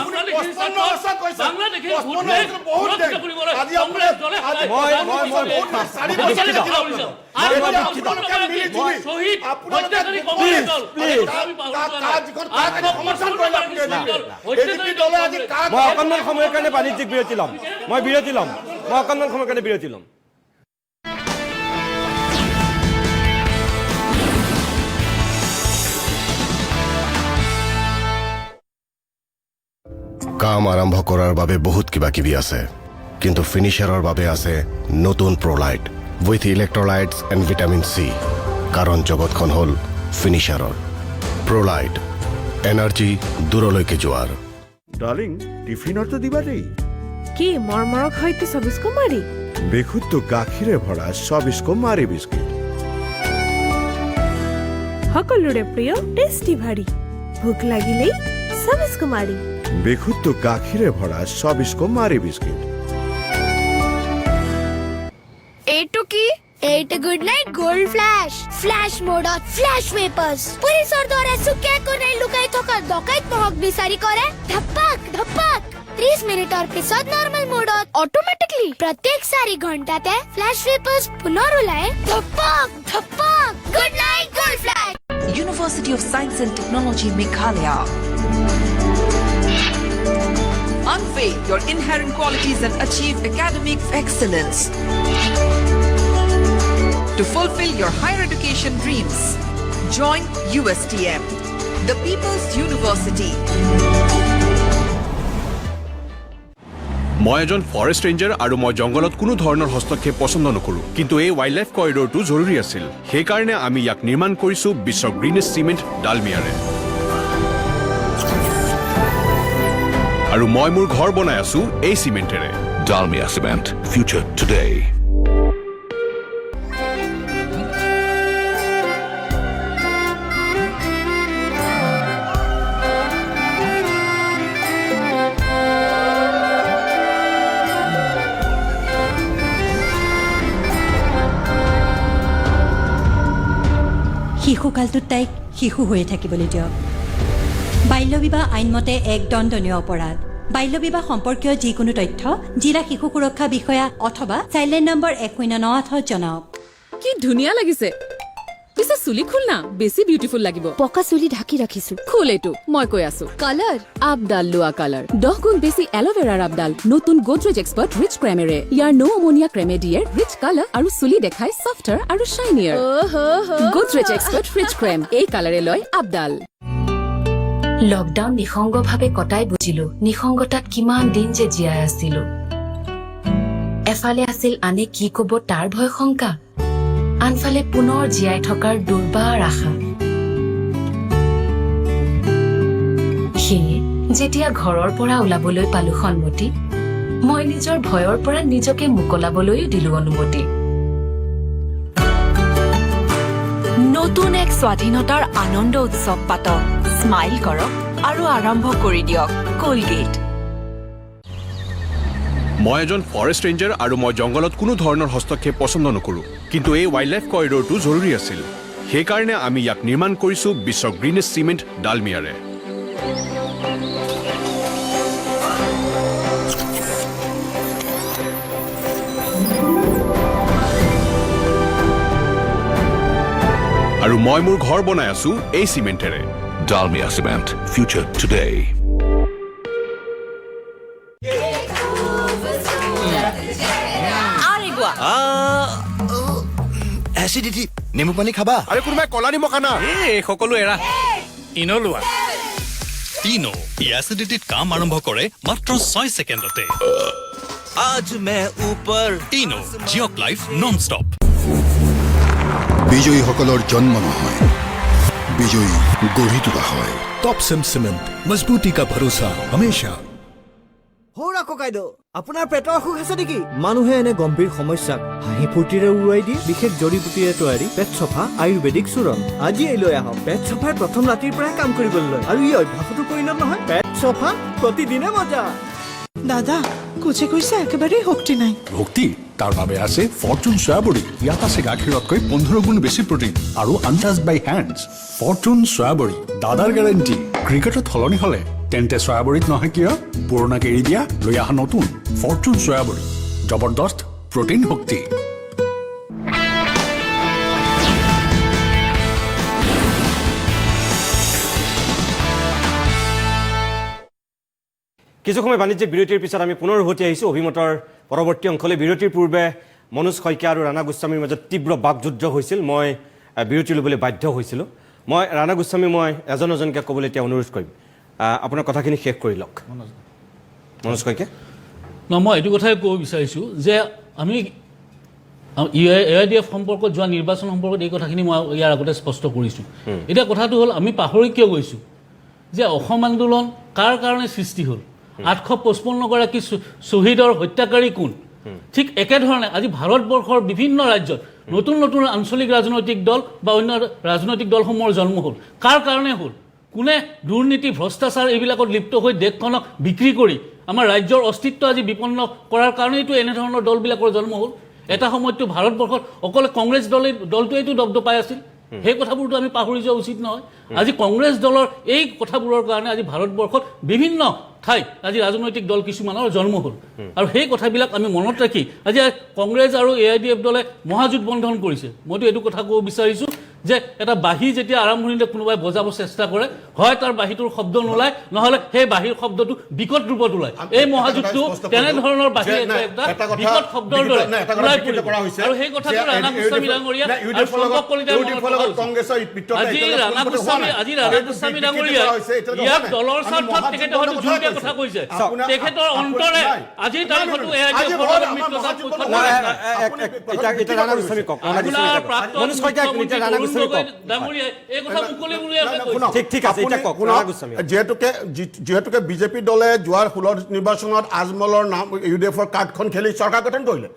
মই অকণমান সময়ৰ কাৰণে বাণিজ্যিক বিৰতি ল'ম মই অকণমান সময়ৰ কাৰণে বিৰতি ল'ম কাম আৰম্ভ কৰাৰ বাবে বহুত কিবা কিবি আছে কিন্তু ফিনিচাৰৰ বাবে আছে নতুন প্ৰলাইট উইথ ইলেক্ট্ৰলাইটছ এণ্ড ভিটামিন চি কাৰণ জগতখন হ'ল ফিনিচাৰৰ প্ৰলাইট এনাৰ্জি দূৰলৈকে যোৱাৰ ডাৰ্লিং টিফিনত তো দিবা দেই কি মৰমৰক হয়তো 24 কুমাৰী বিশুদ্ধ গাখীৰে ভৰা 24 কুমাৰী বিস্কিট সকলোৰে প্ৰিয় টেষ্টি ভাৰী ভোক লাগিলেই 24 কুমাৰী বিশুদ্ধ গাখীৰে ভৰা 24 কুমাৰী বিস্কিট এইটো কি এইটো good night gold flash flash মোডত ফ্ল্যাশ পেপার্স পুলিশৰ দৰে সুকে কোনে লুকাই থকা ডকাইত মহক বিচাৰি কৰে ধপক 30 মিনিটৰ পিছত নৰ্মাল মোডত অটোমেটিকলি প্ৰত্যেক 4 ঘণ্টাতে ফ্ল্যাশ পেপাৰ্স পুনৰ ওলায় ধপক good night gold flash University of Science and Technology Meghalaya. Unveil your inherent qualities and achieve academic excellence. To fulfill your higher education dreams, join USTM, the People's University. মই এজন forest ranger আৰু মই জংগলত কোনো ধৰণৰ হস্তক্ষেপ পছন্দ নকৰোঁ কিন্তু এই ৱাইল্ড লাইফ কৰিডৰটো জৰুৰী আছিল সেইকাৰণে আমি ইয়াক নিৰ্মাণ কৰিছোঁ বিশ্বৰ গ্ৰীনেষ্ট চিমেণ্ট ডালমিয়াৰে আৰু মই মোৰ ঘৰ বনাই আছোঁ এই চিমেণ্টেৰে Dalmia Cement. Future today. শিশুকালটোত তাইক শিশু হৈয়ে থাকিবলৈ দিয়ক বাল্যবিবাহ আইনমতে এক দণ্ডনীয় অপৰাধ বাল্যবিবাহ সম্পৰ্কীয় যিকোনো তথ্য জিলা শিশু সুৰক্ষা বিষয়া অথবা চাইল্ডলাইন নম্বৰ 1098 জনাওক কি ধুনীয়া লাগিছে পিছে চুলি খুল না বেছি বিউটিফুল লাগিব পকা চুলি ঢাকি ৰাখিছো খুল এইটো মই কৈ আছো কালাৰ আবদাল লোৱা কালাৰ 10 গুণ বেছি এল'ভেৰাৰ আবদাল নতুন গোদৰেজ এক্সপাৰ্ট ৰিচ ক্ৰেমেৰে ইয়াৰ নো অমোনিয়া ক্ৰেমে দিয়ে ৰিচ কালাৰ আৰু চুলি দেখাই সফটাৰ আৰু শাইনিয়াৰ গোদৰেজ এক্সপাৰ্ট ৰিচ ক্ৰেম এই কালাৰে লয় আবদাল লকডাউন নিসংগভাৱে কটাই বুজিলো নিসংগতাত কিমান দিন যে জীয়াই আছিলো এফালে আছিল আনে কি কব তাৰ ভয় শংকা আনফালে পুনৰ জীয়াই থকাৰ দুৰ্বাৰ আশা সেয়ে যেতিয়া ঘৰৰ পৰা ওলাবলৈ পালো সন্মতি মই নিজৰ ভয়ৰ পৰা নিজকে মুকলাবলৈও দিলো অনুমতি নতুন এক স্বাধীনতাৰ আনন্দ উৎসৱ পাতক স্মাইল কৰক আৰু আৰম্ভ কৰি দিয়ক কোলগেট মই এজন ফৰেষ্ট ৰেঞ্জাৰ আৰু মই জংগলত কোনো ধৰণৰ হস্তক্ষেপ পছন্দ নকৰোঁ কিন্তু এই ৱাইল্ড লাইফ কৰিডৰটো জৰুৰী আছিল সেইকাৰণে আমি ইয়াক নিৰ্মাণ কৰিছোঁ বিশ্বৰ গ্ৰীনেষ্ট চিমেণ্ট ডালমিয়াৰে আৰু মই মোৰ ঘৰ বনাই আছো এই চিমেণ্টেৰে। Dalmia Cement. Future today. Acidity নেমু পানী খাবা আৰে কোনোবাই কলা নিমখ আনা এই সকলো এৰা ইনো লোৱা ইনো এচিডিটিত কাম আৰম্ভ কৰে মাত্ৰ 6 ছেকেণ্ডতে আজ মে উপৰ ইনো জিঅক লাইফ নন ষ্টপ বিজয়ীসকলৰ জন্ম নহয় বিজয়ী গঢ়ি তোলা হয় টপ সিম সিমেন্ট মজবুতি কা ভৰোসা হমেশা সৌৰা ককাইদেউ আপোনাৰ পেটৰ অসুখ আছে নেকি মানুহে এনে গম্ভীৰ সমস্যাক হাঁহি ফূৰ্তিৰে উৰুৱাই দিয়ে বিশেষ জড়িবুটিৰে তৈয়াৰী পেট চফা আয়ুৰ্বেদিক চূৰণ আজি লৈ আহক পেট চফাৰ প্ৰথম ৰাতিৰ পৰাই কাম কৰিবলৈ আৰু ই অভ্যাসতো পৰিণত নহয় পেট চফা প্ৰতিদিনে মজা দাদা কোচে কৈছে একেবাৰে শক্তি নাই ভক্তি তাৰ বাবে আছে ফৰচুন সয়াবড়ি ইয়াত আছে গাখীৰতকৈ 15 গুণ বেছি প্ৰটিন আৰু আনটাচ্ড বাই হেণ্ডছ ফৰচুন সয়াবড়ি দাদাৰ গ্যাৰান্টি ক্ৰিকেটত সলনি হলে তেন্তে সয়াবড়িত নহয় কিয় পুৰণাকে এৰি দিয়া লৈ আহা নতুন ফৰচুন সয়াবড়ি জবৰদস্ত প্ৰটিন শক্তি কিছু সময় বাণিজ্যিক বিৰতিৰ পিছত আমি পুনৰ উভতি আহিছোঁ অভিমতৰ পৰৱৰ্তী অংশলৈ। বিৰতিৰ পূৰ্বে মনোজ শইকীয়া আৰু ৰাণা গোস্বামীৰ মাজত তীব্ৰ বাকযুদ্ধ হৈছিল। মই বিৰতি ল'বলৈ বাধ্য হৈছিলোঁ। মই ৰাণা গোস্বামী মই এজনকৈ ক'বলৈ এতিয়া অনুৰোধ কৰিম আপোনাৰ কথাখিনি শেষ কৰি লওক। মনোজ শইকীয়া মই এইটো কথাই ক'ব বিচাৰিছোঁ যে আমি AIDF সম্পৰ্কত যোৱা নিৰ্বাচন সম্পৰ্কত এই কথাখিনি মই ইয়াৰ আগতে স্পষ্ট কৰিছোঁ। এতিয়া কথাটো হ'ল আমি পাহৰি কিয় গৈছোঁ যে অসম আন্দোলন কাৰ কাৰণে সৃষ্টি হ'ল 855 গৰাকী শ্বহীদৰ হত্যাকাৰী কোন ঠিক একেধৰণে আজি ভাৰতবৰ্ষৰ বিভিন্ন ৰাজ্যত নতুন নতুন আঞ্চলিক ৰাজনৈতিক দল বা অন্য ৰাজনৈতিক দলসমূহৰ জন্ম হ'ল কাৰ কাৰণে হ'ল কোনে দুৰ্নীতি ভ্ৰষ্টাচাৰ এইবিলাকত লিপ্ত হৈ দেশখনক বিক্ৰী কৰি আমাৰ ৰাজ্যৰ অস্তিত্ব আজি বিপন্ন কৰাৰ কাৰণেইতো এনেধৰণৰ দলবিলাকৰ জন্ম হ'ল। এটা সময়ততো ভাৰতবৰ্ষত অকল কংগ্ৰেছ দলটোৱেইতো দবদপাই আছিল সেই কথাবোৰতো আমি পাহৰি যোৱা উচিত নহয়। আজি কংগ্ৰেছ দলৰ এই কথাবোৰৰ কাৰণে আজি ভাৰতবৰ্ষত বিভিন্ন ঠাইত আজি ৰাজনৈতিক দল কিছুমানৰ জন্ম হ'ল আৰু সেই কথাবিলাক আমি মনত ৰাখি আজি কংগ্ৰেছ আৰু AIDF দলে মহাযুদ্ধ বন্ধন কৰিছে। মইতো এইটো কথা ক'ব বিচাৰিছোঁ যে এটা বাঁহী যেতিয়া আৰম্ভণিতে কোনোবাই বজাব চেষ্টা কৰে হয় তাৰ বাঁহীটোৰ শব্দ নোলায় নহ'লে সেই বাঁহীৰ শব্দটো বিকট ৰূপত ওলায়। এই মহাযুদ্ধটো তেনেধৰণৰ বাঁহী এটা বিকট শব্দৰ দৰে ওলাই পৰিব আৰু সেই কথাটো ৰাণা গোস্বামী ডাঙৰীয়া আৰু সম্ভৱ কলিতাই আজি ৰাণা গোস্বামী ডাঙৰীয়া ইয়াক দলৰ স্বাৰ্থত তেখেতে হয়তো জোৰকে কথা কৈছে তেখেতৰ অন্তৰে আজি তাৰিখতো যিহেতুকে বিজেপি দলে যোৱাৰ 16 নিৰ্বাচনত আজমলৰ নাম UDFৰ কাৰ্ডখন খেলি চৰকাৰ গঠন কৰিলে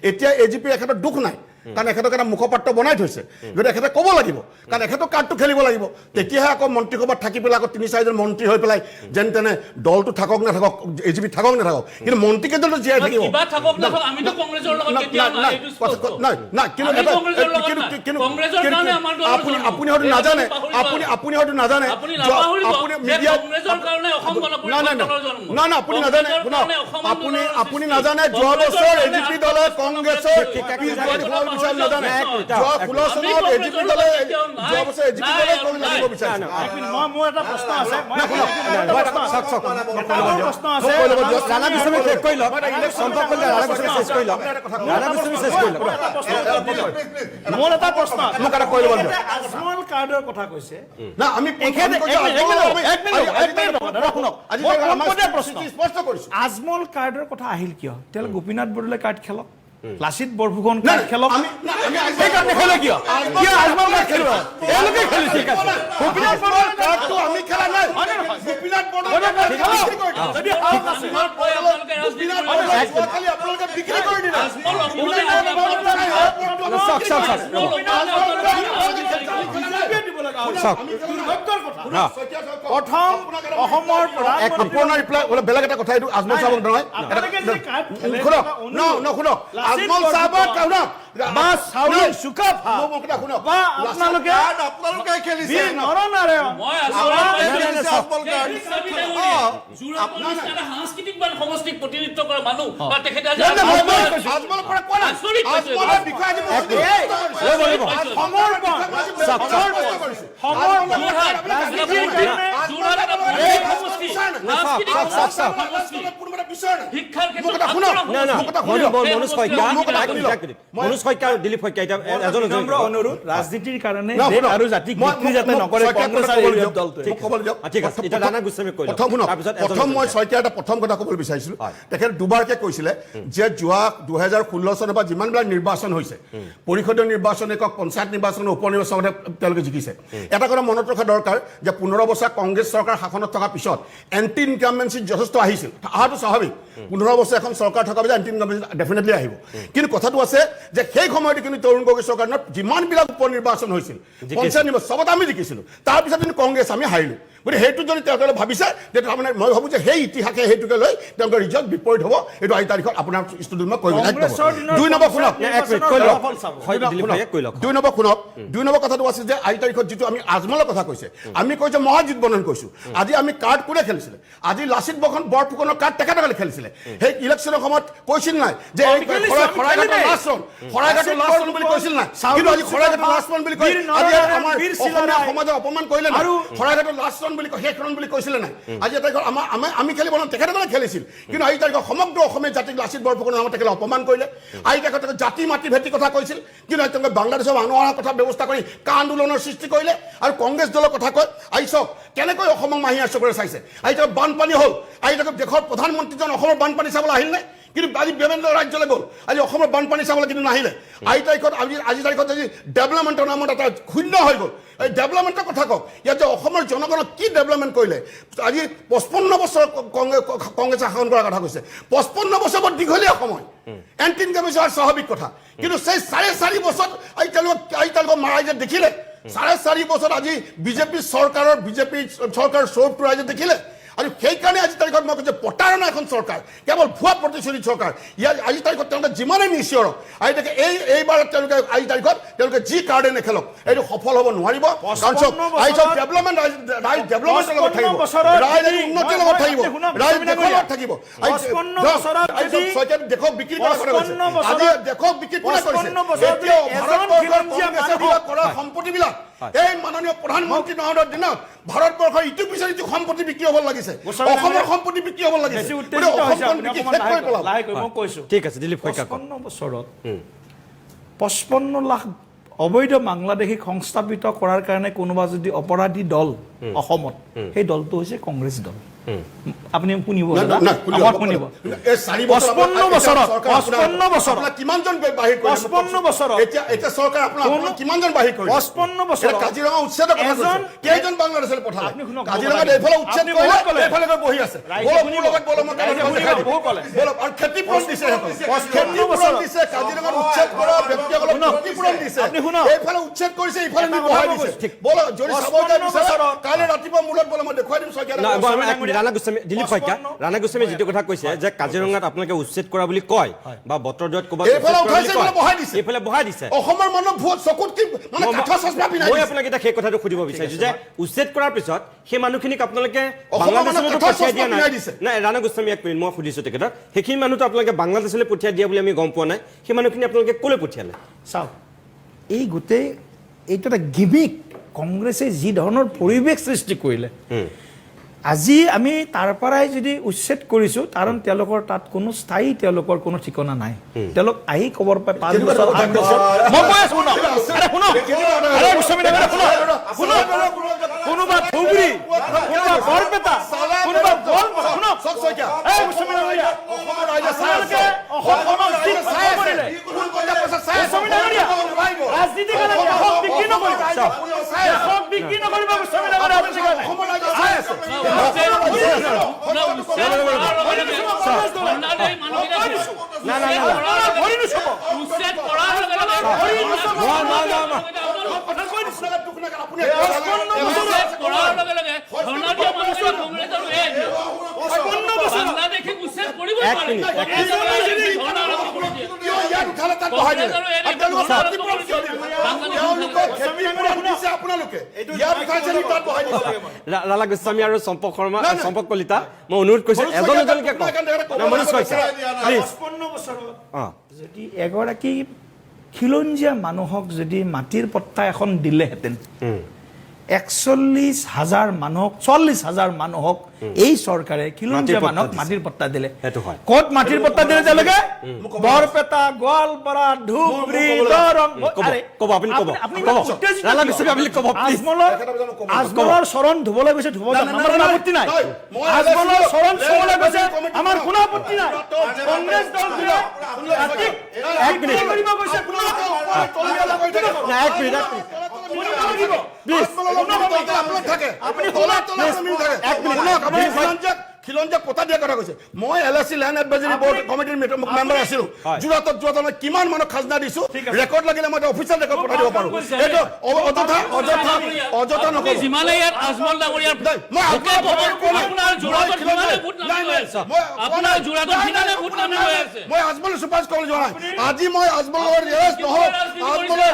এতিয়া AGP এখেতৰ দুখ নাই কাৰণ এখেতক এটা মুখপাত্ৰ বনাই থৈছে গতিকে এখেতে ক'ব লাগিব কাৰণ এখেতৰ কাৰ্ডটো খেলিব লাগিব তেতিয়াহে আকৌ মন্ত্ৰীসভাত থাকি পেলাই আকৌ 3-4জন মন্ত্ৰী হৈ পেলাই যেন তেনে দলটো থাকক নাথাকক AGP থাকক নাথাকক কিন্তু মন্ত্ৰীকেইজনটো জীয়াই থাকিব আপুনি হয়তো নাজানে আপুনি হয়তো নাজানে আপুনি নাজানে যোৱা বছৰ AGP দলে কংগ্ৰেছৰ আজমল কাৰ্ডৰ কথা আহিল কিয় তেল গোপীনাথ বৰদলৈ কাৰ্ড খেলক লাচিত বৰফুকন কাৰ্ড খেলক সেইকাৰণে খেলে কিয় আজমল কাৰ্ড খেলিব এওঁলোকে খেলি ঠিক আছে গোপীনাথ বৰদলৈ কাৰ্ডটো আমি খেলা নাই গোপীনাথ বৰদলৈ কাৰ্ড যদি খালি আপোনালোকে বিক্ৰী কৰি দিলে প্ৰথম অসমৰ পৰা বেলেগ এটা কথা এইটো আজমল চাহাবক নহয় শুনক শুনক আজমল চাহাবৰ শুনক বা চাউল চুকাফা শুনক বা আপোনালোকে খেলিছে নৰনাৰায়ণ সাংস্কৃতিক বা সমষ্টিক প্ৰতিনিধিত্ব কৰা মানুহ বা তেখেতে মনোজ শইকীয়া আৰু দিলীপ শইকীয়া এতিয়া এজন অনুৰোধ ৰাজনীতিৰ কাৰণে দেশ আৰু জাতিক বিক্ৰী যাতে নকৰে কংগ্ৰেছ আৰু ইউডিএফ দলটোৱে ঠিক আছে এতিয়া ৰাণা গোস্বামী কৈ প্ৰথম মই শইকীয়া এটা প্ৰথম কথা ক'বলৈ বিচাৰিছিলোঁ তেখেতে দুবাৰকে কৈছিলে যে যোৱা 2016 চনৰ পৰা যিমানবিলাক নিৰ্বাচন হৈছে পৰিষদীয় নিৰ্বাচনে কওক পঞ্চায়ত নিৰ্বাচন উপ নিৰ্বাচনতে তেওঁলোকে জিকিছে এটা কথা মনত ৰখা দৰকাৰ যে 15 বছৰ কংগ্ৰেছ চৰকাৰ শাসনত থকাৰ পিছত এণ্টি ইনকামবেঞ্চি যথেষ্ট আহিছিল অহাটো স্বাভাৱিক 15 বছৰ এখন চৰকাৰ থকা পিছত এণ্টি ইনকামবেঞ্চি ডেফিনেটলি আহিব কিন্তু কথাটো আছে যে সেই সময়তে কিন্তু তৰুণ গগৈ চৰকাৰৰ যিমানবিলাক উপ নিৰ্বাচন হৈছিল পঞ্চায়ত নিৰ্বাচন চবতে আমি জিকিছিলোঁ তাৰপিছত কিন্তু কংগ্ৰেছ আমি হাৰিলোঁ গতিকে সেইটো যদি তেওঁলোকে ভাবিছে যে তাৰমানে মই ভাবোঁ যে সেই ইতিহাসে সেইটোকে লৈ তেওঁলোকৰ ৰিজাল্ট বিপৰীত হ'ব এইটো 8 তাৰিখত আপোনাৰ ষ্টুডিঅ'ত মই কৰিব লাগিব 2 নম্বৰ শুনক 2 নম্বৰ কথাটো আছে যে 8 তাৰিখত যিটো আমি আজমলৰ কথা কৈছে আমি কৈছোঁ মহাজিত বৰ্ণন কৈছোঁ আজি আমি কাৰ্ড কোনে খেলিছিলে আজি লাচিত বৰফুকনৰ কাৰ্ড তেখেতসকলে খেলিছিলে সেই ইলেকশ্যনৰ সময়ত কৈছিল নাই যে শৰাইঘাটৰ লাষ্ট ৰন বুলি কৈছিল নাই কিন্তু আজি শৰাইঘাটৰ লাষ্ট ৰন বুলি কৈ আজি আমাৰ অসমীয়া সমাজে অপমান কৰিলে আৰু শৰাইঘাটৰ লাষ্ট ৰন বুলি শেষ ৰন বুলি কৈছিলে নাই আজি এটা আমি খেলিব না তেখেতসকলে খেলিছিল কিন্তু আজি তাৰিখত সমগ্ৰ অসমীয়া জাতিক লাচিত বৰফুকনৰ নামত তেখেতসকলে অপমান কৰিলে আজি তেখেতসকলে জাতি মাটি ভেটি কথা কৈছিল কিন্তু আজি তেওঁলোকে বাংলাদেশৰ মানুহ অহাৰ কথা ব্যৱস্থা কৰি কা আন্দোলনৰ সৃষ্টি কৰিলে আৰু কংগ্ৰেছ দলৰ কথা কয় আজি চাওক কেনেকৈ অসমক মাহীয়াৰ চকুৰে চাইছে আজি তেওঁ বানপানী হ'ল আজি তেওঁ দেশৰ প্ৰধানমন্ত্ৰীজন অসমৰ বানপানী চাবলৈ আহিল নে কিন্তু আজি বিভিন্ন ৰাজ্যলৈ গ'ল আজি অসমৰ বানপানী চাবলৈ কিন্তু নাহিলে আজি তাৰিখত আজি ডেভেলপমেণ্টৰ নামত এটা শূন্য হৈ গ'ল এই ডেভেলপমেণ্টৰ কথা কওক ইয়াত যে অসমৰ জনগণক কি ডেভেলপমেণ্ট কৰিলে আজি 55 বছৰ কংগ্ৰেছে শাসন কৰাৰ কথা কৈছে 55 বছৰ বৰ দীঘলীয়া সময় এণ্টি ইনকামবেঞ্চি হোৱাৰ স্বাভাৱিক কথা কিন্তু সেই 4.5 বছৰ আজি তেওঁলোকক ৰাইজে দেখিলে 4.5 বছৰ আজি বিজেপি চৰকাৰৰ স্বৰূপটো ৰাইজে দেখিলে আৰু সেইকাৰণে আজি তাৰিখত মই কৈছোঁ প্ৰতাৰণা এখন চৰকাৰ কেৱল ভুৱা প্ৰতিশ্ৰুতি চৰকাৰ ইয়াৰ আজি তাৰিখত তেওঁলোকে যিমানেই নিশ্চয় আজি তাৰিখে এইবাৰ তেওঁলোকে আজি তাৰিখত তেওঁলোকে যি কাৰ্ডে নেখেলক এইটো সফল হ'ব নোৱাৰিব কাৰণ চাওক ডেভেলপমেণ্ট ৰাইজ ডেভেলপমেণ্টৰ লগত থাকিব ৰাইজ উন্নতিৰ লগত থাকিব ৰাইজ দেশৰ লগত থাকিব দেশক বিক্ৰী কৰা আজি দেশক বিক্ৰী কোনে কৰিছে এতিয়া ভাৰতবৰ্ষৰ কৰা সম্পত্তিবিলাক এই মাননীয় প্ৰধানমন্ত্ৰী নৰেন্দ্ৰ দিনত ভাৰতবৰ্ষৰ ইটো পিছত ইটো সম্পত্তি বিক্ৰী হ'ব লাগিছে অসমৰ সম্পত্তি বিক্ৰী হ'ব লাগিছে ঠিক আছে দিলীপ শইকীয়া 55 বছৰত 55 লাখ অবৈধ বাংলাদেশীক সংস্থাপিত কৰাৰ কাৰণে কোনোবা যদি অপৰাধী দল অসমত সেই দলটো হৈছে কংগ্ৰেছ দল আপুনি শুনিব শুনিব 55 বছৰত কিমানজন বাহিৰ কৰিছে 55 বছৰত এতিয়া চৰকাৰ আপোনাৰ কিমানজন বাহিৰ কৰিছে 55 বছৰত কাজিৰঙা উচ্ছেদ কেইজন বাংলাদেশলৈ পঠালে কাজিৰঙাত এইফালে উচ্ছেদ কৰিলে এইফালে বহি আছে মোৰ লগত বলম আৰু ক্ষতিপূৰণ দিছে কাজিৰঙাত উচ্ছেদ কৰা ব্যক্তিসকলক ক্ষতিপূৰণ দিছে এইফালে উচ্ছেদ কৰিছে এইফালে বহাই দিছে বল যদি চাব যায় কাইলৈ ৰাতিপুৱা মূলত বলে মই দেখুৱাই দিম ৰাণা গোস্বামী দিলীপ শইকীয়া ৰাণা গোস্বামী যিটো কথা কৈছে যে কাজিৰঙাত আপোনালোকে উচ্ছেদ কৰা বুলি কয় বা বতৰদৈত ক'ৰবাত এইফালে বহাই দিছে অসমৰ মানুহ ভোট চকুত কি মানে কাঠৰ চশমা পিন্ধাই মই আপোনাক এটা সেই কথাটো সুধিব বিচাৰিছোঁ যে উচ্ছেদ কৰাৰ পিছত সেই মানুহখিনিক আপোনালোকে বাংলাদেশলৈ পঠিয়াই দিয়া নাই ৰাণা গোস্বামী এক মিনিট মই সুধিছোঁ তেখেতক সেইখিনি মানুহটো আপোনালোকে বাংলাদেশলৈ পঠিয়াই দিয়া বুলি আমি গম পোৱা নাই সেই মানুহখিনি আপোনালোকে ক'লৈ পঠিয়ালে চাওক এই গোটেই এইটো এটা গিমিক কংগ্ৰেছে যি ধৰণৰ পৰিৱেশ সৃষ্টি কৰিলে আজি আমি তাৰ পৰাই যদি উচ্ছেদ কৰিছোঁ কাৰণ তেওঁলোকৰ তাত কোনো স্থায়ী তেওঁলোকৰ কোনো ঠিকনা নাই তেওঁলোক আহি খবৰ পাই 5 বছৰ 8 বছৰ মই কৈ আছোঁ কোনোবা ধুবুৰী কোনোবা বৰপেটা কোনোবা ৰাজনীতি বিক্ৰী নকৰিব এক মিনিট ইয়াত উঠালে তাত বহাই দিলে আৰু তেওঁলোকক ক্ষতিপূৰণ কিয় দিব? তেওঁলোকক ক্ষতিপূৰণ দিছে আপোনালোকে, ইয়াত উঠাইছে নি তাত বহাই দিছে। লালা গোস্বামী আৰু চম্পক শৰ্মা, চম্পক কলিতা, মই অনুৰোধ কৰিছোঁ এজন এজনকে কওক। মনোজ কলিতা প্লিজ। 55 বছৰত যদি এগৰাকী খিলঞ্জীয়া মানুহক যদি মাটিৰ পট্টা এখন দিলেহেঁতেন, 41,000 মানুহক 40,000 মানুহক এই চৰকাৰে খিলঞ্জীয়া মানুহক মাটিৰ পট্টা দিলে। ক'ত মাটিৰ পট্টা দিলে তেওঁলোকে? বৰপেটা, গোৱালপাৰা, ধুবুৰী, দৰং। আজমলৰ চৰণ ধুবলৈ গৈছে, ধুব আমাৰ আপত্তি নাই। আজমলৰ চৰণ চুবলৈ গৈছে, আমাৰ কোনো আপত্তি নাই। কংগ্ৰেছ দল খিলঞ্জীয়া পতা দিয়া কথা কৈছে। মই LIC লেণ্ড এডভাইজৰী বৰ্ড কমিটিৰ মেম্বাৰ আছিলো। যোৰহাটত মই কিমান মানুহক খাজনা দিছো, ৰেকৰ্ড লাগিলে মই অফিচিয়েল ৰেকৰ্ড পঠাই দিব পাৰো। এইটো অযথা নকৰো। যিমানে ইয়াত আজমল ডাঙৰীয়াৰ মই আজমলৰ চুপাৰিশ কৰিবলৈ যোৱা নাই। আজি মই আজমলৰ ৰেষ্ট নহওক, আজমলৰ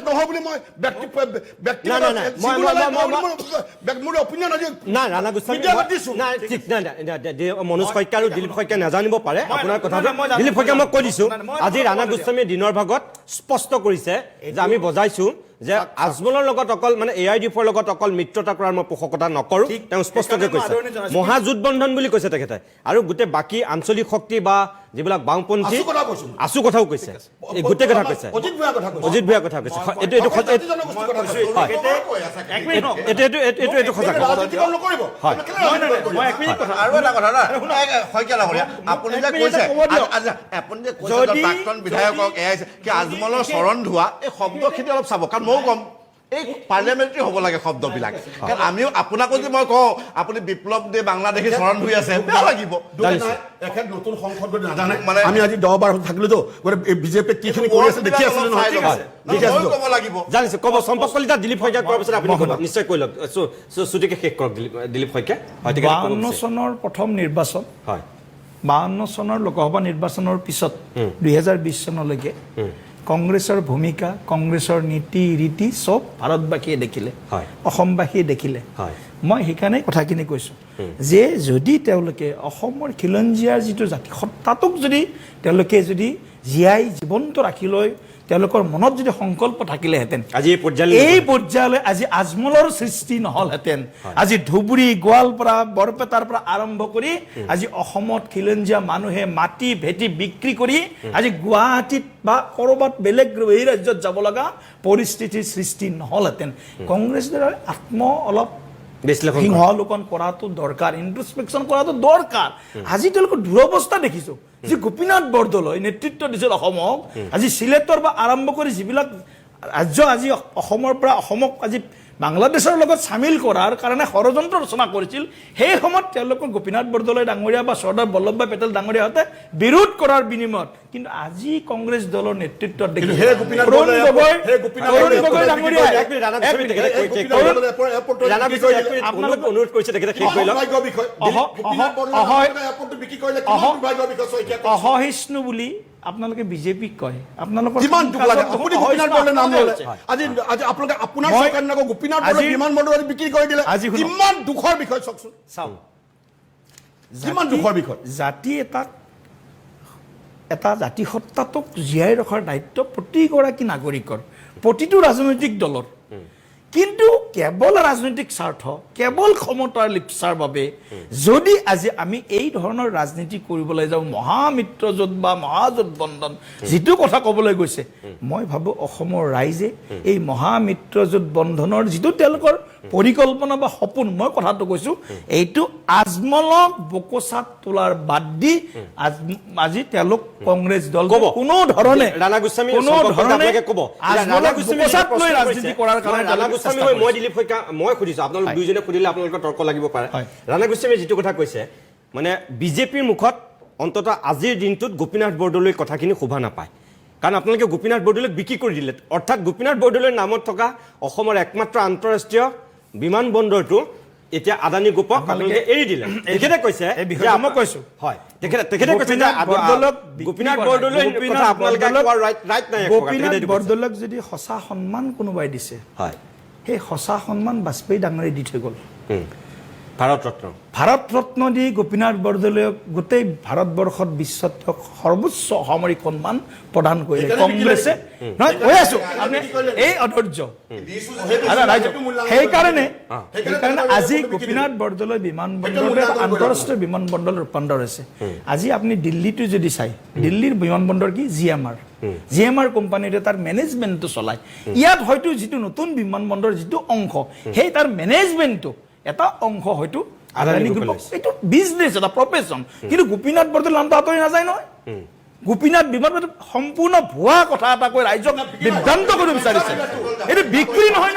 নহওক বুলি মই মনোজ শইকীয়া আৰু দিলীপ শইকীয়া নাজানিব পাৰে আপোনাৰ কথাটো। দিলীপ শইকীয়া মই কৈ দিছো, আজি ৰাণা গোস্বামীয়ে দিনৰ ভাগত স্পষ্ট কৰিছে যে আমি বজাইছো যে আজমলৰ লগত অকল মানে AIDFৰ লগত অকল মিত্ৰতা কৰাৰ মই পোষকতা নকৰো, তেওঁ স্পষ্টকৈ কৈছে। মহাজোঁটবন্ধন বুলি কৈছে তেখেতে, আৰু গোটেই বাকী আঞ্চলিক শক্তি বা যিবিলাক বাওঁপন্থী আছু কথাও কৈছে, গোটেই কথা কৈছে, অজিত ভূঞাৰ কথা কৈছে। এইটো সঁচা আৰু এটা কথা না শইকীয়া ডাঙৰীয়া, আপুনি যে কৈছে প্ৰাক্তন বিধায়কক কি আজমলৰ চৰণ ধোৱা, এই শব্দখিনি অলপ চাব, কাৰণ ময়ো ক'ম এই পাৰ্লিয়ামেণ্টাৰী হ'ব লাগে শব্দবিলাক। কাৰণ আমিও আপোনাকো যদি মই কওঁ আপুনি বিপ্লৱ দে বাংলাদেশী চৰণ ধুই আছে, বেয়া লাগিব। এখেত নতুন সংসদ নাজানে, মানে আমি আজি 10-12 থাকিলোতো বিজেপি কিখিনি কৰি আছে দেখি আছিলো নহয়, ক'ব লাগিব জানিছো। ক'ব চম্পক কলিতা, দিলীপ শইকীয়া কোৱাৰ পিছত আপুনি নিশ্চয় কৈ লওক, চুটিকে শেষ কৰক দিলীপ শইকীয়া। 52 চনৰ প্ৰথম নিৰ্বাচন, 52 চনৰ লোকসভা নিৰ্বাচনৰ পিছত 2020 চনলৈকে কংগ্ৰেছৰ ভূমিকা, কংগ্ৰেছৰ নীতি ৰীতি চব ভাৰতবাসীয়ে দেখিলে, অসমবাসীয়ে দেখিলে। মই সেইকাৰণে কথাখিনি কৈছোঁ যে যদি তেওঁলোকে অসমৰ খিলঞ্জীয়াৰ যিটো জাতি সত্তাটোক যদি তেওঁলোকে যদি জীয়াই জীৱন্ত ৰাখি লৈ তেওঁলোকৰ মনত যদি সংকল্প থাকিলেহেঁতেন, এই পৰ্যায়লৈ আজি আজমলৰ সৃষ্টি নহ'লহেঁতেন। আজি ধুবুৰী, গোৱালপাৰা, বৰপেটাৰ পৰা আৰম্ভ কৰি আজি অসমত খিলঞ্জীয়া মানুহে মাটি ভেটি বিক্ৰী কৰি আজি গুৱাহাটীত বা ক'ৰবাত বেলেগ এই ৰাজ্যত যাব লগা পৰিস্থিতিৰ সৃষ্টি নহ'লহেঁতেন। কংগ্ৰেছ দলে অলপ সিংহালোকন কৰাটো দৰকাৰ, ইন্ট্ৰস্পেকশ্যন কৰাটো দৰকাৰ। আজি তেওঁলোকৰ দুৰৱস্থা দেখিছোঁ, যি গোপীনাথ বৰদলৈ নেতৃত্ব দিছিল অসমক, আজি চিলেটৰ পৰা আৰম্ভ কৰি যিবিলাক ৰাজ্য আজি অসমৰ পৰা অসমক আজি বাংলাদেশৰ লগত চামিল কৰাৰ কাৰণে ষড়যন্ত্ৰ ৰচনা কৰিছিল, সেই সময়ত তেওঁলোকৰ গোপীনাথ বৰদলৈ ডাঙৰীয়া বা চৰ্দাৰ বল্লভভাই পেটেল ডাঙৰীয়াহঁতে বিৰোধ কৰাৰ বিনিময়ত। কিন্তু আজি কংগ্ৰেছ দলৰ নেতৃত্বত দেখি অসহিষ্ণু বুলি আপোনালোকে বিজেপিক কয়, আপোনালোকৰ কিমান দুখ লাগে। আপুনি গোপীনাথ বৰদলৈৰ নাম ল'লে, আজি আপোনালোকে আপোনাৰ চৰকাৰ নকয় গোপীনাথ বৰদলৈ বিমান বন্দৰ বিক্ৰী কৰি দিলে, কিমান দুখৰ বিষয় চাওকচোন। কিমান দুখৰ বিষয়। জাতি এটা জাতি সত্তাটোক জীয়াই ৰখাৰ দায়িত্ব প্ৰতিগৰাকী নাগৰিকৰ, প্ৰতিটো ৰাজনৈতিক দলৰ। কিন্তু কেৱল ৰাজনৈতিক স্বাৰ্থ, কেৱল ক্ষমতাৰ লিপ্সাৰ বাবে যদি আজি আমি এই ধৰণৰ ৰাজনীতি কৰিবলৈ যাওঁ, মহামিত্ৰজোঁট বা মহাজোঁট বন্ধন যিটো কথা ক'বলৈ গৈছে, মই ভাবোঁ অসমৰ ৰাইজে এই মহামিত্ৰজোঁট বন্ধনৰ যিটো তেওঁলোকৰ পৰিকল্পনা বা সপোন, মই কথাটো কৈছোঁ, এইটো আজমলক বকচাত তোলাৰ বাদ দি আজি তেওঁলোক কংগ্ৰেছ দল কোনো ধৰণে ৰাজনীতি কৰাৰ কাৰণে মই দিলীপ শইকীয়া মই সুধিছোঁ, আপোনালোক দুইজনে সুধিলে আপোনালোকৰ তৰ্ক লাগিব পাৰে। ৰাণা গোস্বামীয়ে যিটো কথা কৈছে, মানে বিজেপিৰ মুখত অন্ততঃ আজিৰ দিনটোত গোপীনাথ বৰদলৈৰ কথাখিনি শোভা নাপায়, কাৰণ আপোনালোকে গোপীনাথ বৰদলৈক বিক্ৰী কৰি দিলে। অৰ্থাৎ গোপীনাথ বৰদলৈৰ নামত থকা অসমৰ একমাত্ৰ আন্তঃৰাষ্ট্ৰীয় বিমান বন্দৰটো এতিয়া আদানী গ্ৰুপক আপোনালোকে এৰি দিলে তেখেতে কৈছে এই বিষয়ে মই কৈছো হয় তেখেতে কৈছে যে গোপীনাথ বৰদলৈ কথা আপোনালোকে ৰাইট নাই গোপীনাথ বৰদলৈক যদি সঁচা সন্মান কোনোবাই দিছে হয় সেই সঁচা সন্মান বাজপেয়ী ডাঙৰে দি থৈ গ'ল ভাৰত ৰত্ন দি গোপীনাথ বৰদলৈক গোটেই ভাৰতবৰ্ষত বিশ্বত সৰ্বোচ্চ সামৰিক সন্মান প্ৰদান কৰিলে কংগ্ৰেছে নহয় কৈ আছো আপুনি এই অধৈৰ্য সেইকাৰণে আজি গোপীনাথ বৰদলৈ বিমানবন্দৰটো আন্তঃৰাষ্ট্ৰীয় বিমানবন্দৰ ৰূপান্তৰ হৈছে আজি আপুনি দিল্লীটো যদি চাই দিল্লীৰ বিমানবন্দৰ কি GMR কোম্পানীৰে তাৰ মেনেজমেণ্টটো চলায় ইয়াত হয়তো যিটো নতুন বিমানবন্দৰ যিটো অংশ সেই তাৰ মেনেজমেণ্টটো এটা অংশ হয়তো আদানী গ্ৰুপ এইটো বিজনেছ এটা প্ৰফেশ্যন কিন্তু গোপীনাথ বৰদলৈ নামটো আঁতৰি নাযায় নহয় গোপীনাথ বিমানবন্দৰ সম্পূৰ্ণ ভুৱা কথা এটা কৈ ৰাইজক বিভ্ৰান্ত কৰিব বিচাৰিছে এইটো বিক্ৰী নহয়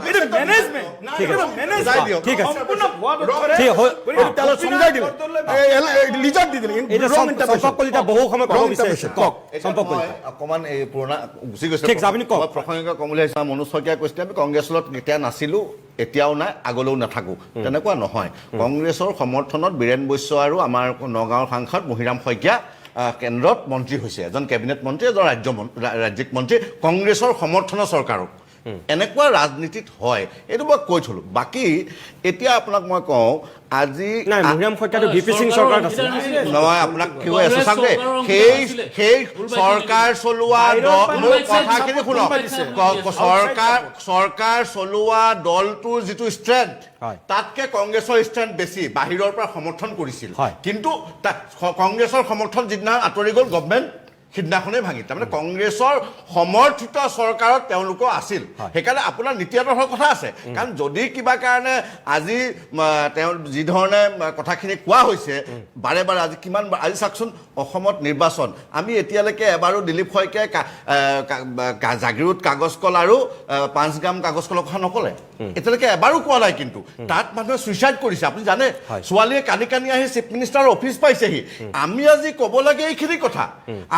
এইটো মেনেজমেণ্ট ঠিক আছে সম্পূৰ্ণ ভুৱা বহু সময় ক'ব বিচাৰিছে অকণমান এই পুৰণা গুচি গৈছে প্ৰসংগিক ক'ম বুলি ভাবিছোঁ মনোজ শইকীয়াই কৈছিলে আমি কংগ্ৰেছত এতিয়া নাছিলোঁ এতিয়াও নাই আগলৈও নাথাকোঁ তেনেকুৱা নহয় কংগ্ৰেছৰ সমৰ্থনত বীৰেন বৈশ্য আৰু আমাৰ নগাঁৱৰ সাংসদ মহিৰাম শইকীয়া কেন্দ্ৰত মন্ত্ৰী হৈছে এজন কেবিনেট মন্ত্ৰী এজন ৰাজ্যিক মন্ত্ৰী কংগ্ৰেছৰ সমৰ্থনৰ চৰকাৰক এনেকুৱা ৰাজনীতিত হয় এইটো মই কৈ থলোঁ বাকী এতিয়া আপোনাক মই কওঁ আজি নহয় আপোনাক কি হৈ আছে চাওক দেই সেই চৰকাৰ চলোৱা কথাখিনি শুনক চৰকাৰ চলোৱা দলটোৰ যিটো ষ্ট্ৰেংথ তাতকে কংগ্ৰেছৰ ষ্ট্ৰেংথ বেছি বাহিৰৰ পৰা সমৰ্থন কৰিছিল কিন্তু কংগ্ৰেছৰ সমৰ্থন যিদিনা আঁতৰি গ'ল গভমেণ্ট সিদিনাখনেই ভাঙি তাৰমানে কংগ্ৰেছৰ সমৰ্থিত চৰকাৰত তেওঁলোকো আছিল সেইকাৰণে আপোনাৰ নীতি আদৰ্শৰ কথা আছে কাৰণ যদি কিবা কাৰণে আজি তেওঁ যি ধৰণে কথাখিনি কোৱা হৈছে বাৰে বাৰে আজি কিমান আজি চাওকচোন অসমত নিৰ্বাচন আমি এতিয়ালৈকে এবাৰো দিলীপ শইকীয়াই জাগিৰোড কাগজ কল আৰু 5 গ্ৰাম কাগজ কলৰ কথা নক'লে এতিয়ালৈকে এবাৰো কোৱা নাই কিন্তু তাত মানুহে ছুইচাইড কৰিছে আপুনি জানে ছোৱালীয়ে কানি কানি আহি চিফ মিনিষ্টাৰৰ অফিচ পাইছেহি আমি আজি ক'ব লাগে এইখিনি কথা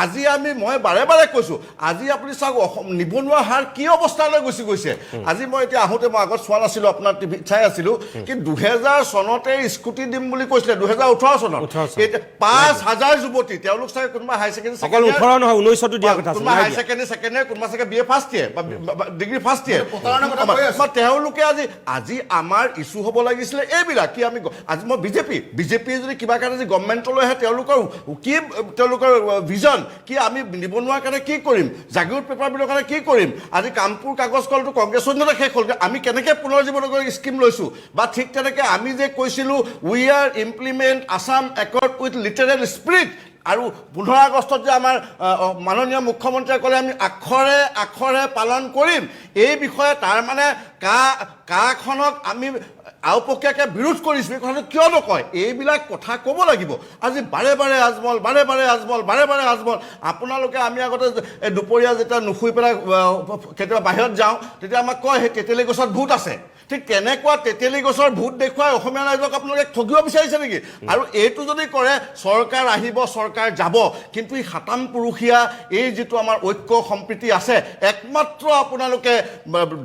আজি মই বাৰে বাৰে কৈছো আজি আপুনি চাওক নিবনুৱা হাৰ কি অৱস্থালৈ গুচি গৈছে আজি মই এতিয়া আহোঁতে মই আগত চোৱা নাছিলোঁ আপোনাৰ টিভিত চাই আছিলোঁ কি 2000 চনতে স্কুটি দিম বুলি কৈছিলে 2018 চনত এতিয়া 5000 যুৱতী তেওঁলোক চাগে কোনোবা হাই ছেকেণ্ডেৰী অকল 18 নহয় 19 টো দিয়া কথা কোনোবা হাই ছেকেণ্ডেৰী ছেকেণ্ড ইয়াৰ কোনোবা চাগে BA ফাৰ্ষ্ট ইয়াৰ বা ডিগ্ৰী ফাৰ্ষ্ট ইয়াৰ তেওঁলোকে আজি আমাৰ ইছ্যু হ'ব লাগিছিলে এইবিলাক কি আমি আজি মই বিজেপি যদি কিবা কাৰণে যদি গভৰ্ণমেণ্টলৈ আহে তেওঁলোকৰ ভিজন কি আমি নিবনুৱাৰ কাৰণে কি কৰিম জাগিৰোড পেপাৰ বিলৰ কাৰণে কি কৰিম আজি কামপুৰ কাগজ কলটো কংগ্ৰেছৰ দিনতে শেষ হ'ল আমি কেনেকৈ পুনৰ্জীৱন স্কিম লৈছোঁ বা ঠিক তেনেকৈ আমি যে কৈছিলোঁ we are implement Assam accord with literal spirit আৰু 15 আগষ্টত যে আমাৰ মাননীয় মুখ্যমন্ত্ৰীয়ে ক'লে আমি আখৰে পালন কৰিম এই বিষয়ে তাৰ মানে কাখনক আমি আওপকীয়াকৈ বিৰোধ কৰিছোঁ এই কথাটো কিয় নকয় এইবিলাক কথা ক'ব লাগিব আজি বাৰে বাৰে আজমল আপোনালোকে আমি আগতে দুপৰীয়া যেতিয়া নুশুই পেলাই কেতিয়াবা বাহিৰত যাওঁ তেতিয়া আমাক কয় সেই তেতেলী গছত ভূত আছে ঠিক তেনেকুৱা তেতেলী গছৰ ভূত দেখুৱাই অসমীয়া ৰাইজক আপোনালোকে ঠগিব বিচাৰিছে নেকি আৰু এইটো যদি কৰে চৰকাৰ আহিব চৰকাৰ যাব কিন্তু এই সাতাম পুৰুষীয়া এই যিটো আমাৰ ঐক্য সম্প্ৰীতি আছে একমাত্ৰ আপোনালোকে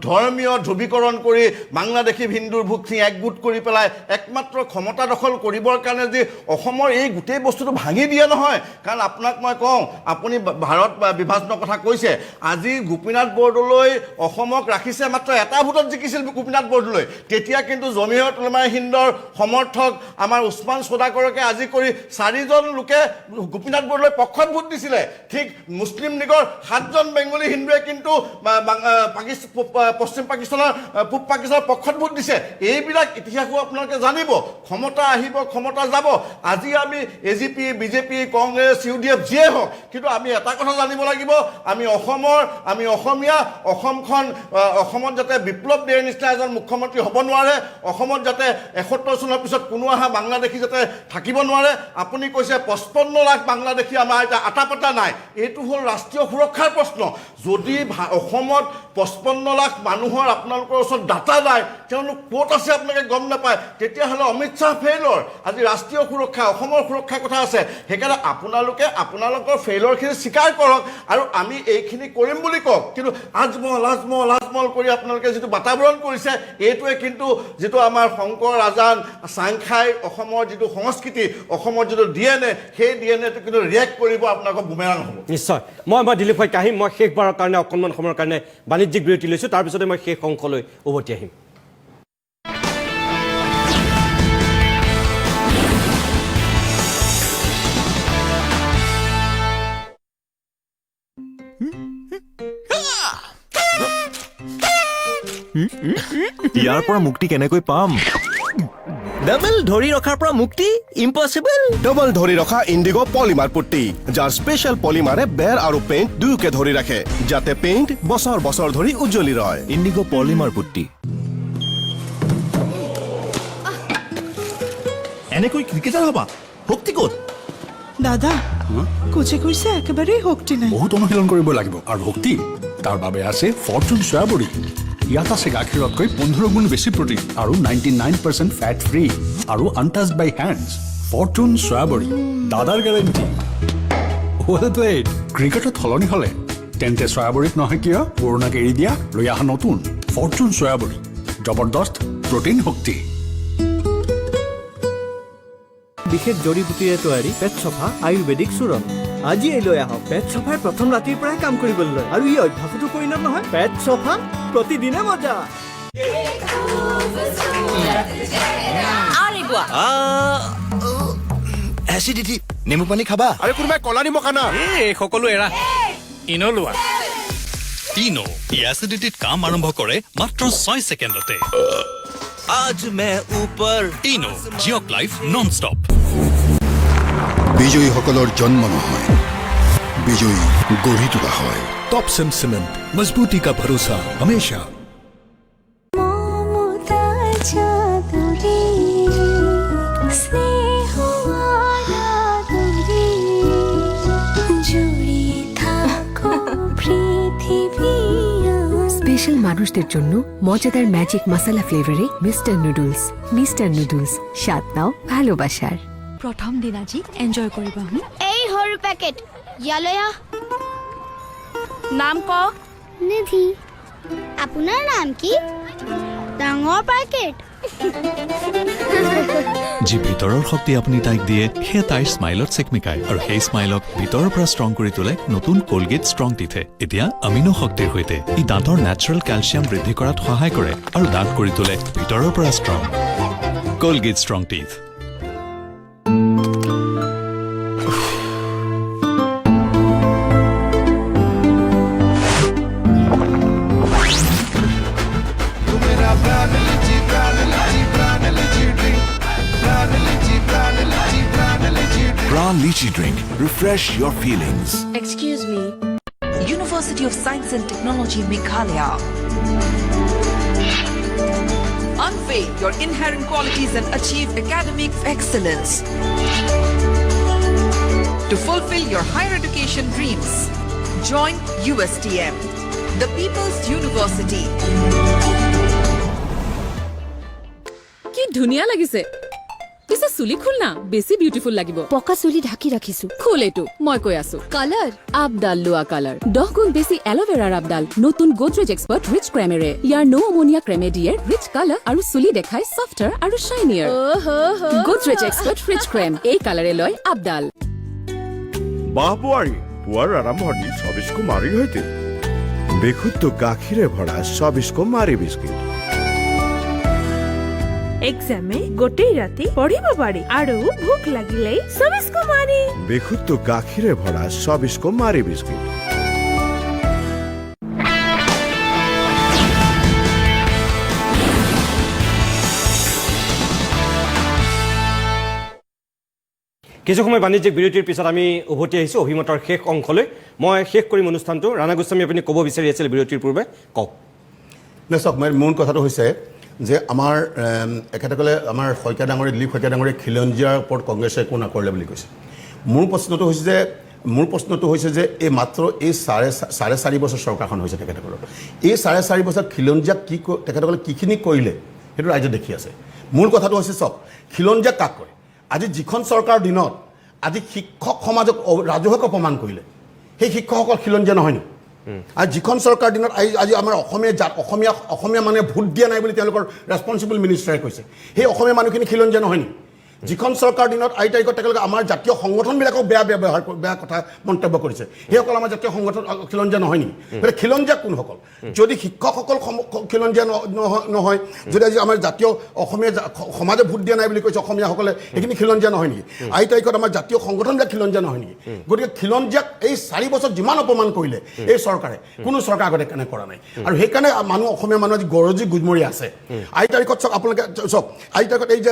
ধৰ্মীয় ধ্ৰুৱীকৰণ কৰি বাংলাদেশী হিন্দুৰ ভোটখিনি একগোট কৰি পেলাই একমাত্ৰ ক্ষমতা দখল কৰিবৰ কাৰণে যে অসমৰ এই গোটেই বস্তুটো ভাঙি দিয়ে নহয় কাৰণ আপোনাক মই কওঁ আপুনি ভাৰত বিভাজনৰ কথা কৈছে আজি গোপীনাথ বৰদলৈ অসমক ৰাখিছে মাত্ৰ এটা ভোটত জিকিছিল গোপীনাথ বৰদলৈ তেতিয়া কিন্তু জমিয়ত উলেমায়ে হিন্দৰ সমৰ্থক আমাৰ উছমান সদাগৰকে আজি কৰি 4জন লোকে গোপীনাথ বৰদলৈ পক্ষত ভোট দিছিলে ঠিক মুছলিম লীগৰ 7জন বেংগলী হিন্দুৱে কিন্তু পশ্চিম পাকিস্তানৰ পূব পাকিস্তানৰ পক্ষত ভোট দিছে এইবিলাক ইতিহাসও আপোনালোকে জানিব ক্ষমতা আহিব ক্ষমতা যাব আজি আমি AGP বিজেপি কংগ্ৰেছ UDF যিয়ে হওক কিন্তু আমি এটা কথা জানিব লাগিব আমি অসমীয়া অসমত যাতে বিপ্লৱ দিয়াৰ নিচিনা এজন মুখ্যমন্ত্ৰী হ'ব নোৱাৰে অসমত যাতে 71 চনৰ পিছত কোনো আহা বাংলাদেশী যাতে থাকিব নোৱাৰে আপুনি কৈছে 55 লাখ বাংলাদেশী আমাৰ এটা আটাপাতা নাই এইটো হ'ল ৰাষ্ট্ৰীয় সুৰক্ষাৰ প্ৰশ্ন যদি অসমত 55 লাখ মানুহৰ আপোনালোকৰ ওচৰত ডাটা নাই তেওঁলোক ক'ত আছে আপোনালোকে গম নাপায় তেতিয়াহ'লে অমিত শ্বাহ ফেইলৰ আজি ৰাষ্ট্ৰীয় সুৰক্ষা অসমৰ সুৰক্ষাৰ কথা আছে সেইকাৰণে আপোনালোকৰ ফেইলৰখিনি স্বীকাৰ কৰক আৰু আমি এইখিনি কৰিম বুলি কওক কিন্তু আজমল কৰি আপোনালোকে যিটো বাতাবৰণ কৰিছে এইটোৱে কিন্তু যিটো আমাৰ শংকৰ ৰাজান চাংখাই অসমৰ যিটো সংস্কৃতি অসমৰ যিটো DNA সেই DNAটো কিন্তু ৰিয়েক্ট কৰিব আপোনালোকৰ বুমেৰাং হ'ব নিশ্চয় মই দিলীপ শইকীয়া আহিম মই শেষবাৰৰ কাৰণে অকণমান সময়ৰ কাৰণে বাণিজ্যিক বিৰতি লৈছোঁ তাৰপিছতে মই শেষ অংশলৈ উভতি আহিম ইয়াৰ পৰা মুক্তি কেনেকৈ পাম ডাবল ধৰি ৰখাৰ পৰা মুক্তি ইম্পচিবল ডাবল ধৰি ৰখা ইণ্ডিগো পলিমাৰ পুট্টি যাৰ স্পেচিয়েল পলিমাৰে বেৰ আৰু পেইণ্ট দুয়োকে ধৰি ৰাখে যাতে পেইণ্ট বছৰ বছৰ ধৰি উজ্জ্বলি ৰয় ইণ্ডিগো পলিমাৰ পুট্টি এনেকৈ ক্ৰিকেটাৰ হবা শক্তি ক'ত দাদা কোচে কৈছে একেবাৰে শক্তি নাই বহুত অনুশীলন কৰিব লাগিব আৰু শক্তি তাৰ বাবে আছে ফৰ্চুন চয়াবড়ি ইয়াত আছে গাখীৰতকৈ 15 গুণ বেছি প্ৰটিন আৰু 99% ফেট ফ্ৰী আৰু আনটাচ্ড বাই হেণ্ডছ ফৰ্চুন চয়াবড়ি দাদাৰ গেৰেণ্টি ৱেট ক্ৰিকেটত সলনি হ'লে তেন্তে চয়াবড়িত নহয় কিয় পুৰণাক এৰি দিয়া লৈ অহা নতুন ফৰ্চুন চয়াবড়ি জবৰদস্ত প্ৰটিন শক্তি বিশেষ জড়িবুটিৰে তৈয়াৰী পেট চফা আয়ুৰ্বেদিক চূৰণ আজি লৈ আহক পেট চফাৰ প্ৰথম ৰাতিৰ পৰাই কাম কৰিবলৈ আৰু ই অভ্যাসতো পৰিণত নহয় পেট চফা প্ৰতিদিনে মজা এচিডিটি নেমু পানী খাবা আৰে কোনোবাই কলা নিমখ আনা এই সকলো এৰা ইনলোৱা টিনো ই এচিডিটিত কাম আৰম্ভ কৰে মাত্ৰ 6 ছেকেণ্ডতে আজ মে উপৰ টিনো জিঅক লাইফ নন ষ্টপ বিজয়ীসকলৰ জন্ম নহয় বিজয়ী গঢ়ি তোলা হয় टॉप सिमेंट मजबूती का भरोसा हमेशा স্পেশাল মানুষদের জন্য মজাদার ম্যাজিক মশলা ফ্লেভারে মিস্টার নুডলস স্বাদ নাও ভালোবাসার প্ৰথম দিন আজি এনজয় কৰিবা এই সৰু পেকেট ইয়ালৈ আহ নাম ক নিধি আপোনাৰ নাম কি ডাঙৰ পেকেট যি ভিতৰৰ শক্তি আপুনি তাইক দিয়ে সেই তাইৰ স্মাইলত চেকমিকায় আৰু সেই স্মাইলক ভিতৰৰ পৰা ষ্ট্ৰং কৰি তোলে নতুন কলগেট ষ্ট্ৰং টিথে এতিয়া আমিনো শক্তিৰ সৈতে ই দাঁতৰ নেচাৰেল কেলচিয়াম বৃদ্ধি কৰাত সহায় কৰে আৰু দাঁত কৰি তোলে ভিতৰৰ পৰা strong Colgate strong teeth Gran Lychee drink. Refresh your feelings. Excuse me. University of Science and Technology, Meghalaya. Unveil your inherent qualities and achieve academic excellence. To fulfill your higher education dreams, join USTM, the People's University. কি ধুনীয়া লাগিছে পিছে চুলি খুল না বেছি beautiful লাগিব পকা চুলি ঢাকি ৰাখিছো খুল এইটো মই কৈ আছো কালাৰ আবদাল লোৱা কালাৰ 10 গুণ বেছি এলোভেৰাৰ আবদাল নতুন গোদৰেজ এক্সপাৰ্ট ৰিচ ক্ৰেমেৰে ইয়াৰ নো অমোনিয়া ক্ৰেমে দিয়ে ৰিচ কালাৰ আৰু চুলি দেখাই সফটাৰ আৰু শাইনিয়াৰ গোদৰেজ এক্সপাৰ্ট ৰিচ ক্ৰেম এই কালাৰে লয় আবদাল বাহ বোৱাৰী পুৱাৰ আৰম্ভণি 24 কুমাৰীৰ সৈতে বিশুদ্ধ গাখীৰে ভৰা 24 কুমাৰী বিস্কুট এক্সামে গোটেই ৰাতি পঢ়িব পাৰি আৰু ভোক লাগিলেই 24 কুমাৰী বিশুদ্ধ গাখীৰে ভৰা 24 কুমাৰী বিস্কুট কিছু সময় বাণিজ্যিক বিৰতিৰ পিছত আমি উভতি আহিছোঁ অভিমতৰ শেষ অংশলৈ মই শেষ কৰিম অনুষ্ঠানটো ৰাণা গোস্বামী আপুনি ক'ব বিচাৰি আছিল বিৰতিৰ পূৰ্বে কওক চাওক মূল কথাটো হৈছে যে আমাৰ এখেতসকলে আমাৰ শইকীয়া ডাঙৰীয়া দিলীপ শইকীয়া ডাঙৰীয়া খিলঞ্জীয়াৰ ওপৰত কংগ্ৰেছে একো নকৰিলে বুলি কৈছে মোৰ প্ৰশ্নটো হৈছে যে এই মাত্ৰ এই চাৰে চাৰি বছৰ চৰকাৰখন হৈছে তেখেতসকলৰ এই চাৰে চাৰি বছৰত খিলঞ্জীয়াক তেখেতসকলে কিখিনি কৰিলে সেইটো ৰাইজে দেখি আছে মূল কথাটো হৈছে চাওক খিলঞ্জীয়া কাক কৰে আজি যিখন চৰকাৰৰ দিনত আজি শিক্ষক সমাজক ৰাজহুৱাকৈ অপমান কৰিলে সেই শিক্ষকসকল খিলঞ্জীয়া নহয় নেকি আৰু যিখন চৰকাৰৰ দিনত আজি আমাৰ অসমীয়া মানে ভোট দিয়া নাই বুলি তেওঁলোকৰ ৰেছপনচিবল মিনিষ্টাৰে কৈছে সেই অসমীয়া মানুহখিনি খিলঞ্জীয়া নহয় নেকি যিখন চৰকাৰৰ দিনত আই তাৰিখত তেওঁলোকে আমাৰ জাতীয় সংগঠনবিলাকক বেয়া কথা মন্তব্য কৰিছে সেইসকল আমাৰ জাতীয় সংগঠন খিলঞ্জীয়া নহয় নেকি গতিকে খিলঞ্জীয়া কোনসকল যদি শিক্ষকসকল খিলঞ্জীয়া নহয় যদি আজি আমাৰ জাতীয় অসমীয়া সমাজে ভোট দিয়া নাই বুলি কৈছে অসমীয়াসকলে সেইখিনি খিলঞ্জীয়া নহয় নেকি আই তাৰিখত আমাৰ জাতীয় সংগঠনবিলাক খিলঞ্জীয়া নহয় নেকি গতিকে খিলঞ্জীয়াক এই 4 বছৰ যিমান অপমান কৰিলে এই চৰকাৰে কোনো চৰকাৰ আগতে কেনে কৰা নাই আৰু সেইকাৰণে মানুহ অসমীয়া মানুহ আজি গৰজি গুজমৰি আছে আই তাৰিখত চাওক আপোনালোকে চাওক আই তাৰিখত এই যে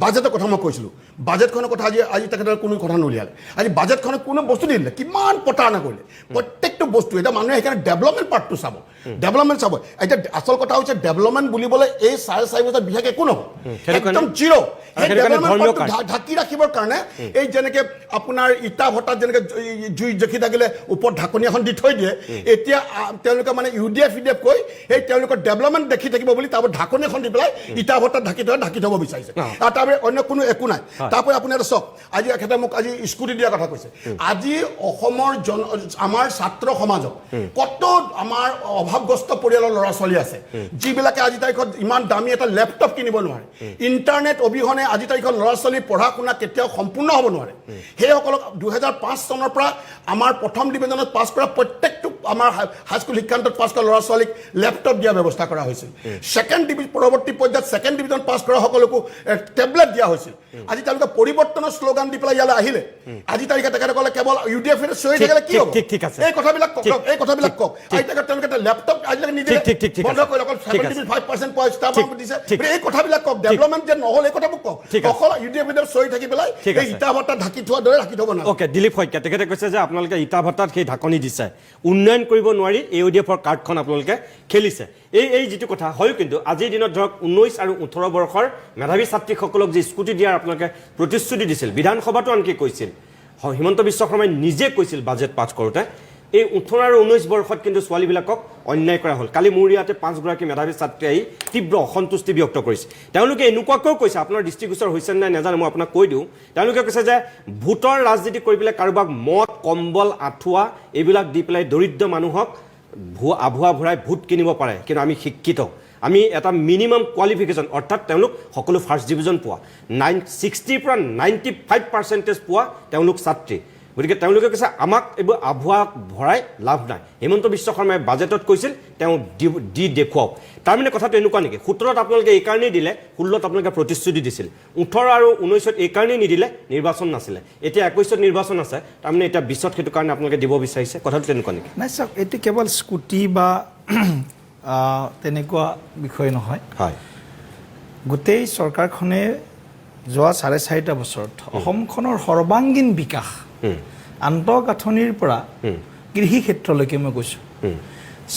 বাজেটৰ কথা মই কৈছিলোঁ বাজেটখনৰ কথা আজি তেখেতৰ কোনো কথা নলিয়ালে আজি বাজেটখনত কোনো বস্তু নিদিলে কিমান প্ৰতাৰণা কৰিলে প্ৰত্যেকটো বস্তু এতিয়া মানুহে সেইকাৰণে ডেভেলপমেণ্ট পাৰ্টটো চাব ডেভেলপমেণ্ট চাব এতিয়া আচল কথা হৈছে ডেভেলপমেণ্ট বুলিবলৈ এই 4.5 বছৰ বিশেষ একো নহ'ব একদম জিৰ' সেই ডেভেলপমেণ্ট ঢাকি ৰাখিবৰ কাৰণে এই যেনেকৈ আপোনাৰ ইটা ভটাত যেনেকৈ জুই জখি থাকিলে ওপৰত ঢাকনি এখন দি থৈ দিয়ে এতিয়া তেওঁলোকে মানে UDF কৈ সেই তেওঁলোকৰ ডেভেলপমেণ্ট দেখি থাকিব বুলি তাৰপৰা ঢাকনি এখন দি পেলাই ইটা ভটাত ঢাকি থ'ব বিচাৰিছে আৰু তাৰপৰা অন্য কোনো একো নাই তাৰপৰা আপুনি এটা চাওক আজি এখেতে মোক আজি স্কুটি দিয়াৰ কথা কৈছে আজি অসমৰ আমাৰ ছাত্ৰ সমাজক কত আমাৰ অভাৱগ্ৰস্ত পৰিয়ালৰ ল'ৰা ছোৱালী আছে যিবিলাকে আজি তাৰিখত ইমান দামী এটা লেপটপ কিনিব নোৱাৰে ইণ্টাৰনেট অবিহনে আজি তাৰিখত ল'ৰা ছোৱালী পঢ়া শুনা কেতিয়াও সম্পূৰ্ণ হ'ব নোৱাৰে সেইসকলক 2005 চনৰ পৰা আমাৰ প্ৰথম ডিভিজনত পাছ কৰা প্ৰত্যেকটো আমাৰ হাইস্কুল শিক্ষান্তত পাছ কৰা ল'ৰা ছোৱালীক লেপটপ দিয়াৰ ব্যৱস্থা কৰা হৈছিল ছেকেণ্ড ডিভিজন পৰৱৰ্তী পৰ্যায়ত ছেকেণ্ড ডিভিজন পাছ কৰা সকলকো টেবলেট দিয়া হৈছিল আজি তেওঁলোকে পৰিৱৰ্তনৰ শ্লোগান দি পেলাই ইয়ালৈ আহিলে আজি তাৰিখে তেখেতসকলে কেৱল UDF চৈ থাকিলে কি হ'ব এই কথাবিলাক কওক আজি তেওঁলোকে লেপটপ আজিলৈকে নিদিলে বন্ধ কৰি অকল 75% পোৱা ষ্টাফ দিছে এই কথাবিলাক কওক ডেভেলপমেণ্ট যে নহ'ল এই কথাবোৰ কওক অকল UDF চৈ থাকি পেলাই এই ইটা ভট্টা ঢাকি থোৱাৰ দৰে ৰাখি থ'ব নালাগে অ'কে দিলীপ শইকীয়া তেখেতে কৈছে যে আপোনালোকে ইটা ভট্টাত সেই ঢাকনি দিছে উন্নয়ন কৰিব নোৱাৰি UDFৰ কাৰ্ডখন আপোনালোকে খেলিছে এই যিটো কথা হয় কিন্তু আজিৰ দিনত ধৰক 19 আৰু 18 বৰ্ষৰ মেধাৱী ছাত্ৰীসকলক যে স্কুটি দিয়াৰ আপোনালোকে প্ৰতিশ্ৰুতি দিছিল বিধানসভাতো আনকি কৈছিল হিমন্ত বিশ্ব শৰ্মাই নিজে কৈছিল বাজেট পাছ কৰোঁতে এই 18 আৰু 19 বৰ্ষত কিন্তু ছোৱালীবিলাকক অন্যায় কৰা হ'ল কালি মোৰ ইয়াতে 5 গৰাকী মেধাৱী ছাত্ৰী আহি তীব্ৰ অসন্তুষ্টি ব্যক্ত কৰিছে তেওঁলোকে এনেকুৱাকৈ কৈছে আপোনাৰ দৃষ্টিগোচৰ হৈছে নাই নাজানো মই আপোনাক কৈ দিওঁ তেওঁলোকে কৈছে যে ভোটৰ ৰাজনীতি কৰি পেলাই কাৰোবাক মদ কম্বল আঁঠুৱা এইবিলাক দি পেলাই দৰিদ্ৰ মানুহক আভুৱা ভৰাই ভোট কিনিব পাৰে কিন্তু আমি শিক্ষিত আমি এটা মিনিমাম কোৱালিফিকেশ্যন অৰ্থাৎ তেওঁলোক সকলো ফাৰ্ষ্ট ডিভিজন পোৱা 60 পৰা 95% পোৱা তেওঁলোক ছাত্ৰী গতিকে তেওঁলোকে কৈছে আমাক এইবোৰ আভুৱা ভৰাই লাভ নাই হিমন্ত বিশ্ব শৰ্মাই বাজেটত কৈছিল তেওঁ দি দেখুৱাওক তাৰমানে কথাটো এনেকুৱা নেকি 17ত আপোনালোকে এইকাৰণেই দিলে 16ত আপোনালোকে প্ৰতিশ্ৰুতি দিছিল 18 আৰু 19ত এইকাৰণেই নিদিলে নিৰ্বাচন নাছিলে এতিয়া 21ত নিৰ্বাচন আছে তাৰমানে এতিয়া 20ত সেইটো কাৰণে আপোনালোকে দিব বিচাৰিছে কথাটো তেনেকুৱা নেকি নাই চাওক এইটো কেৱল স্কুটি বা তেনেকুৱা বিষয় নহয় হয় গোটেই চৰকাৰখনে যোৱা 4.5 বছৰত অসমখনৰ সৰ্বাংগীন বিকাশ আন্তঃগাঁথনিৰ পৰা কৃষি ক্ষেত্ৰলৈকে মই কৈছোঁ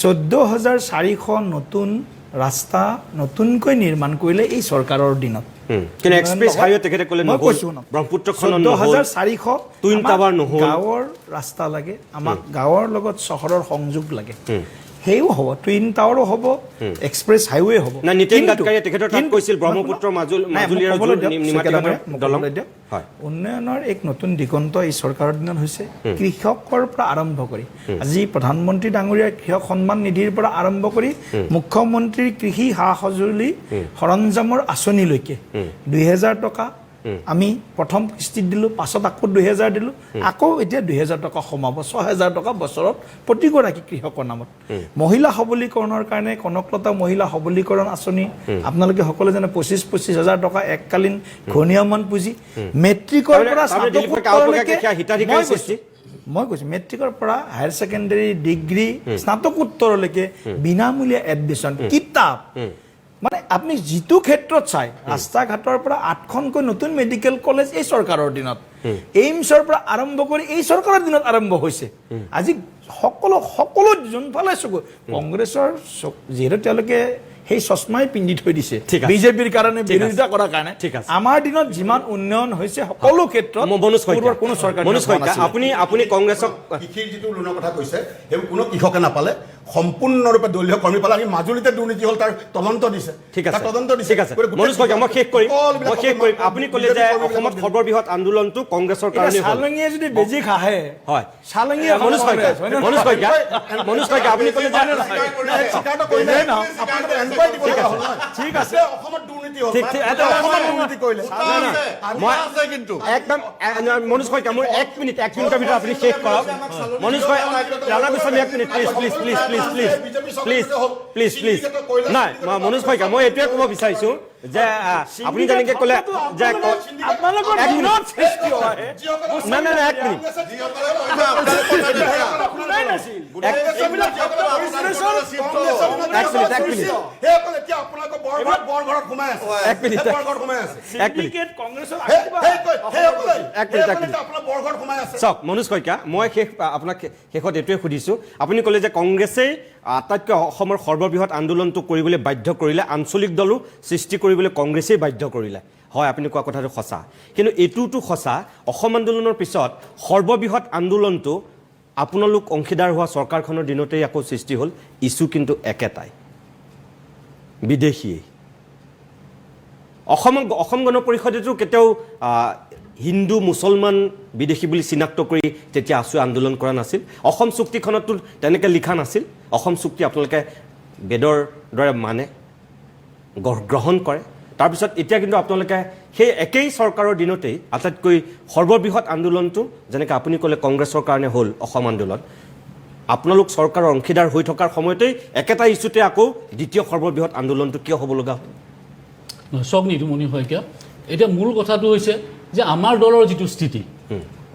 14,400 নতুন ৰাস্তা নতুনকৈ নিৰ্মাণ কৰিলে এই চৰকাৰৰ দিনত কিন্তু এক্সপ্ৰেছ হাইৱে তেখেতে ক'লে ব্ৰহ্মপুত্ৰখন 14,400 টুইন টাৱাৰ নহ'ল গাঁৱৰ ৰাস্তা লাগে আমাক গাঁৱৰ লগত চহৰৰ সংযোগ লাগে সেইও হ'ব টুইন টাৱাৰো হ'ব এক্সপ্ৰেছ হাইৱে হ'ব না নীতিন গাডকাৰীয়ে তেখেতৰ তাত কৈছিল ব্ৰহ্মপুত্ৰ মাজুলী উন্নয়নৰ এক নতুন দিগন্ত এই চৰকাৰৰ দিনত হৈছে কৃষকৰ পৰা আৰম্ভ কৰি আজি প্ৰধানমন্ত্ৰী ডাঙৰীয়াৰ কৃষক সন্মান নিধিৰ পৰা আৰম্ভ কৰি মুখ্যমন্ত্ৰীৰ কৃষি সা সঁজুলি সৰঞ্জামৰ আঁচনিলৈকে 2,000 টকা আমি প্ৰথম কিস্তিত দিলোঁ পাছত আকৌ 2,000 দিলোঁ আকৌ এতিয়া 2,000 টকা সোমাব 6,000 টকা বছৰত প্ৰতিগৰাকী কৃষকৰ নামত মহিলা সবলীকৰণৰ কাৰণে কনকলতা মহিলা সবলীকৰণ আঁচনি আপোনালোকে সকলোৱে জানে 25,000 টকা এককালীন ঘূৰ্ণীয়মান পুঁজি মেট্ৰিকৰ পৰা মই কৈছোঁ মেট্ৰিকৰ পৰা হায়াৰ ছেকেণ্ডেৰী ডিগ্ৰী স্নাতকোত্তৰলৈকে বিনামূলীয়া এডমিশ্যন কিতাপ মানে আপুনি যিটো ক্ষেত্ৰত চাই ৰাস্তা ঘাটৰ পৰা 8খনকৈ নতুন মেডিকেল কলেজ এই চৰকাৰৰ দিনত এইমছৰ পৰা আৰম্ভ কৰি এই চৰকাৰৰ দিনত আৰম্ভ হৈছে আজি সকলো যোনফালে চকু কংগ্ৰেছৰ যিহেতু তেওঁলোকে সেই চশমাই পিন্ধি থৈ দিছে বিজেপিৰ কাৰণে বিৰোধিতা কৰাৰ কাৰণে আমাৰ দিনত যিমান উন্নয়ন হৈছে সকলো ক্ষেত্ৰত কোনো চৰকাৰ আপুনি কংগ্ৰেছক কৃষিৰ যিটো লোনৰ কথা কৈছে সেইবোৰ কোনো কৃষকে নাপালে সম্পূৰ্ণৰূপে দলীয় কৰ্মী পালে আমি মাজুলীতে দুৰ্নীতি হ'ল তাৰ তদন্ত দিছে ঠিক আছে তাৰ তদন্ত দিছে ঠিক আছে মনোজ কইকীয়া মই শেষ কৰিম আপুনি ক'লে যে অসমত সৰ্ববৃহৎ আন্দোলনটো কংগ্ৰেছৰ কাৰণে হ'ল চালঙীয়ে যদি বেজি খাহে হয় চালঙীয়ে মনোজ কইকীয়া আপুনি ক'লে যে স্বীকাৰটো কৰিলে আপোনালোকে এনকুৱাৰী দিব লগা হ'ল ঠিক আছে অসমত দুৰ্নীতি হ'ল ঠিক এটা অসমত দুৰ্নীতি কৰিলে মই কিন্তু একদম মনোজ কইকীয়া মোৰ 1 মিনিটৰ ভিতৰত আপুনি শেষ কৰক মনোজ কইকীয়া ৰাণা গোস্বামী 1 মিনিট প্লিজ নাই মনোজ কইকীয়া মই এইটোৱে ক'ব বিচাৰিছোঁ যে আপুনি যেনেকৈ ক'লে যে আপোনালোকৰ দিনত সৃষ্টি হয় নাই 1 মিনিট চাওক মনোজ কইকীয়া মই আপোনাক শেষত এইটোৱে সুধিছোঁ আপুনি ক'লে যে কংগ্ৰেছেই আটাইতকৈ অসমৰ সৰ্ববৃহৎ আন্দোলনটো কৰিবলৈ বাধ্য কৰিলে আঞ্চলিক দলো সৃষ্টি কৰিবলৈ কংগ্ৰেছেই বাধ্য কৰিলে হয় আপুনি কোৱা কথাটো সঁচা কিন্তু এইটোতো সঁচা অসম আন্দোলনৰ পিছত সৰ্ববৃহৎ আন্দোলনটো আপোনালোক অংশীদাৰ হোৱা চৰকাৰখনৰ দিনতেই আকৌ সৃষ্টি হ'ল ইছ্যু কিন্তু একেটাই বিদেশীয়ে অসম গণ পৰিষদেতো কেতিয়াও হিন্দু মুছলমান বিদেশী বুলি চিনাক্ত কৰি তেতিয়া আন্দোলন কৰা নাছিল অসম চুক্তিখনতো তেনেকৈ লিখা নাছিল অসম চুক্তি আপোনালোকে বেদৰ দৰে মানে গ্ৰহণ কৰে তাৰপিছত এতিয়া কিন্তু আপোনালোকে সেই একেই চৰকাৰৰ দিনতেই আটাইতকৈ সৰ্ববৃহৎ আন্দোলনটো যেনেকৈ আপুনি ক'লে কংগ্ৰেছৰ কাৰণে হ'ল অসম আন্দোলন আপোনালোক চৰকাৰৰ অংশীদাৰ হৈ থকাৰ সময়তেই একেটা ইছ্যুতে আকৌ দ্বিতীয় সৰ্ববৃহৎ আন্দোলনটো কিয় হ'ব লগা হ'ল চাওক নিতুমণি শইকীয়া এতিয়া মূল কথাটো হৈছে যে আমাৰ দলৰ যিটো স্থিতি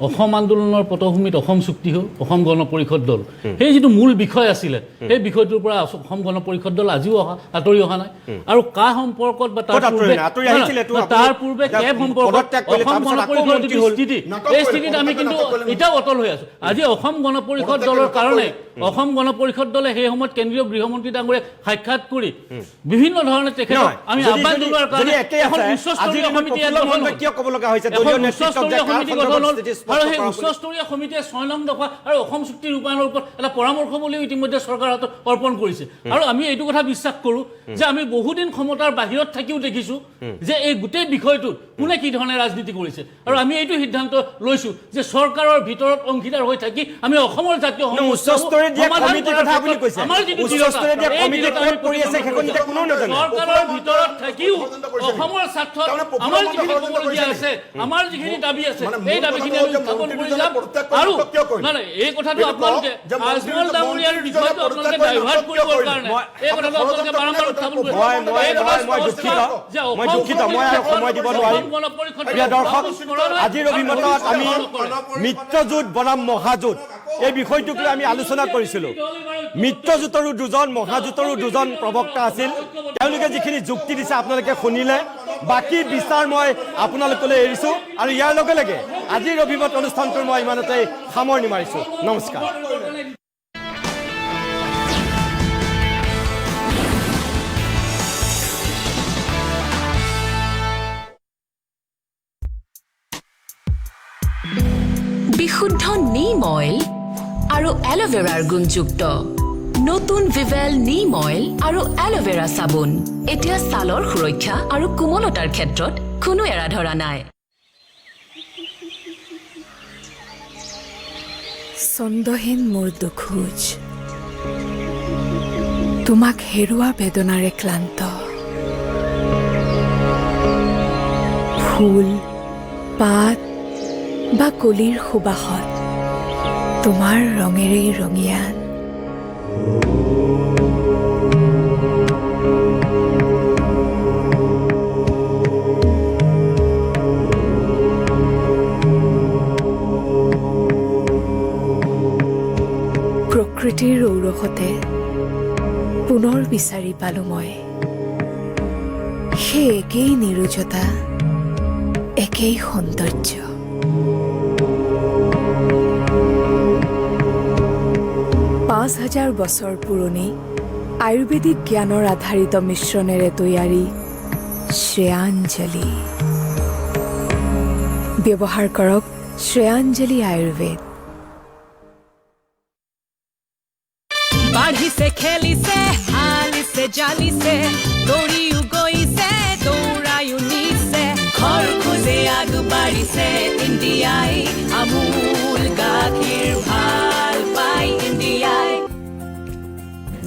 অসম আন্দোলনৰ পটভূমিত অসম চুক্তি হ'ল অসম গণ পৰিষদ দল সেই যিটো মূল বিষয় আছিলে সেই বিষয়টোৰ পৰা অসম গণ পৰিষদ দল আজিও আঁতৰি অহা নাই আৰু কা সম্পৰ্কত বা তাৰ পূৰ্বে কেব সম্পৰ্কত অসম গণ পৰিষদৰ যিটো স্থিতি এই স্থিতিত আমি কিন্তু এতিয়াও অটল হৈ আছো আজি অসম গণ পৰিষদ দলৰ কাৰণে অসম গণ পৰিষদ দলে সেই সময়ত কেন্দ্ৰীয় গৃহমন্ত্ৰী ডাঙৰীয়ে সাক্ষাৎ কৰি বিভিন্ন ধৰণে তেখেতক আমি আহ্বান জনোৱাৰ কাৰণে এখন উচ্চস্তৰীয় সমিতি কিয় ক'ব লগা হৈছে দলীয় নেতৃত্ব আৰু সেই উচ্চস্তৰীয় সমিতিয়ে 6 নং দফা আৰু অসম চুক্তি ৰূপায়ণৰ ওপৰত এটা পৰামৰ্শৱলীও ইতিমধ্যে চৰকাৰৰ হাতত অৰ্পণ কৰিছে আৰু আমি এইটো কথা বিশ্বাস কৰোঁ যে আমি বহুদিন ক্ষমতাৰ বাহিৰত থাকিও দেখিছোঁ যে এই গোটেই বিষয়টোত কোনে কি ধৰণে ৰাজনীতি কৰিছে আৰু আমি এইটো সিদ্ধান্ত লৈছোঁ যে চৰকাৰৰ ভিতৰত অংশীদাৰ হৈ থাকি আমি অসমৰ জাতীয় চৰকাৰৰ ভিতৰত থাকিও অসমৰ স্বাৰ্থত আমাৰ যিখিনি ক'বলগীয়া আছে আমাৰ যিখিনি দাবী আছে এই দাবীখিনি আমি উত্থাপন কৰি যাম আৰু নাই এই কথাটো আপোনালোকে আজমল ডাঙৰীয়াৰ বিষয়টো আপোনালোকে ডাইভাৰ্ট কৰিবৰ কাৰণে এই কথাটো আপোনালোকে বাৰম্বাৰ উত্থাপন কৰি মই দুখিত মই সময় দিব নোৱাৰিম প্ৰিয় দৰ্শক আজিৰ অভিমতত আমি মিত্ৰজোঁট বনাম মহাজোঁট এই বিষয়টোক লৈ আমি আলোচনা কৰিছিলোঁ মিত্ৰজোঁটৰো দুজন মহাজোঁটৰো দুজন প্ৰবক্তা আছিল তেওঁলোকে যিখিনি যুক্তি দিছে আপোনালোকে শুনিলে বাকী বিচাৰ মই আপোনালোকলৈ এৰিছোঁ আৰু ইয়াৰ লগে লগে আজিৰ অভিমত অনুষ্ঠানটোৰ মই ইমানতে সামৰণি মাৰিছোঁ নমস্কাৰ বিশুদ্ধ নিম অইল আৰু এল'ভেৰাৰ গুণযুক্ত নতুন ভিভেল নিম অইল আৰু এল'ভেৰা চাবোন এতিয়া ছালৰ সুৰক্ষা আৰু কোমলতাৰ ক্ষেত্ৰত কোনো এৰা ধৰা নাই ছন্দহীন মোৰ দুখোজ তোমাক হেৰুৱা বেদনাৰে ক্লান্ত ফুল পাত বা কলিৰ সুবাসত তোমাৰ ৰঙেৰেই ৰঙিয়ান প্ৰকৃতিৰ ঔৰসতে পুনৰ বিচাৰি পালো মই সেই একেই নিৰোজতা একেই সৌন্দৰ্য 5000 বছৰ পুৰণি আয়ুৰ্বেদিক জ্ঞানৰ আধাৰিত মিশ্ৰণেৰে তৈয়াৰী শ্ৰেয়াঞ্জলি ব্যৱহাৰ কৰক শ্ৰেয়াঞ্জলি আয়ুৰ্বেদ বাঢ়িছে খেলিছে হালিছে জালিছে দৌৰিও গৈছে দৌৰায়ো নিছে ঘৰ খোজে আগবাঢ়িছে ইণ্ডিয়াই আমুল গাখীৰ ভাল পাই ইণ্ডিয়াই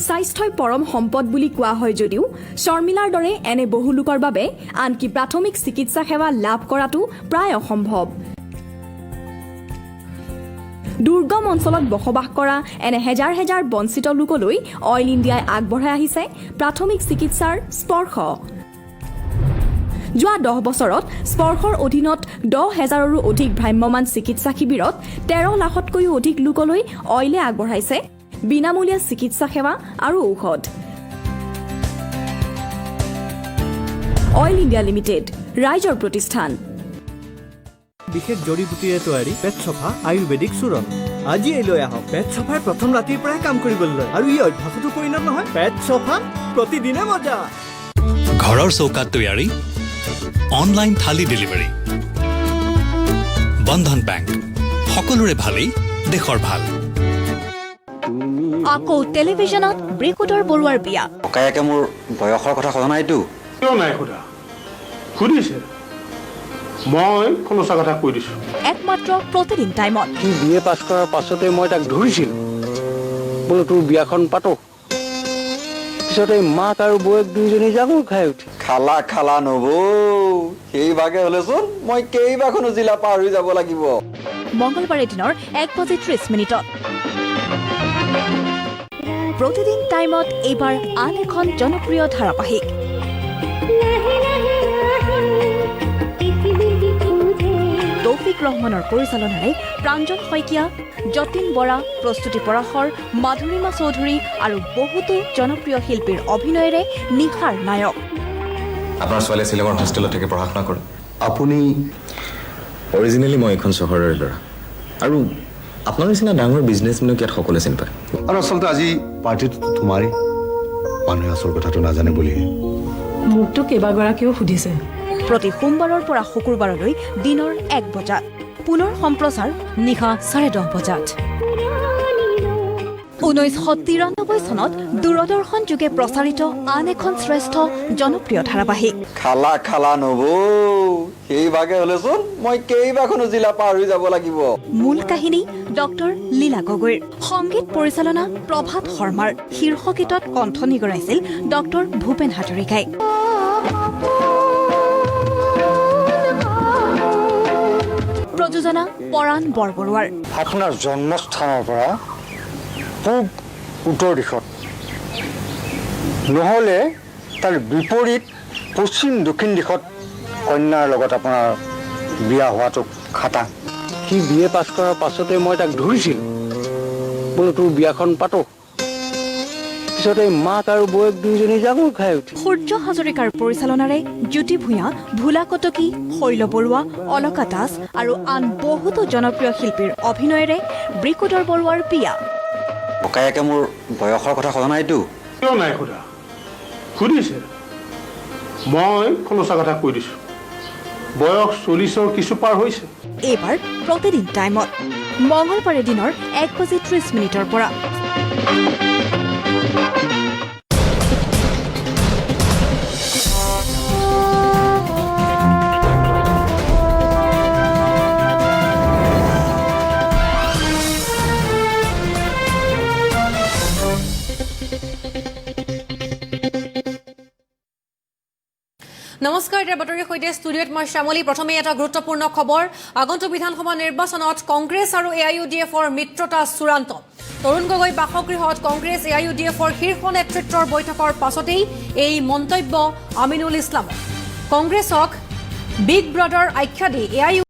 স্বাস্থ্যই পৰম সম্পদ বুলি কোৱা হয় যদিও শৰ্মিলাৰ দৰে এনে বহু লোকৰ বাবে আনকি প্ৰাথমিক চিকিৎসা সেৱা লাভ কৰাটো প্ৰায় অসম্ভৱ দুৰ্গম অঞ্চলত বসবাস কৰা এনে হেজাৰ হেজাৰ বঞ্চিত লোকলৈ অইল ইণ্ডিয়াই আগবঢ়াই আহিছে প্ৰাথমিক চিকিৎসাৰ স্পৰ্শ যোৱা 10 বছৰত স্পৰ্শৰ অধীনত 10,000ৰো অধিক ভ্ৰাম্যমান চিকিৎসা শিবিৰত 13 লাখতকৈও অধিক লোকলৈ অইলে আগবঢ়াইছে বিনামূলীয়া চিকিৎসা সেৱা আৰু ঔষধ অইল ইণ্ডিয়া লিমিটেড ৰাইজৰ প্ৰতিষ্ঠান বিশেষ জড়িবুটিৰে তৈয়াৰী পেট চফা আয়ুৰ্বেদিক চূৰণ আজি লৈ আহক পেট চফাৰ প্ৰথম ৰাতিৰ পৰাই কাম কৰিবলৈ আৰু ই অভ্যাসতো পৰিণত নহয় পেট চফা প্ৰতিদিনে মজা ঘৰৰ চৌকাত তৈয়াৰী অনলাইন থালি ডেলিভাৰী বন্ধন বেংক সকলোৰে ভালেই দেশৰ ভাল আকৌ টেলিভিছনত ব্ৰিকুটৰ বৰুৱাৰ বিয়া ককায়েকে মোৰ বয়সৰ কথা কোৱা নাইতো কিয় নাই সোধা সুধিছে মই কোনো কথা কৈ দিছো একমাত্ৰ প্ৰতিদিন টাইমত কি বিএ পাছ কৰাৰ পাছতে মই তাক ধৰিছিল বোলো তোৰ বিয়াখন পাতো পিছতে মাক আৰু বৌয়েক দুইজনী জাঙুৰ খাই উঠি খালা খালা নবৌ সেই ভাগে হলেচোন মই কেইবাখনো জিলা পাৰ হৈ যাব লাগিব মংগলবাৰে দিনৰ 1:30 প্ৰতিদিন টাইমত এইবাৰ আন এখন জনপ্ৰিয় ধাৰাবাহিক তৌফিক ৰহমানৰ পৰিচালনাৰে প্ৰাঞ্জল শইকীয়া যতীন বৰা প্ৰস্তুতি পৰাশৰ মাধুৰিমা চৌধুৰী আৰু বহুতো জনপ্ৰিয় শিল্পীৰ অভিনয়েৰে নিশাৰ নায়ক আপোনাৰ ছোৱালীয়ে শ্বিলঙৰ হোষ্টেলত থেকে পঢ়া শুনা কৰে আপুনি অৰিজিনেলি মই এখন চহৰৰ ল'ৰা আৰু আপোনাৰ নিচিনা ডাঙৰ বিজনেছমেনক ইয়াত সকলোৱে চিনি পায় আৰু আচলতে আজি পাৰ্টিটো তোমাৰেই মানুহে আচল কথাটো নাজানে বুলিহে মোকতো কেইবাগৰাকীও সুধিছে প্ৰতি সোমবাৰৰ পৰা শুকুৰবাৰলৈ দিনৰ 1 বজাত পুনৰ সম্প্ৰচাৰ নিশা 10:30 বজাত 1993 চনত দূৰদৰ্শন যোগে প্ৰচাৰিত আন এখন শ্ৰেষ্ঠ জনপ্ৰিয় ধাৰাবাহিক খালা খালা নবৌ সেই ভাগে হলেচোন মই কেইবাখনো জিলা পাৰ হৈ যাব লাগিব মূল কাহিনী ডক্টৰ লীলা গগৈৰ সংগীত পৰিচালনা প্ৰভাত শৰ্মাৰ শীৰ্ষগীতত কণ্ঠ নিগৰাইছিল ডক্টৰ ভূপেন হাজৰিকাই প্ৰযোজনা পৰাণ বৰবৰুৱাৰ আপোনাৰ জন্মস্থানৰ পৰা পূব উত্তৰ দিশত নহ'লে তাৰ বিপৰীত পশ্চিম দক্ষিণ দিশত কন্যাৰ লগত আপোনাৰ বিয়া হোৱাটো খাটা সি বিএ পাছ কৰাৰ পাছতে মই তাক ধৰিছিল বোলো তোৰ বিয়াখন পাতো পিছতে মাক আৰু বৌয়েক দুইজনী জাঙুৰ খাই উঠি সূৰ্য হাজৰিকাৰ পৰিচালনাৰে জ্যোতি ভূঞা ভোলা কটকী শৈল বৰুৱা অলকা দাস আৰু আন বহুতো জনপ্ৰিয় শিল্পীৰ অভিনয়েৰে ব্ৰিকুটৰ বৰুৱাৰ বিয়া ককায়েকে মোৰ বয়সৰ কথা কোৱা নাইতো কিয় নাই সোধা সুধিছে মই কোনো কথা কৈ দিছো বয়স 40ৰ কিছু পাৰ হৈছে এইবাৰ প্ৰতিদিন টাইমত মংগলবাৰে দিনৰ 1:30 পৰা নমস্কাৰ এতিয়া বাতৰিৰ সৈতে ষ্টুডিঅ'ত মই শ্যামলী প্ৰথমে এটা গুৰুত্বপূৰ্ণ খবৰ আগন্তুক বিধানসভা নিৰ্বাচনত কংগ্ৰেছ আৰু এআইইউডিএফৰ মিত্ৰতা চূড়ান্ত তৰুণ গগৈ বাসগৃহত কংগ্ৰেছ এআইইউডিএফৰ শীৰ্ষ নেতৃত্বৰ বৈঠকৰ পাছতেই এই মন্তব্য আমিনুল ইছলামৰ কংগ্ৰেছক বিগ ব্ৰাদাৰ আখ্যা দি এআইইউ